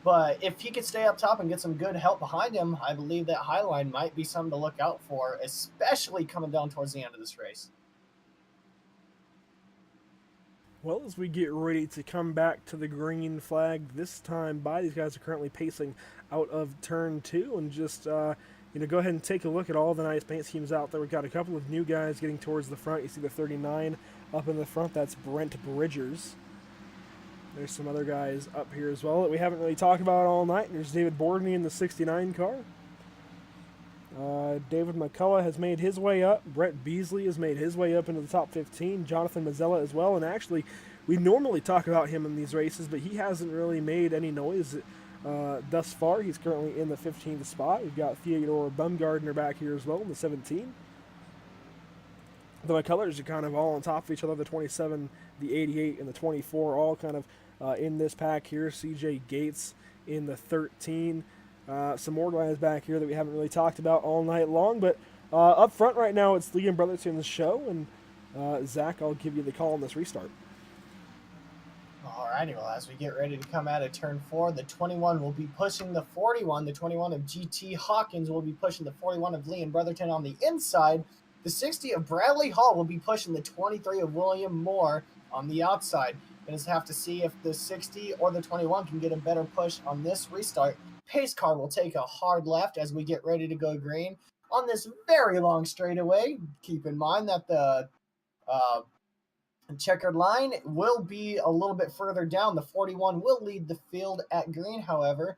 But if he could stay up top and get some good help behind him, I believe that high line might be something to look out for, especially coming down towards the end of this race. Well, as we get ready to come back to the green flag this time by, these guys are currently pacing out of turn 2, and just go ahead and take a look at all the nice paint schemes out there. We've got a couple of new guys getting towards the front. You see the 39 up in the front. That's Brent Bridgers. There's some other guys up here as well that we haven't really talked about all night. There's David Bordney in the 69 car. David McCullough has made his way up. Brett Beasley has made his way up into the top 15. Jonathan Mazzella as well. And actually, we normally talk about him in these races, but he hasn't really made any noise thus far. He's currently in the 15th spot. We've got Theodore Bumgardner back here as well in the 17. The McCullers are kind of all on top of each other. The 27, the 88, and the 24 all kind of in this pack here. CJ Gates in the 13. Some more guys back here that we haven't really talked about all night long. But up front right now, it's Liam Brotherton's show. And Zach, I'll give you the call on this restart. Alrighty, well, as we get ready to come out of turn 4, the 21 will be pushing the 41. The 21 of GT Hawkins will be pushing the 41 of Liam Brotherton on the inside. The 60 of Bradley Hall will be pushing the 23 of William Moore on the outside. We'll just have to see if the 60 or the 21 can get a better push on this restart. Pace car will take a hard left as we get ready to go green on this very long straightaway. Keep in mind that the checkered line will be a little bit further down. The 41 will lead the field at green, however.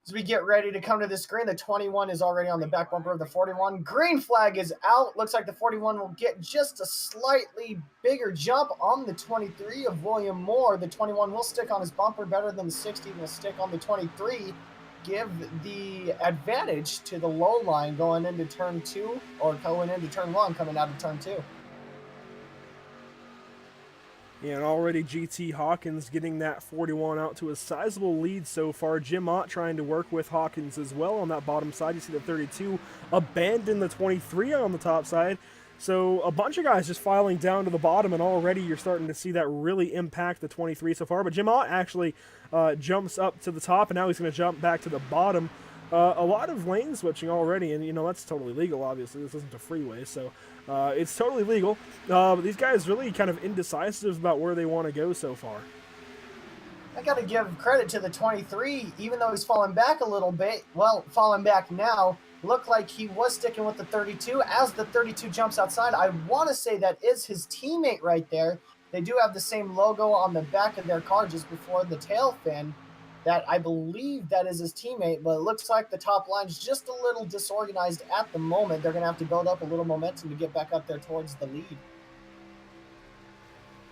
As we get ready to come to this green, the 21 is already on the back bumper of the 41. Green flag is out. Looks like the 41 will get just a slightly bigger jump on the 23 of William Moore. The 21 will stick on his bumper better than the 60 will stick on the 23. Give the advantage to the low line going into turn 2 or going into turn 1 coming out of turn 2. And already GT Hawkins getting that 41 out to a sizable lead so far. Jim Ott trying to work with Hawkins as well on that bottom side. You see the 32 abandon the 23 on the top side. So a bunch of guys just filing down to the bottom, and already you're starting to see that really impact the 23 so far. But Jim Ott actually jumps up to the top, and now he's going to jump back to the bottom. A lot of lane switching already, and that's totally legal, obviously. This isn't a freeway, so it's totally legal. But these guys really kind of indecisive about where they want to go so far. I got to give credit to the 23, even though he's falling back a little bit. Well, falling back now, looked like he was sticking with the 32. As the 32 jumps outside, I want to say that is his teammate right there. They do have the same logo on the back of their car just before the tail fin. That I believe that is his teammate, but it looks like the top line's just a little disorganized at the moment. They're going to have to build up a little momentum to get back up there towards the lead.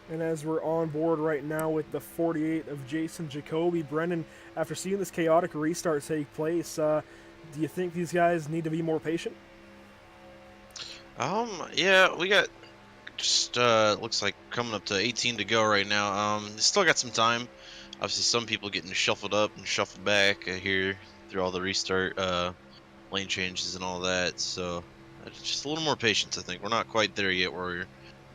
And as we're on board right now with the 48 of Jason Jacoby, Brendan, after seeing this chaotic restart take place, do you think these guys need to be more patient? Yeah, we got just looks like coming up to 18 to go right now. Still got some time. Obviously, some people getting shuffled up and shuffled back here through all the restart lane changes and all that. So just a little more patience, I think. We're not quite there yet where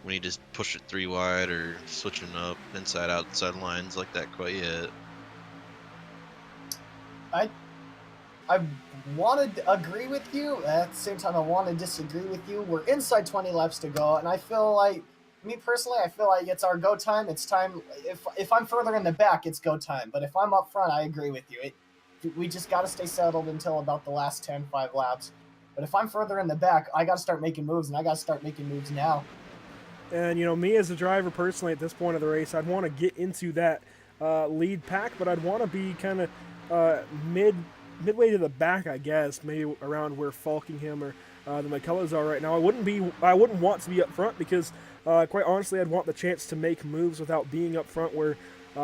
we need to push it 3 wide or switching up inside outside lines like that quite yet. I want to agree with you. At the same time, I want to disagree with you. We're inside 20 laps to go, and I feel like, me personally, I feel like it's our go time. It's time. If I'm further in the back, it's go time. But if I'm up front, I agree with you. We just got to stay settled until about the last 5 laps. But if I'm further in the back, I got to start making moves, and I got to start making moves now. And, me as a driver personally at this point of the race, I'd want to get into that lead pack, but I'd want to be kind of midway to the back, I guess, maybe around where Falkingham or the McCulloughs are right now. I wouldn't want to be up front because, quite honestly, I'd want the chance to make moves without being up front where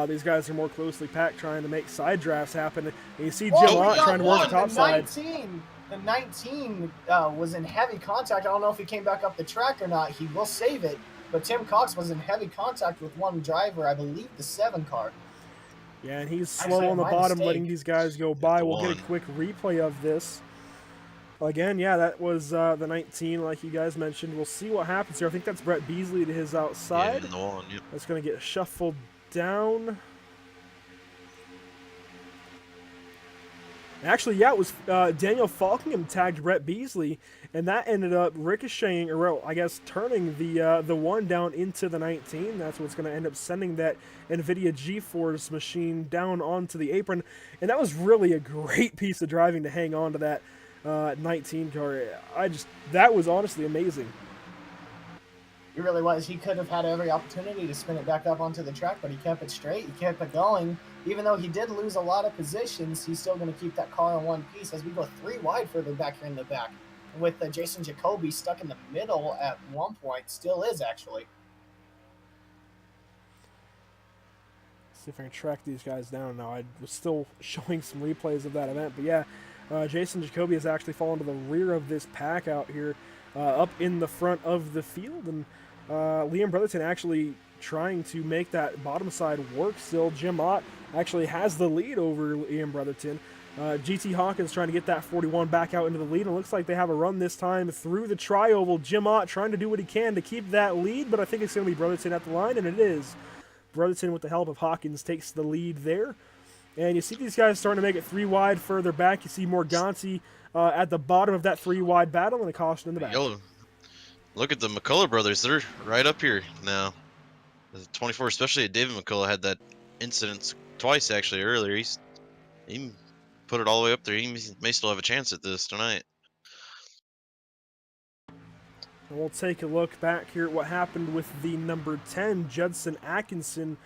these guys are more closely packed trying to make side drafts happen. And you see Jim Ott trying to work the top side. The 19 was in heavy contact. I don't know if he came back up the track or not. He will save it. But Tim Cox was in heavy contact with one driver, I believe the 7 car. Yeah, and he's slow on the bottom, letting these guys go by. We'll get a quick replay of this. Again, yeah, that was the 19, like you guys mentioned. We'll see what happens here. I think that's Brett Beasley to his outside. Yeah, the one, yep. That's going to get shuffled down. Actually, yeah, it was Daniel Falkingham tagged Brett Beasley, and that ended up ricocheting, or well, I guess turning the 1 down into the 19. That's what's going to end up sending that NVIDIA GeForce machine down onto the apron, and that was really a great piece of driving to hang on to that 19 car. That was honestly amazing. He really was. He could have had every opportunity to spin it back up onto the track, but he kept it straight. He kept it going. Even though he did lose a lot of positions, he's still going to keep that car in one piece as we go 3 wide further back here in the back. With Jason Jacoby stuck in the middle at one point, still is actually. See if I can track these guys down now. I was still showing some replays of that event, but yeah, Jason Jacoby has actually fallen to the rear of this pack out here, up in the front of the field, and Liam Brotherton actually trying to make that bottom side work still. Jim Ott actually has the lead over Liam Brotherton. GT Hawkins trying to get that 41 back out into the lead. It looks like they have a run this time through the tri-oval. Jim Ott trying to do what he can to keep that lead, but I think it's going to be Brotherton at the line, and it is. Brotherton, with the help of Hawkins, takes the lead there. And you see these guys starting to make it 3 wide further back. You see Morganti at the bottom of that 3 wide battle and a caution in the back. Yo, look at the McCullough brothers. They're right up here now. The 24, especially David McCullough, had that incident twice actually earlier. He put it all the way up there. He may still have a chance at this tonight. And we'll take a look back here at what happened with the number 10, Judson Atkinson.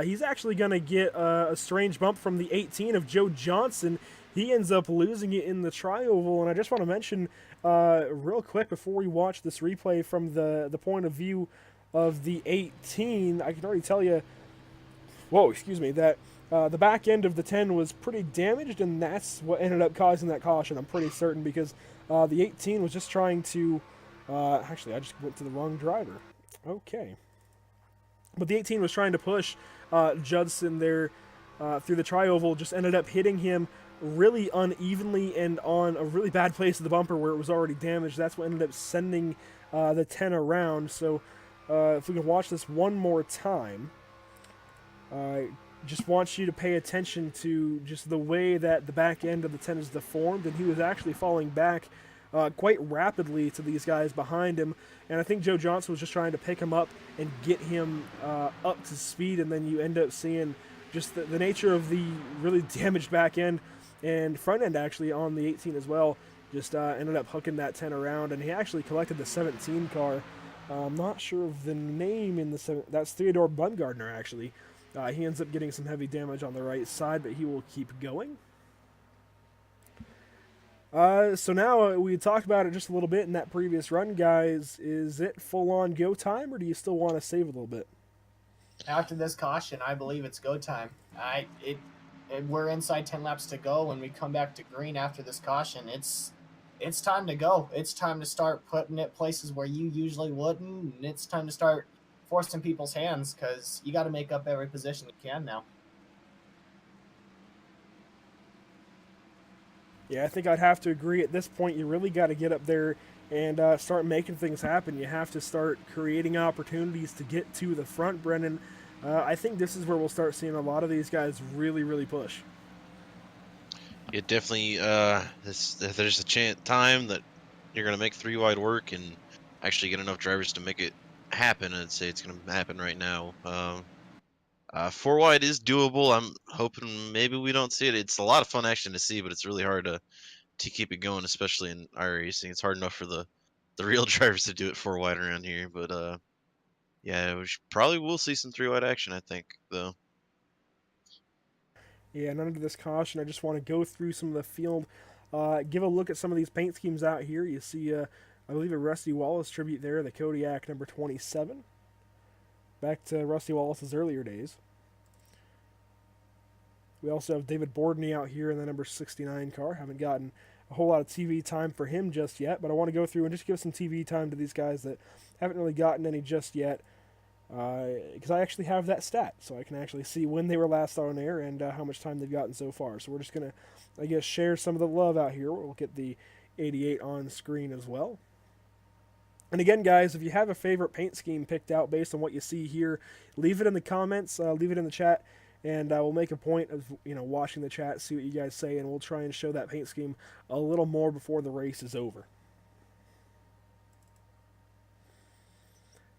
He's actually going to get a strange bump from the 18 of Joe Johnson. He ends up losing it in the tri-oval, and I just want to mention real quick before we watch this replay from the point of view of the 18, I can already tell you, that the back end of the 10 was pretty damaged, and that's what ended up causing that caution, I'm pretty certain, because the 18 was just trying to, actually, I just went to the wrong driver. Okay. But the 18 was trying to push Judson there through the tri-oval, just ended up hitting him really unevenly and on a really bad place of the bumper where it was already damaged. That's what ended up sending the 10 around. So if we can watch this one more time, I just want you to pay attention to just the way that the back end of the 10 is deformed, and he was actually falling back quite rapidly to these guys behind him, and I think Joe Johnson was just trying to pick him up and get him up to speed, and then you end up seeing just the nature of the really damaged back end and front end actually on the 18 as well. Just ended up hooking that 10 around, and he actually collected the 17 car. I'm not sure of the name in the that's Theodore Bumgardner actually. He ends up getting some heavy damage on the right side, but he will keep going. So now we talked about it just a little bit in that previous run, guys. Is it full-on go time, or do you still want to save a little bit? After this caution, I believe it's go time. We're inside 10 laps to go. When we come back to green after this caution, it's time to go. It's time to start putting it places where you usually wouldn't, and it's time to start forcing people's hands because you got to make up every position you can now. Yeah, I think I'd have to agree. At this point, you really got to get up there and start making things happen. You have to start creating opportunities to get to the front, Brendan. I think this is where we'll start seeing a lot of these guys really, really push. It definitely, there's a time that you're going to make 3 wide work and actually get enough drivers to make it happen. I'd say it's going to happen right now. 4 wide is doable. I'm hoping maybe we don't see it. It's a lot of fun action to see, but it's really hard to keep it going, especially in iRacing. It's hard enough for the real drivers to do it 4 wide around here. But yeah, we probably will see some 3 wide action, I think, though. Yeah, and under this caution, I just want to go through some of the field, give a look at some of these paint schemes out here. You see, I believe, a Rusty Wallace tribute there, the Kodiak number 27. Back to Rusty Wallace's earlier days. We also have David Bordney out here in the number 69 car. Haven't gotten a whole lot of TV time for him just yet, but I want to go through and just give some TV time to these guys that haven't really gotten any just yet, because I actually have that stat, so I can actually see when they were last on air and how much time they've gotten so far. So we're just going to, I guess, share some of the love out here. We'll get the 88 on screen as well. And again, guys, if you have a favorite paint scheme picked out based on what you see here, leave it in the comments, leave it in the chat, and we'll make a point of watching the chat, see what you guys say, and we'll try and show that paint scheme a little more before the race is over.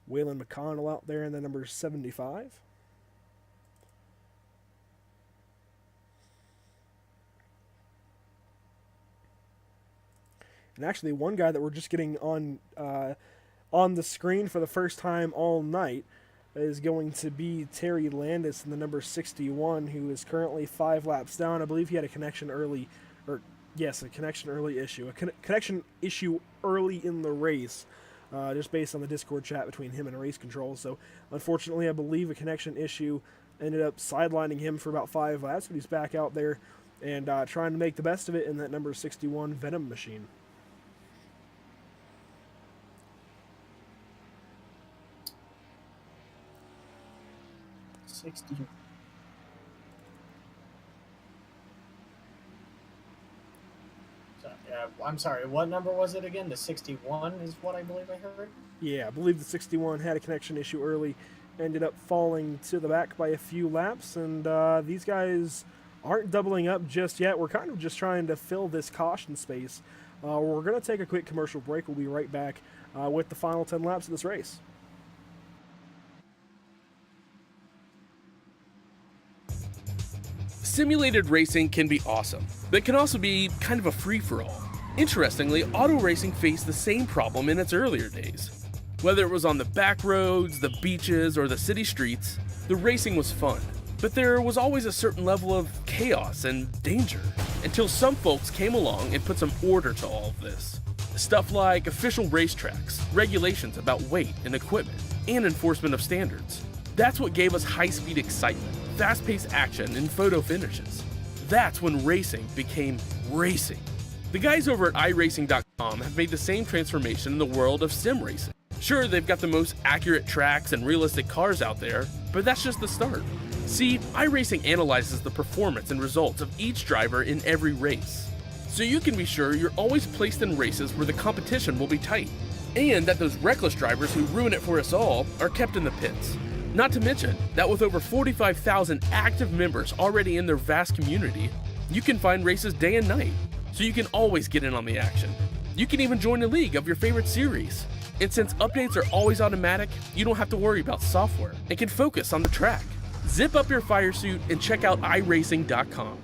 Waylon McConnell out there in the number 75. And actually, one guy that we're just getting on the screen for the first time all night is going to be Terry Landis in the number 61, who is currently 5 laps down. I believe he had a connection early, a connection issue early in the race, just based on the Discord chat between him and race control. So, unfortunately, I believe a connection issue ended up sidelining him for about 5 laps, but he's back out there and trying to make the best of it in that number 61 Venom machine. I'm sorry, what number was it again? The 61 is what I believe I heard? Yeah, I believe the 61 had a connection issue early, ended up falling to the back by a few laps, and these guys aren't doubling up just yet. We're kind of just trying to fill this caution space. We're going to take a quick commercial break. We'll be right back with the final 10 laps of this race. Simulated racing can be awesome, but it can also be kind of a free-for-all. Interestingly, auto racing faced the same problem in its earlier days. Whether it was on the back roads, the beaches, or the city streets, the racing was fun. But there was always a certain level of chaos and danger, until some folks came along and put some order to all of this. Stuff like official racetracks, regulations about weight and equipment, and enforcement of standards. That's what gave us high-speed excitement, fast-paced action, and photo finishes. That's when racing became racing. The guys over at iRacing.com have made the same transformation in the world of sim racing. Sure, they've got the most accurate tracks and realistic cars out there, but that's just the start. See, iRacing analyzes the performance and results of each driver in every race, so you can be sure you're always placed in races where the competition will be tight, and that those reckless drivers who ruin it for us all are kept in the pits. Not to mention that with over 45,000 active members already in their vast community, you can find races day and night, so you can always get in on the action. You can even join a league of your favorite series. And since updates are always automatic, you don't have to worry about software and can focus on the track. Zip up your fire suit and check out iRacing.com.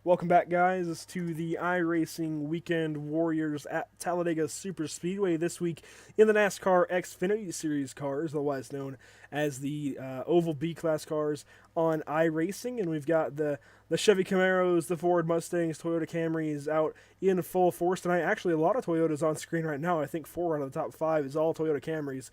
Welcome back, guys, to the iRacing Weekend Warriors at Talladega Superspeedway this week in the NASCAR Xfinity Series cars, otherwise known as the Oval B-Class cars on iRacing. And we've got the Chevy Camaros, the Ford Mustangs, Toyota Camrys out in full force tonight. Actually, a lot of Toyotas on screen right now. I think 4 out of the top 5 is all Toyota Camrys.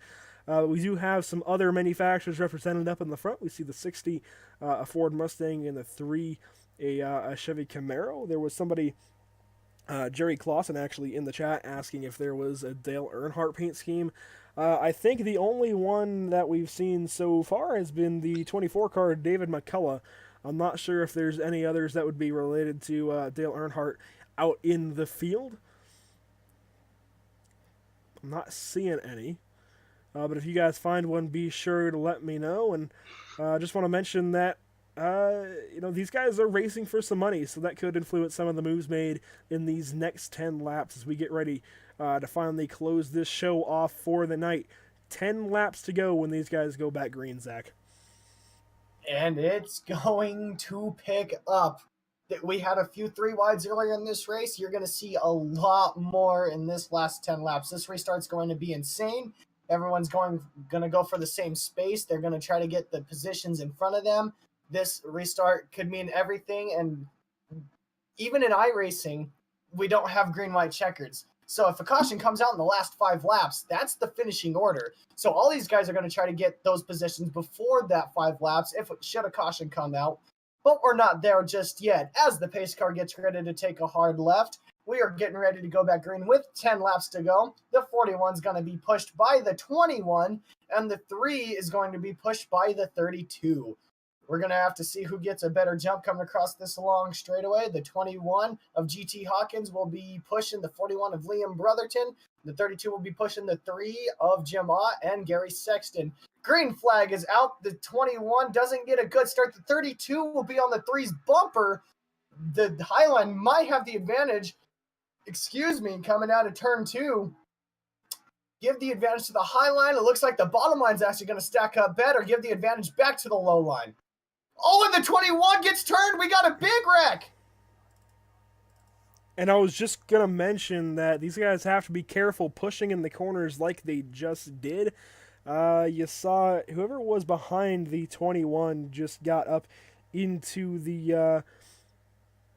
We do have some other manufacturers represented up in the front. We see the 60, a Ford Mustang, and the 3, a Chevy Camaro. There was somebody, Jerry Clausen, actually in the chat asking if there was a Dale Earnhardt paint scheme. I think the only one that we've seen so far has been the 24 car David McCullough. I'm not sure if there's any others that would be related to Dale Earnhardt out in the field. I'm not seeing any. But if you guys find one, be sure to let me know. And just want to mention that these guys are racing for some money, so that could influence some of the moves made in these next 10 laps as we get ready to finally close this show off for the night. 10 laps to go when these guys go back green, Zach. And it's going to pick up. We had a few 3-wides earlier in this race. You're going to see a lot more in this last 10 laps. This restart's going to be insane. Everyone's going to go for the same space. They're going to try to get the positions in front of them. This restart could mean everything, and even in iRacing, we don't have green-white checkers. So if a caution comes out in the last 5 laps, that's the finishing order. So all these guys are going to try to get those positions before that 5 laps, should a caution come out. But we're not there just yet. As the pace car gets ready to take a hard left, we are getting ready to go back green with 10 laps to go. The 41 is going to be pushed by the 21, and the 3 is going to be pushed by the 32. We're going to have to see who gets a better jump coming across this long straightaway. The 21 of GT Hawkins will be pushing the 41 of Liam Brotherton. The 32 will be pushing the 3 of Jim Ott and Gary Sexton. Green flag is out. The 21 doesn't get a good start. The 32 will be on the 3's bumper. The Highline might have the advantage. Coming out of turn 2. Give the advantage to the high line. It looks like the bottom line's actually going to stack up better. Give the advantage back to the low line. Oh, and the 21 gets turned. We got a big wreck. And I was just going to mention that these guys have to be careful pushing in the corners like they just did. You saw whoever was behind the 21 just got up into the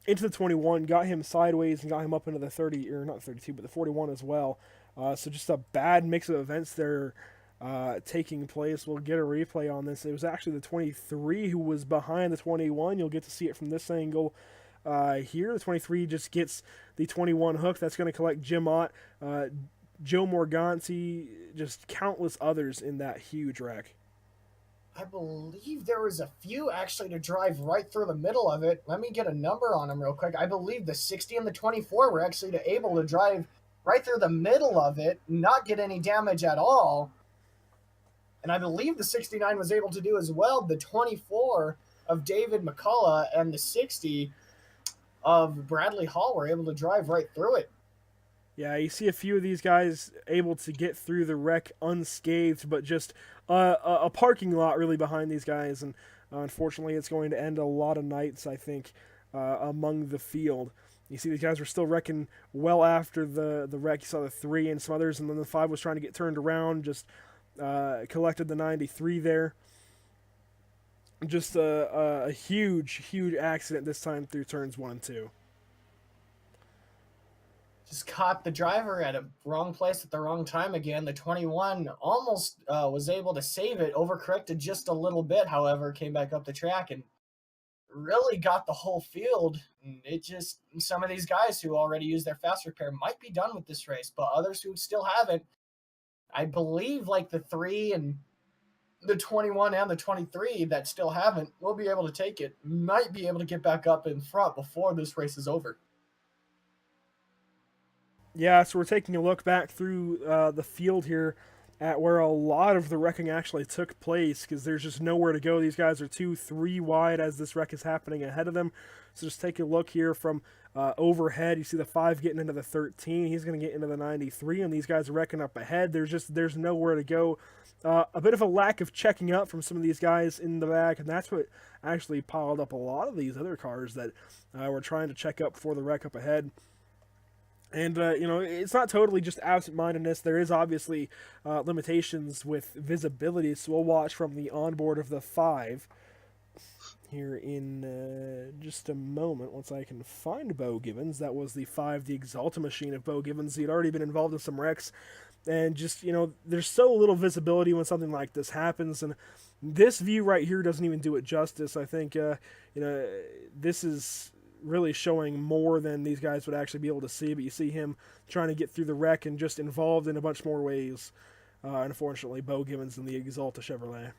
21, got him sideways and got him up into the 30, or not 32, but the 41 as well. So just a bad mix of events there taking place. We'll get a replay on this. It was actually the 23 who was behind the 21. You'll get to see it from this angle here. The 23 just gets the 21 hook. That's going to collect Jim Ott, Joe Morganti, just countless others in that huge wreck. I believe there was a few actually to drive right through the middle of it. Let me get a number on them real quick. I believe the 60 and the 24 were actually able to drive right through the middle of it, not get any damage at all. And I believe the 69 was able to do as well. The 24 of David McCullough and the 60 of Bradley Hall were able to drive right through it. Yeah, you see a few of these guys able to get through the wreck unscathed, but just a parking lot really behind these guys. And unfortunately, it's going to end a lot of nights, I think, among the field. You see these guys were still wrecking well after the wreck. You saw the 3 and some others, and then the 5 was trying to get turned around, just collected the 93 there. Just a huge accident this time through turns 1 and 2. Just caught the driver at a wrong place at the wrong time again. The 21 almost was able to save it, overcorrected just a little bit, however, came back up the track and really got the whole field. And it just, some of these guys who already used their fast repair might be done with this race, but others who still haven't, I believe like the 3 and the 21 and the 23 that still haven't, will be able to take it, might be able to get back up in front before this race is over. Yeah, so we're taking a look back through the field here at where a lot of the wrecking actually took place, because there's just nowhere to go. These guys are 2-3 wide as this wreck is happening ahead of them. So just take a look here from overhead. You see the 5 getting into the 13. He's going to get into the 93, and these guys are wrecking up ahead. There's nowhere to go. A bit of a lack of checking up from some of these guys in the back, and that's what actually piled up a lot of these other cars that were trying to check up before the wreck up ahead. And, it's not totally just absent-mindedness. There is obviously limitations with visibility, so we'll watch from the onboard of the 5 here in just a moment once I can find Bo Gibbons. That was the 5, the Exalta machine of Bo Gibbons. He had already been involved in some wrecks, and just, there's so little visibility when something like this happens, and this view right here doesn't even do it justice. I think, this is really showing more than these guys would actually be able to see, but you see him trying to get through the wreck and just involved in a bunch more ways. Unfortunately, Bo Gibbons in the Exalta Chevrolet.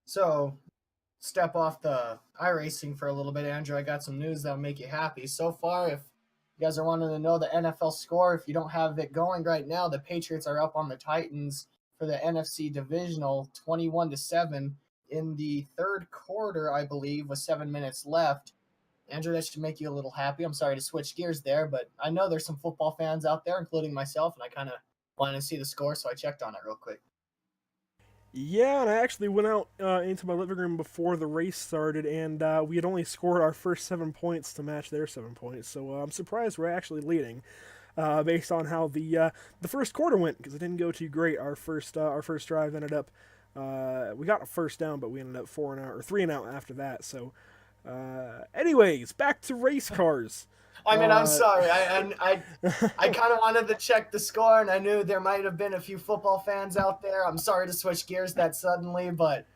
So, step off the iRacing for a little bit, Andrew. I got some news that'll make you happy. So far, if you guys are wanting to know the NFL score, if you don't have it going right now, the Patriots are up on the Titans for the NFC divisional 21-7 in the third quarter, I believe, with 7 minutes left. Andrew, that should make you a little happy. I'm sorry to switch gears there, but I know there's some football fans out there, including myself, and I kind of wanted to see the score, so I checked on it real quick. Yeah, and I actually went out into my living room before the race started, and we had only scored our first 7 points to match their 7 points. So I'm surprised we're actually leading, based on how the first quarter went, because it didn't go too great. Our first drive ended up we got a first down, but we ended up 4 and out or 3 and out after that. So, anyways, back to race cars. I mean, I'm sorry. I kind of wanted to check the score, and I knew there might have been a few football fans out there. I'm sorry to switch gears that suddenly, but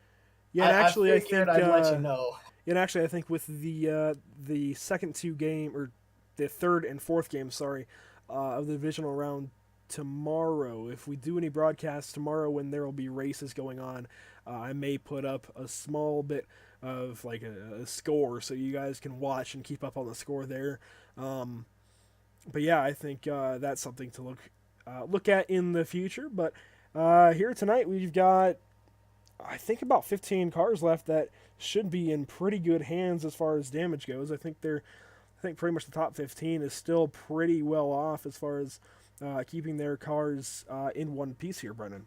yeah, and actually, I figured I'd let you know. And actually, I think with the second 2 game, or the third and fourth game, sorry, of the divisional round tomorrow, if we do any broadcasts tomorrow when there will be races going on, I may put up a small bit of like a score so you guys can watch and keep up on the score there. But yeah, I think that's something to look at in the future. But here tonight we've got, I think, about 15 cars left that should be in pretty good hands as far as damage goes. I think pretty much the top 15 is still pretty well off as far as keeping their cars in one piece here, Brennan.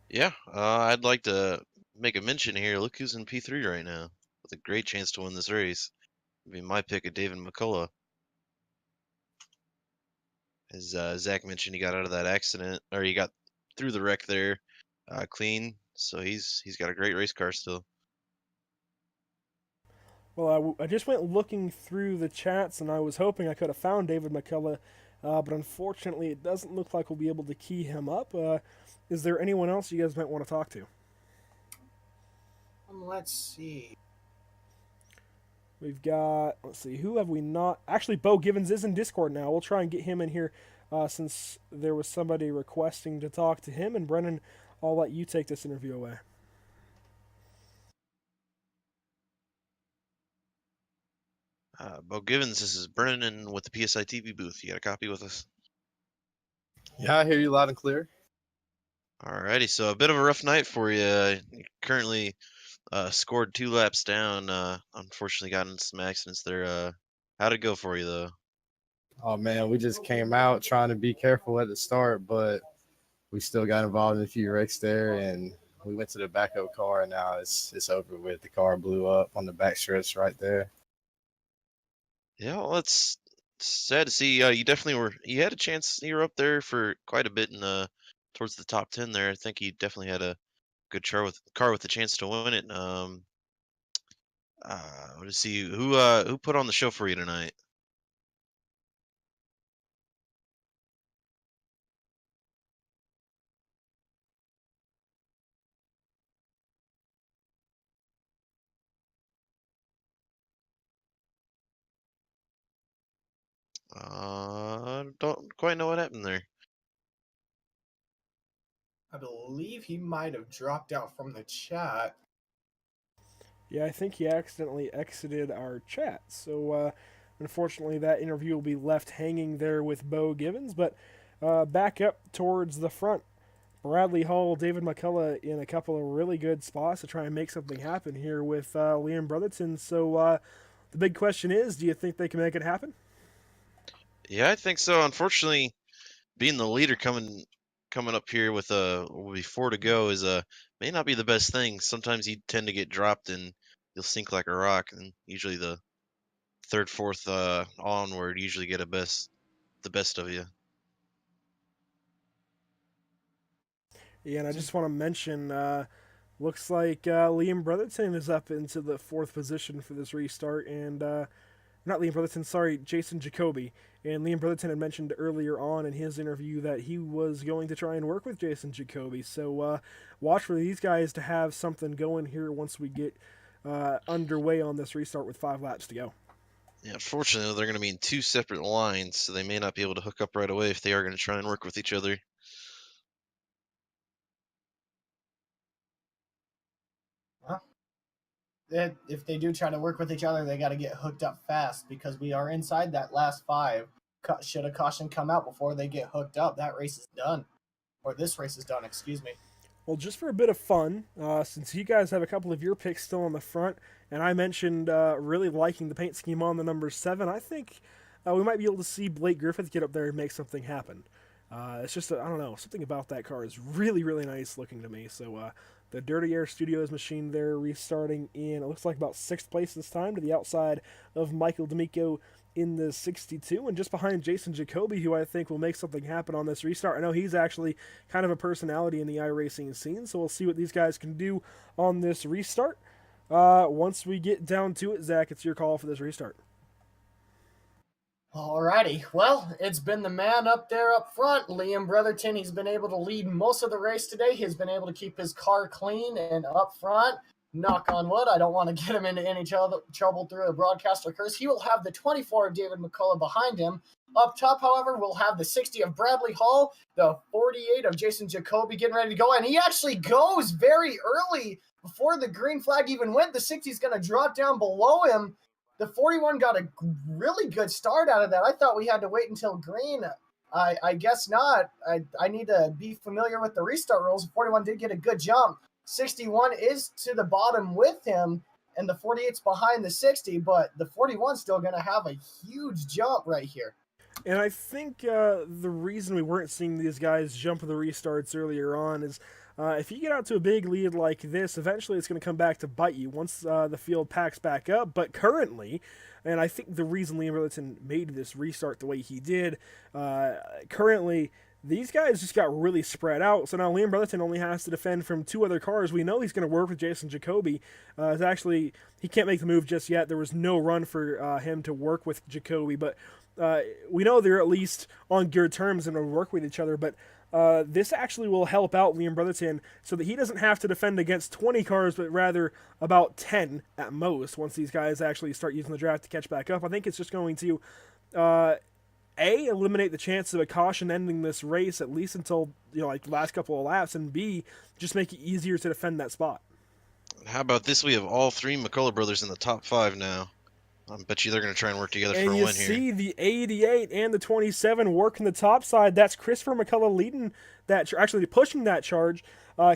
Yeah, I'd like to make a mention here. Look who's in P3 right now with a great chance to win this race. It'd be my pick of David McCullough. As Zach mentioned, he got out of that accident, or he got through the wreck there clean. So he's got a great race car still. Well, I just went looking through the chats, and I was hoping I could have found David McCullough, but unfortunately it doesn't look like we'll be able to key him up. Is there anyone else you guys might want to talk to? Let's see. We've got, let's see, who have we not? Actually, Bo Gibbons is in Discord now. We'll try and get him in here since there was somebody requesting to talk to him. And Brennan, I'll let you take this interview away. Bo Givens, this is Brennan with the PSI TV booth. You got a copy with us? Yeah, I hear you loud and clear. Alrighty, so a bit of a rough night for you. You currently scored 2 laps down. Unfortunately got into some accidents there. How'd it go for you, though? Oh, man, we just came out trying to be careful at the start, but we still got involved in a few wrecks there, and we went to the backup car, and now it's over with. The car blew up on the back stretch right there. Yeah, well, it's sad to see. You had a chance. You were up there for quite a bit in towards the top 10 there. I think you definitely had a good car with a chance to win it. Let's see who put on the show for you tonight. Don't quite know what happened there. I believe he might have dropped out from the chat. Yeah, I think he accidentally exited our chat. So, unfortunately, that interview will be left hanging there with Bo Gibbons. But back up towards the front, Bradley Hall, David McCullough in a couple of really good spots to try and make something happen here with Liam Brotherton. So the big question is, do you think they can make it happen? Yeah, I think so. Unfortunately, being the leader coming up here with will be 4 to go is may not be the best thing. Sometimes you tend to get dropped and you'll sink like a rock, and usually the third, fourth onward usually get the best of you. Yeah, and I just want to mention, looks like Liam Brotherton is up into the 4th position for this restart, and not Liam Brotherton, sorry, Jason Jacoby. And Liam Brotherton had mentioned earlier on in his interview that he was going to try and work with Jason Jacoby. So watch for these guys to have something going here once we get underway on this restart with 5 laps to go. Yeah, unfortunately, they're going to be in 2 separate lines, so they may not be able to hook up right away if they are going to try and work with each other. If they do try to work with each other, they got to get hooked up fast because we are inside that last 5. Should a caution come out before they get hooked up, that race is done. Or this race is done, excuse me. Well, just for a bit of fun, since you guys have a couple of your picks still on the front, and I mentioned really liking the paint scheme on the number 7, I think we might be able to see Blake Griffith get up there and make something happen. It's just, I don't know, something about that car is really, really nice looking to me. So the Dirty Air Studios machine there restarting in, it looks like about 6th place this time to the outside of Michael D'Amico in the 62, and just behind Jason Jacoby, who I think will make something happen on this restart. I know he's actually kind of a personality in the iRacing scene, so we'll see what these guys can do on this restart. Once we get down to it, Zach, it's your call for this restart. Alrighty, well, it's been the man up there up front, Liam Brotherton. He's been able to lead most of the race today. He's been able to keep his car clean and up front. Knock on wood, I don't want to get him into any trouble through a broadcaster curse. He will have the 24 of David McCullough behind him. Up top, however, we'll have the 60 of Bradley Hall, the 48 of Jason Jacoby getting ready to go, and he actually goes very early before the green flag even went. The 60 is going to drop down below him. The 41 got a really good start out of that. I thought we had to wait until green. I guess not. I need to be familiar with the restart rules. 41 did get a good jump. 61 is to the bottom with him, and the 48's behind the 60, but the 41's still going to have a huge jump right here. And I think the reason we weren't seeing these guys jump the restarts earlier on is if you get out to a big lead like this, eventually it's going to come back to bite you once the field packs back up. But currently, and I think the reason Liam Brotherton made this restart the way he did, currently these guys just got really spread out. So now Liam Brotherton only has to defend from 2 other cars. We know he's going to work with Jason Jacoby. He can't make the move just yet. There was no run for him to work with Jacoby, but we know they're at least on good terms and will work with each other. But this actually will help out Liam Brotherton so that he doesn't have to defend against 20 cars, but rather about 10 at most once these guys actually start using the draft to catch back up. I think it's just going to eliminate the chance of a caution ending this race at least until like the last couple of laps, and B, just make it easier to defend that spot. How about this? We have all 3 McCullough brothers in the top 5 now. I bet you they're going to try and work together for a win here. And you see the 88 and the 27 working the top side. That's Christopher McCullough leading that, actually pushing that charge.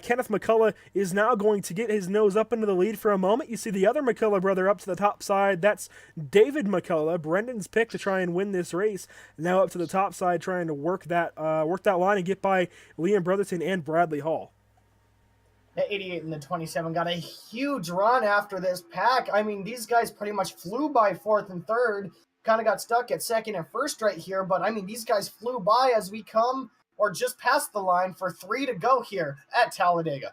Kenneth McCullough is now going to get his nose up into the lead for a moment. You see the other McCullough brother up to the top side. That's David McCullough, Brendan's pick to try and win this race. Now up to the top side, trying to work that line and get by Liam Brotherton and Bradley Hall. The 88 and the 27 got a huge run after this pack. I mean, these guys pretty much flew by 4th and 3rd. Kind of got stuck at 2nd and 1st right here. But, I mean, these guys flew by as we come or just past the line for 3 to go here at Talladega.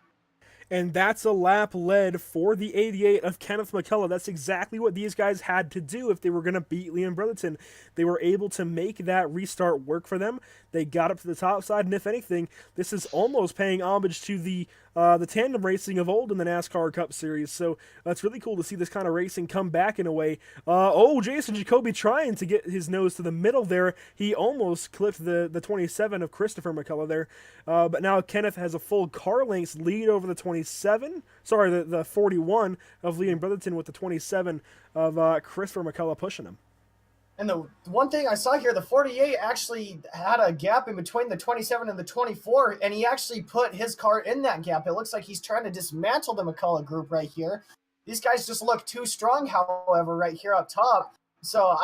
And that's a lap led for the 88 of Kenneth McCullough. That's exactly what these guys had to do if they were going to beat Liam Brotherton. They were able to make that restart work for them. They got up to the top side, and if anything, this is almost paying homage to the tandem racing of old in the NASCAR Cup Series. So it's really cool to see this kind of racing come back in a way. Jason Jacoby trying to get his nose to the middle there. He almost clipped the 27 of Christopher McCullough there. But now Kenneth has a full car length lead over the the 41 of Liam Brotherton with the 27 of Christopher McCullough pushing him. And the one thing I saw here, the 48 actually had a gap in between the 27 and the 24, and he actually put his car in that gap. It looks like he's trying to dismantle the McCullough group right here. These guys just look too strong, however, right here up top. So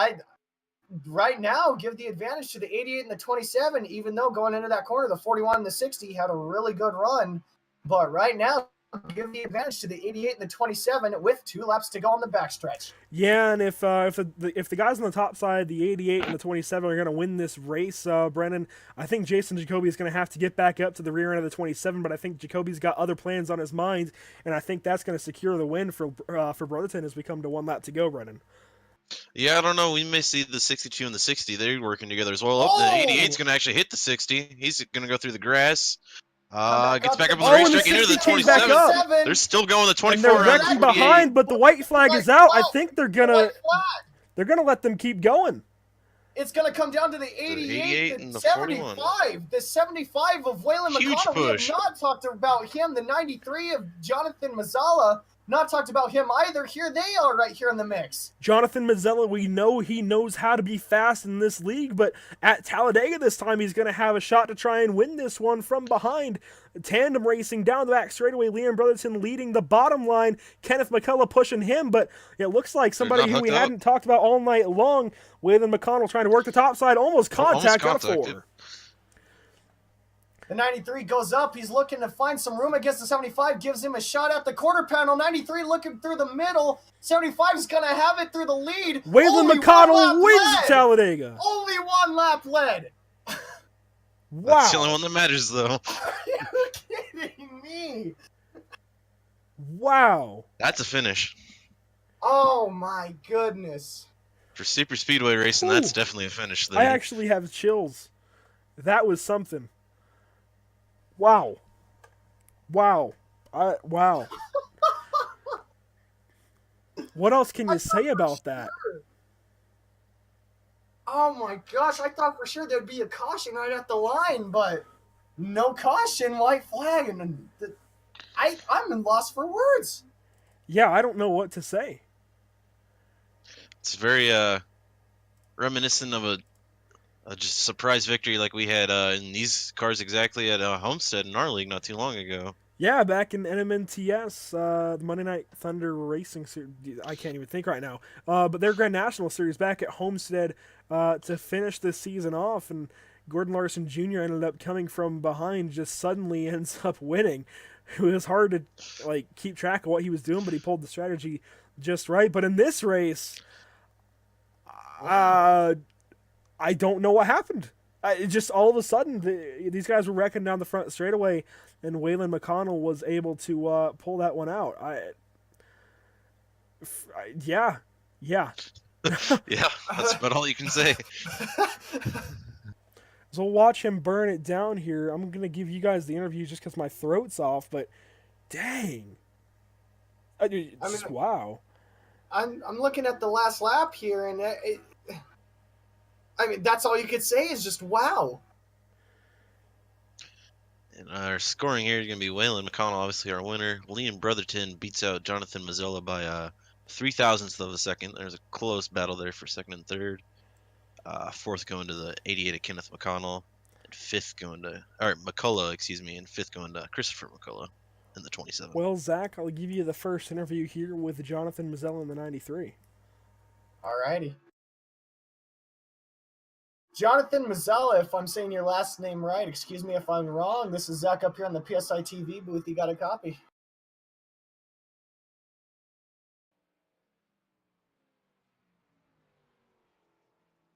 right now, give the advantage to the 88 and the 27, even though going into that corner, the 41 and the 60 had a really good run. But right now, give the advantage to the 88 and the 27 with 2 laps to go on the backstretch. Yeah, and if the guys on the top side, the 88 and the 27, are going to win this race, Brennan, I think Jason Jacoby is going to have to get back up to the rear end of the 27. But I think Jacoby's got other plans on his mind, and I think that's going to secure the win for Brotherton as we come to 1 lap to go, Brennan. Yeah, I don't know. We may see the 62 and the 60. They're working together as well. The 88's going to actually hit the 60. He's going to go through the grass. Gets back up on the racetrack into the 27. They're still going the 24. And they're wrecking behind, but the white flag is out. I think they're gonna let them keep going. It's going to come down to the 88 and the 75. 41. The 75 of Waylon McConnell. We have not talked about him. The 93 of Jonathan Mazzala. Not talked about him either. Here they are right here in the mix. Jonathan Mazzella, we know he knows how to be fast in this league, but at Talladega this time he's going to have a shot to try and win this one from behind. Tandem racing down the back straightaway. Liam Brotherton leading the bottom line. Kenneth McCullough pushing him, but it looks like somebody who we hadn't talked about all night long. Waylon McConnell trying to work the top side. Almost contact on a 4. The 93 goes up. He's looking to find some room against the 75. Gives him a shot at the quarter panel. 93 looking through the middle. 75 is going to have it through the lead. Waylon McConnell wins Talladega. Only 1 lap led. Wow. That's the only one that matters, though. Are you kidding me? Wow. That's a finish. Oh, my goodness. For super speedway racing, that's definitely a finish there. I actually have chills. That was something. Wow. Wow. Wow. What else can you say about that? Oh my gosh, I thought for sure there'd be a caution right at the line, but no caution, white flag, and I'm in loss for words. Yeah, I don't know what to say. It's very reminiscent of a just surprise victory like we had in these cars exactly at Homestead in our league not too long ago. Yeah, back in NMNTS, the Monday Night Thunder Racing Series. I can't even think right now. But their Grand National Series back at Homestead to finish this season off, and Gordon Larson Jr. ended up coming from behind, just suddenly ends up winning. It was hard to keep track of what he was doing, but he pulled the strategy just right. But in this race, I don't know what happened. Just all of a sudden, these guys were wrecking down the front straightaway, and Waylon McConnell was able to pull that one out. Yeah. Yeah, that's about all you can say. So we'll watch him burn it down here. I'm going to give you guys the interview just because my throat's off, but dang. Wow. I'm looking at the last lap here, and that's all you could say is just wow. And our scoring here is going to be Waylon McConnell, obviously our winner. Liam Brotherton beats out Jonathan Mazzella by 0.003 of a second. There's a close battle there for second and third. Fourth going to the 88 of Kenneth McConnell. And fifth going to, McCullough, and fifth going to Christopher McCullough in the 27. Well, Zach, I'll give you the first interview here with Jonathan Mazzella in the 93. Alrighty. Jonathan Mazzella, if I'm saying your last name right, excuse me if I'm wrong. This is Zach up here on the PSI TV booth. You got a copy?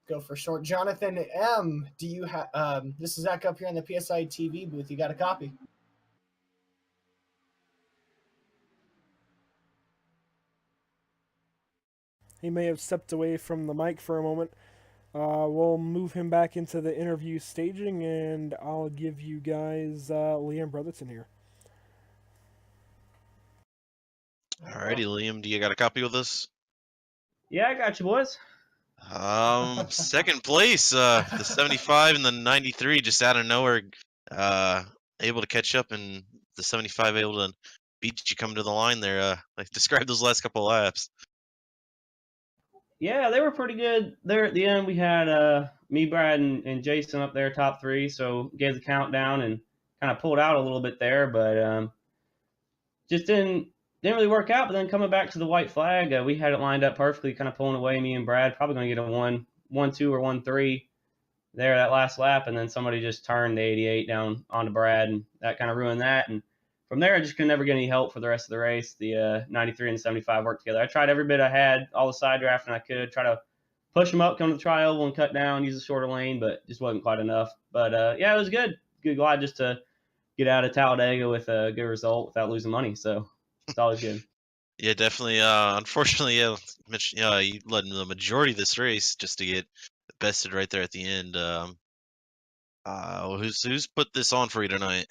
Go for short. Jonathan M. Do you have? This is Zach up here on the PSI TV booth. You got a copy? He may have stepped away from the mic for a moment. We'll move him back into the interview staging, and I'll give you guys Liam Brotherton here. Alrighty, Liam, do you got a copy with us? Yeah, I got you, boys. Second place, the 75 and the 93 just out of nowhere, able to catch up, and the 75 able to beat you coming to the line there. Describe those last couple of laps. Yeah, they were pretty good. There at the end, we had me, Brad, and Jason up there, top three. So gave the countdown and kind of pulled out a little bit there, but just didn't really work out. But then coming back to the white flag, we had it lined up perfectly, kind of pulling away. Me and Brad probably going to get a 1-2 or 1-3 there that last lap, and then somebody just turned the 88 down onto Brad, and that kind of ruined that. And from there, I just could never get any help for the rest of the race. The 93 and 75 worked together. I tried every bit I had, all the side drafting I could, try to push them up, come to the tri-oval and cut down, use a shorter lane, but just wasn't quite enough. But yeah, it was good. Glad just to get out of Talladega with a good result without losing money. So it's always good. Yeah, definitely. Unfortunately, yeah, Mitch, you led the majority of this race just to get bested right there at the end. Who's put this on for you tonight?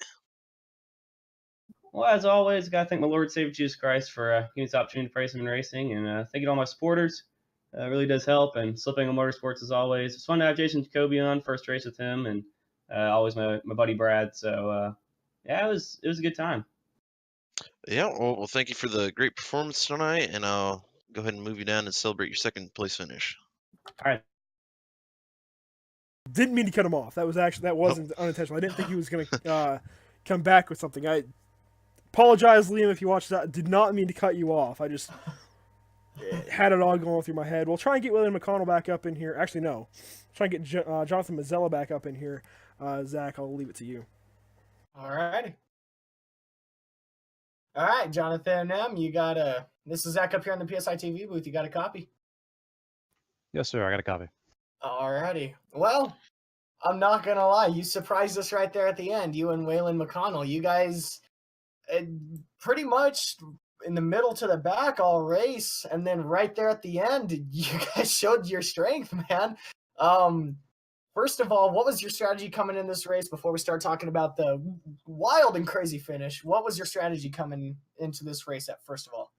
Well, as always, I got to thank my Lord Savior Jesus Christ for giving me this opportunity to praise Him in racing, and thank you to all my supporters. It really does help, and Slipping on Motorsports as always. It's fun to have Jason Jacoby on, first race with him, and always my buddy Brad. So yeah, it was a good time. Yeah, well, thank you for the great performance tonight, and I'll go ahead and move you down and celebrate your second place finish. All right. Didn't mean to cut him off. That wasn't unintentional. I didn't think he was going to come back with something. I apologize, Liam, if you watched that. Did not mean to cut you off. I just had it all going through my head. We'll try and get William McConnell back up in here. Actually, no. Try and get Jonathan Mazzella back up in here. Zach, I'll leave it to you. All right. All right, Jonathan M., you got this is Zach up here in the PSI TV booth. You got a copy? Yes, sir. I got a copy. All righty. Well, I'm not going to lie. You surprised us right there at the end, you and Waylon McConnell. You guys pretty much in the middle to the back all race, and then right there at the end, you guys showed your strength, man. First of all, what was your strategy coming in this race before we start talking about the wild and crazy finish? What was your strategy coming into this race at first of all?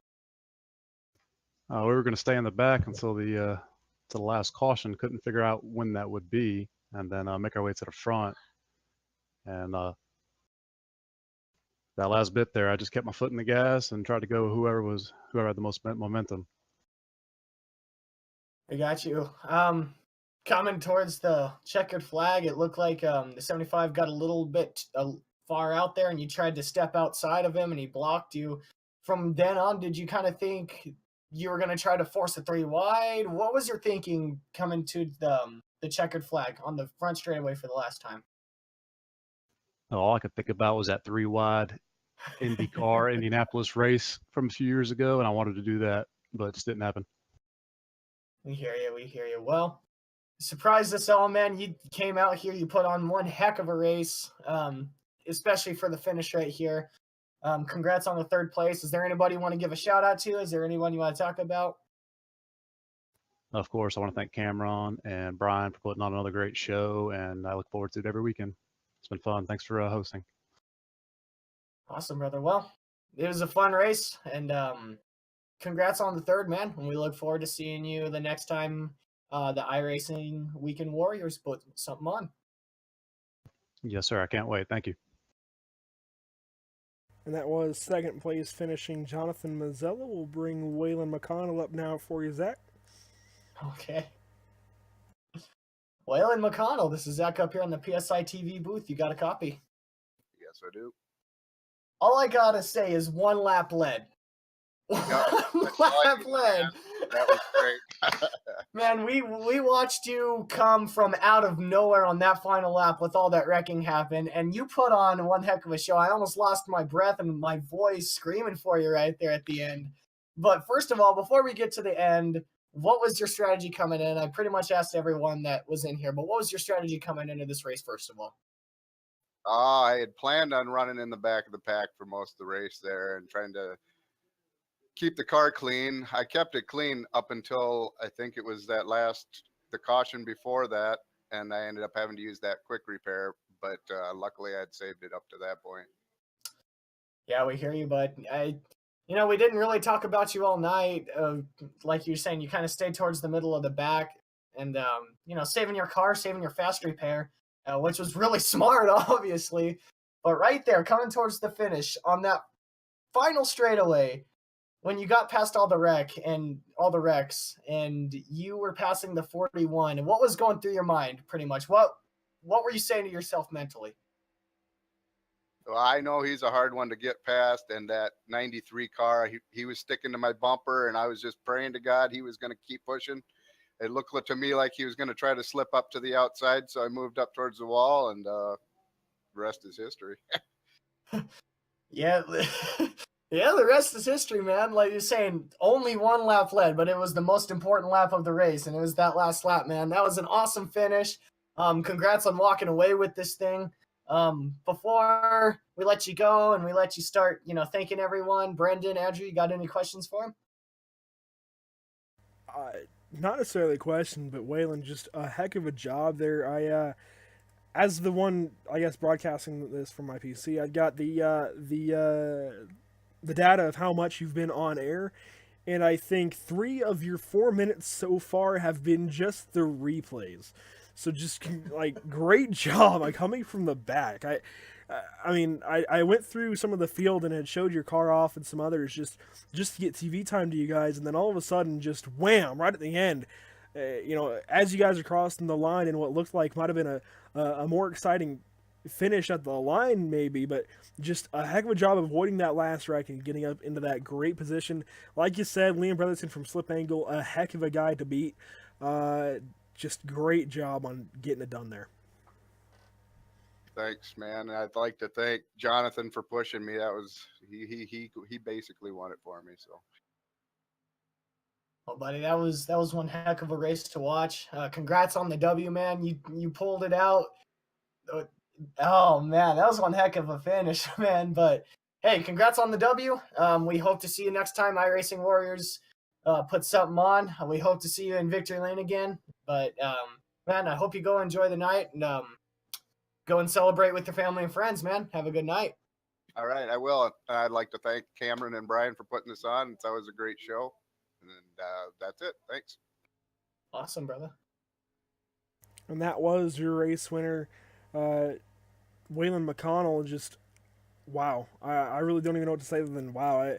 We were going to stay in the back until the last caution. Couldn't figure out when that would be, and then make our way to the front. And that last bit there, I just kept my foot in the gas and tried to go whoever had the most momentum. I got you. Coming towards the checkered flag, it looked like the 75 got a little bit far out there, and you tried to step outside of him, and he blocked you. From then on, did you kind of think you were going to try to force a 3 wide? What was your thinking coming to the checkered flag on the front straightaway for the last time? All I could think about was that 3 wide IndyCar Indianapolis race from a few years ago, and I wanted to do that, but it just didn't happen. We hear you. Well, surprised us all, man. You came out here, you put on one heck of a race, especially for the finish right here. Congrats on the 3rd place. Is there anybody you want to give a shout out to? Is there anyone you want to talk about? Of course, I want to thank Cameron and Brian for putting on another great show, and I look forward to it every weekend. It's been fun. Thanks for hosting. Awesome, brother. Well, it was a fun race, and congrats on the 3rd, man. And we look forward to seeing you the next time the iRacing Weekend Warriors put something on. Yes, sir. I can't wait. Thank you. And that was 2nd place finishing Jonathan Mazzella. We'll bring Waylon McConnell up now for you, Zach. Okay. Waylon McConnell, this is Zach up here on the PSI TV booth. You got a copy? Yes, I do. All I gotta say is 1 lap led. Lap led. That was great. Man, we watched you come from out of nowhere on that final lap with all that wrecking happen, and you put on one heck of a show. I almost lost my breath and my voice screaming for you right there at the end. But first of all, before we get to the end, what was your strategy coming in? I pretty much asked everyone that was in here, but what was your strategy coming into this race, first of all? I had planned on running in the back of the pack for most of the race there and trying to keep the car clean. I kept it clean up until I think it was the caution before that, and I ended up having to use that quick repair, but luckily I had saved it up to that point. Yeah, we hear you, bud. We didn't really talk about you all night. Like you're saying, you kind of stayed towards the middle of the back and, saving your car, saving your fast repair, which was really smart, obviously. But right there, coming towards the finish on that final straightaway, when you got past all the wrecks and you were passing the 41, what was going through your mind pretty much? What were you saying to yourself mentally? Well, I know he's a hard one to get past, and that 93 car, he was sticking to my bumper, and I was just praying to God he was going to keep pushing. It looked to me like he was going to try to slip up to the outside, so I moved up towards the wall, and the rest is history. Yeah. Yeah, the rest is history, man. Like you're saying, only one lap led, but it was the most important lap of the race, and it was that last lap, man. That was an awesome finish. Congrats on walking away with this thing. Before we let you go and we let you start, thanking everyone, Brendan, Andrew, you got any questions for him? Not necessarily a question, but Waylon, just a heck of a job there. As the one, I guess, broadcasting this from my PC, I got the data of how much you've been on air, and I think 3 of your 4 minutes so far have been just the replays. So just like great job, like coming from the back. I mean, I went through some of the field and had showed your car off and some others just to get TV time to you guys, and then all of a sudden, just wham, right at the end. As you guys are crossing the line in what looked like might have been a more exciting finish at the line maybe, but just a heck of a job avoiding that last wreck and getting up into that great position. Like you said, Liam Brotherton from Slip Angle, a heck of a guy to beat. Just great job on getting it done there. Thanks, man. I'd like to thank Jonathan for pushing me. That was he basically won it for me. So. Well, buddy, that was one heck of a race to watch. Congrats on the W, man. You pulled it out. Oh man, that was one heck of a finish, man. But hey, congrats on the W. We hope to see you next time iRacing Warriors put something on. We hope to see you in Victory Lane again. But man, I hope you go enjoy the night and go and celebrate with your family and friends, man. Have a good night. All right, I will. I'd like to thank Cameron and Brian for putting this on. It's always a great show. And that's it. Thanks. Awesome, brother. And that was your race winner, Waylon McConnell. Just wow. I really don't even know what to say other than wow.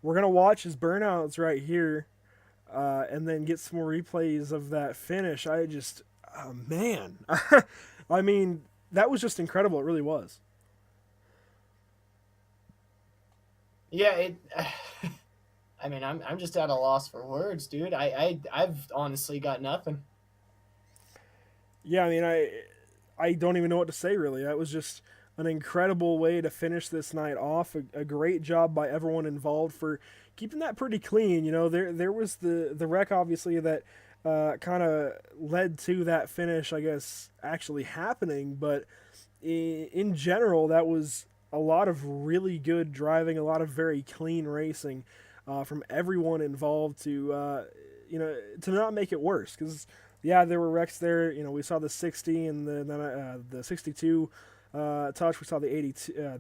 We're gonna watch his burnouts right here, and then get some more replays of that finish. Man, I mean, that was just incredible. It really was. Yeah, I mean, I'm just at a loss for words, dude. I've honestly got nothing. Yeah, I mean, I don't even know what to say, really. That was just an incredible way to finish this night off. A great job by everyone involved for keeping that pretty clean. There was the wreck, obviously, that kind of led to that finish, I guess, actually happening. But in general, that was a lot of really good driving, a lot of very clean racing from everyone involved to not make it worse. Because yeah, there were wrecks there. We saw the 60 and the 62 touch. We saw the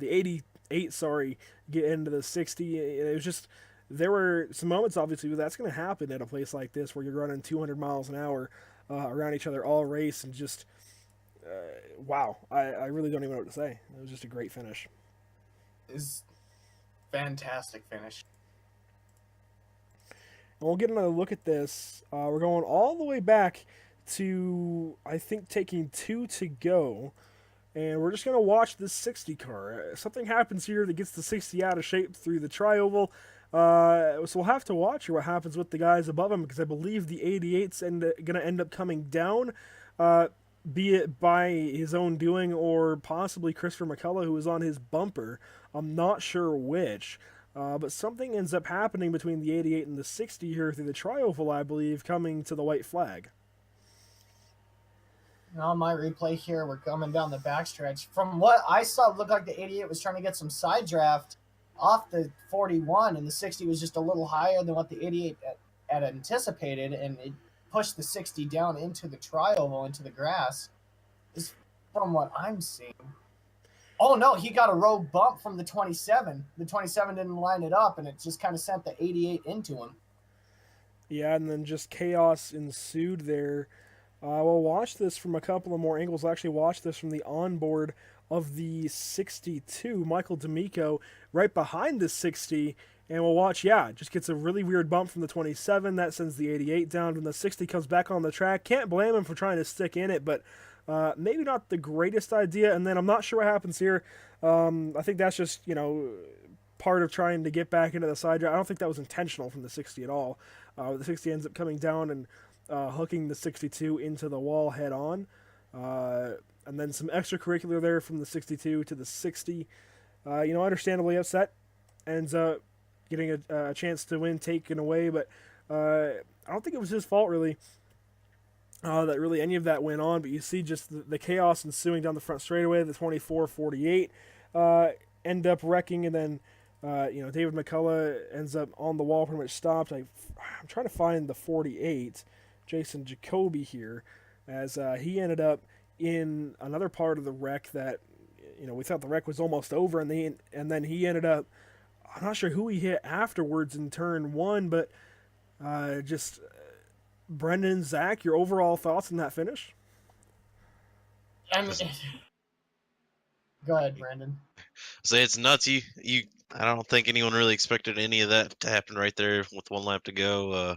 88, sorry, get into the 60. It was just, there were some moments, obviously, but that's going to happen at a place like this where you're running 200 miles an hour around each other all race, and just wow. I really don't even know what to say. It was just a great finish. It's fantastic finish. And we'll get another look at this. We're going all the way back to, I think, taking 2 to go. And we're just going to watch this 60 car. Something happens here that gets the 60 out of shape through the tri-oval. So we'll have to watch what happens with the guys above him, because I believe the 88's going to end up coming down, be it by his own doing or possibly Christopher McCullough, who was on his bumper. I'm not sure which. But something ends up happening between the 88 and the 60 here through the tri-oval, I believe, coming to the white flag. On my replay here, we're coming down the backstretch. From what I saw, it looked like the 88 was trying to get some side draft off the 41, and the 60 was just a little higher than what the 88 had anticipated, and it pushed the 60 down into the tri-oval, into the grass, is from what I'm seeing. Oh, no, he got a rogue bump from the 27. The 27 didn't line it up, and it just kind of sent the 88 into him. Yeah, and then just chaos ensued there. We'll watch this from a couple of more angles. We'll actually watch this from the onboard of the 62, Michael D'Amico, right behind the 60. And we'll watch, just gets a really weird bump from the 27. That sends the 88 down. When the 60 comes back on the track, can't blame him for trying to stick in it, but maybe not the greatest idea. And then I'm not sure what happens here. I think that's just, part of trying to get back into the side drive. I don't think that was intentional from the 60 at all. The 60 ends up coming down and hooking the 62 into the wall head on. And then some extracurricular there from the 62 to the 60. Understandably upset. Ends up getting a chance to win taken away, but I don't think it was his fault really. That really any of that went on, but you see just the chaos ensuing down the front straightaway. The 24-48 end up wrecking, and then David McCullough ends up on the wall, pretty much stopped. I'm trying to find the 48, Jason Jacoby here, as he ended up in another part of the wreck that we thought the wreck was almost over, and then he ended up. I'm not sure who he hit afterwards in turn one, but just Brendan, Zach, your overall thoughts on that finish? Go ahead, Brandon. So it's nuts. I don't think anyone really expected any of that to happen right there with 1 lap to go.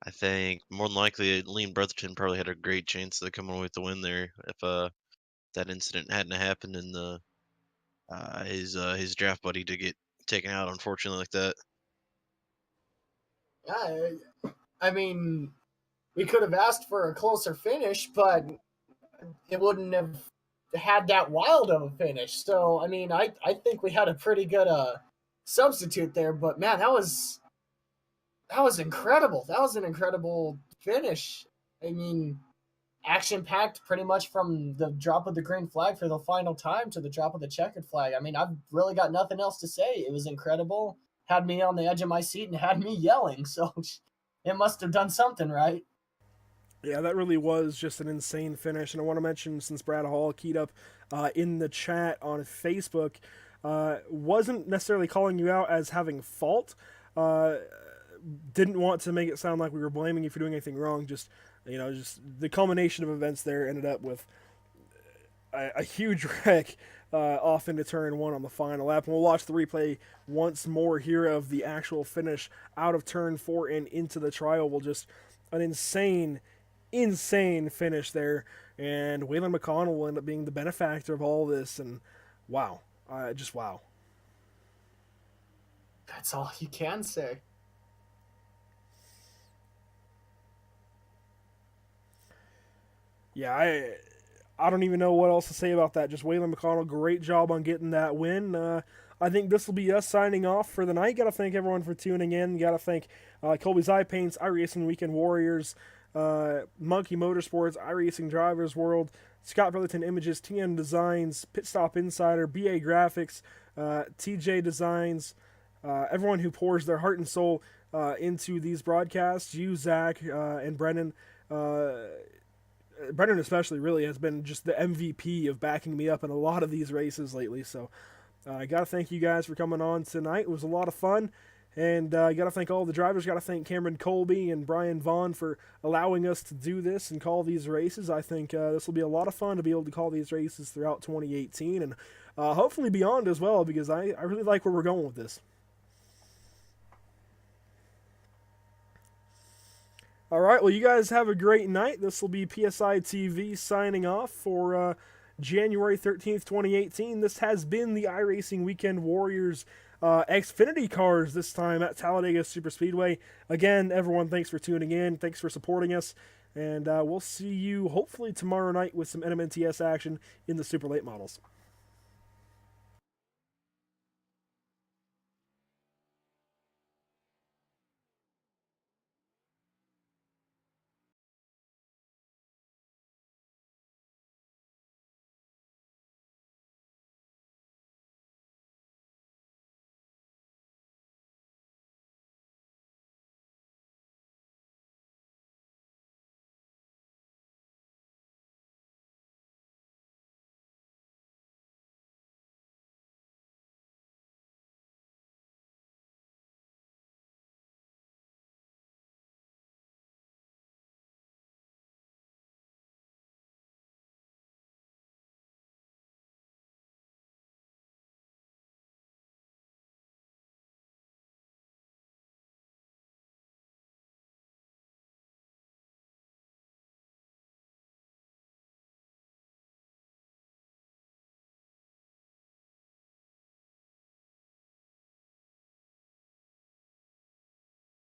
I think more than likely, Liam Brotherton probably had a great chance of coming away with the win there if that incident hadn't happened and his draft buddy to get taken out, unfortunately, like that. Yeah, I mean, we could have asked for a closer finish, but it wouldn't have had that wild of a finish. So, I mean, I think we had a pretty good substitute there, but man, that was incredible. That was an incredible finish. I mean, action-packed pretty much from the drop of the green flag for the final time to the drop of the checkered flag. I mean, I've really got nothing else to say. It was incredible. Had me on the edge of my seat and had me yelling, so it must have done something right. Yeah, that really was just an insane finish. And I want to mention, since Brad Hall keyed up in the chat on Facebook, wasn't necessarily calling you out as having fault. Didn't want to make it sound like we were blaming you for doing anything wrong. Just the culmination of events there ended up with a huge wreck off into turn one on the final lap. And we'll watch the replay once more here of the actual finish out of turn four and into the trial. We'll just an insane finish there, and Waylon McConnell will end up being the benefactor of all this, and wow. Just wow. That's all you can say. Yeah, I don't even know what else to say about that. Just Waylon McConnell, great job on getting that win. I think this will be us signing off for the night. Got to thank everyone for tuning in. Got to thank Colby's Eye Paints, iRacing Weekend Warriors, Monkey Motorsports, iRacing Drivers World, Scott Brotherton Images, TN Designs, Pit Stop Insider, BA Graphics, TJ Designs, everyone who pours their heart and soul into these broadcasts. You, Zach, and Brendan. Brendan especially really has been just the MVP of backing me up in a lot of these races lately. So I got to thank you guys for coming on tonight. It was a lot of fun. And I got to thank all the drivers. Got to thank Cameron Colby and Brian Vaughn for allowing us to do this and call these races. I think this will be a lot of fun to be able to call these races throughout 2018 and hopefully beyond as well, because I really like where we're going with this. All right, well, you guys have a great night. This will be PSI TV signing off for January 13th, 2018. This has been the iRacing Weekend Warriors Xfinity cars, this time at Talladega Superspeedway. Again, everyone, thanks for tuning in. Thanks for supporting us. And we'll see you hopefully tomorrow night with some NMNTS action in the Super Late Models.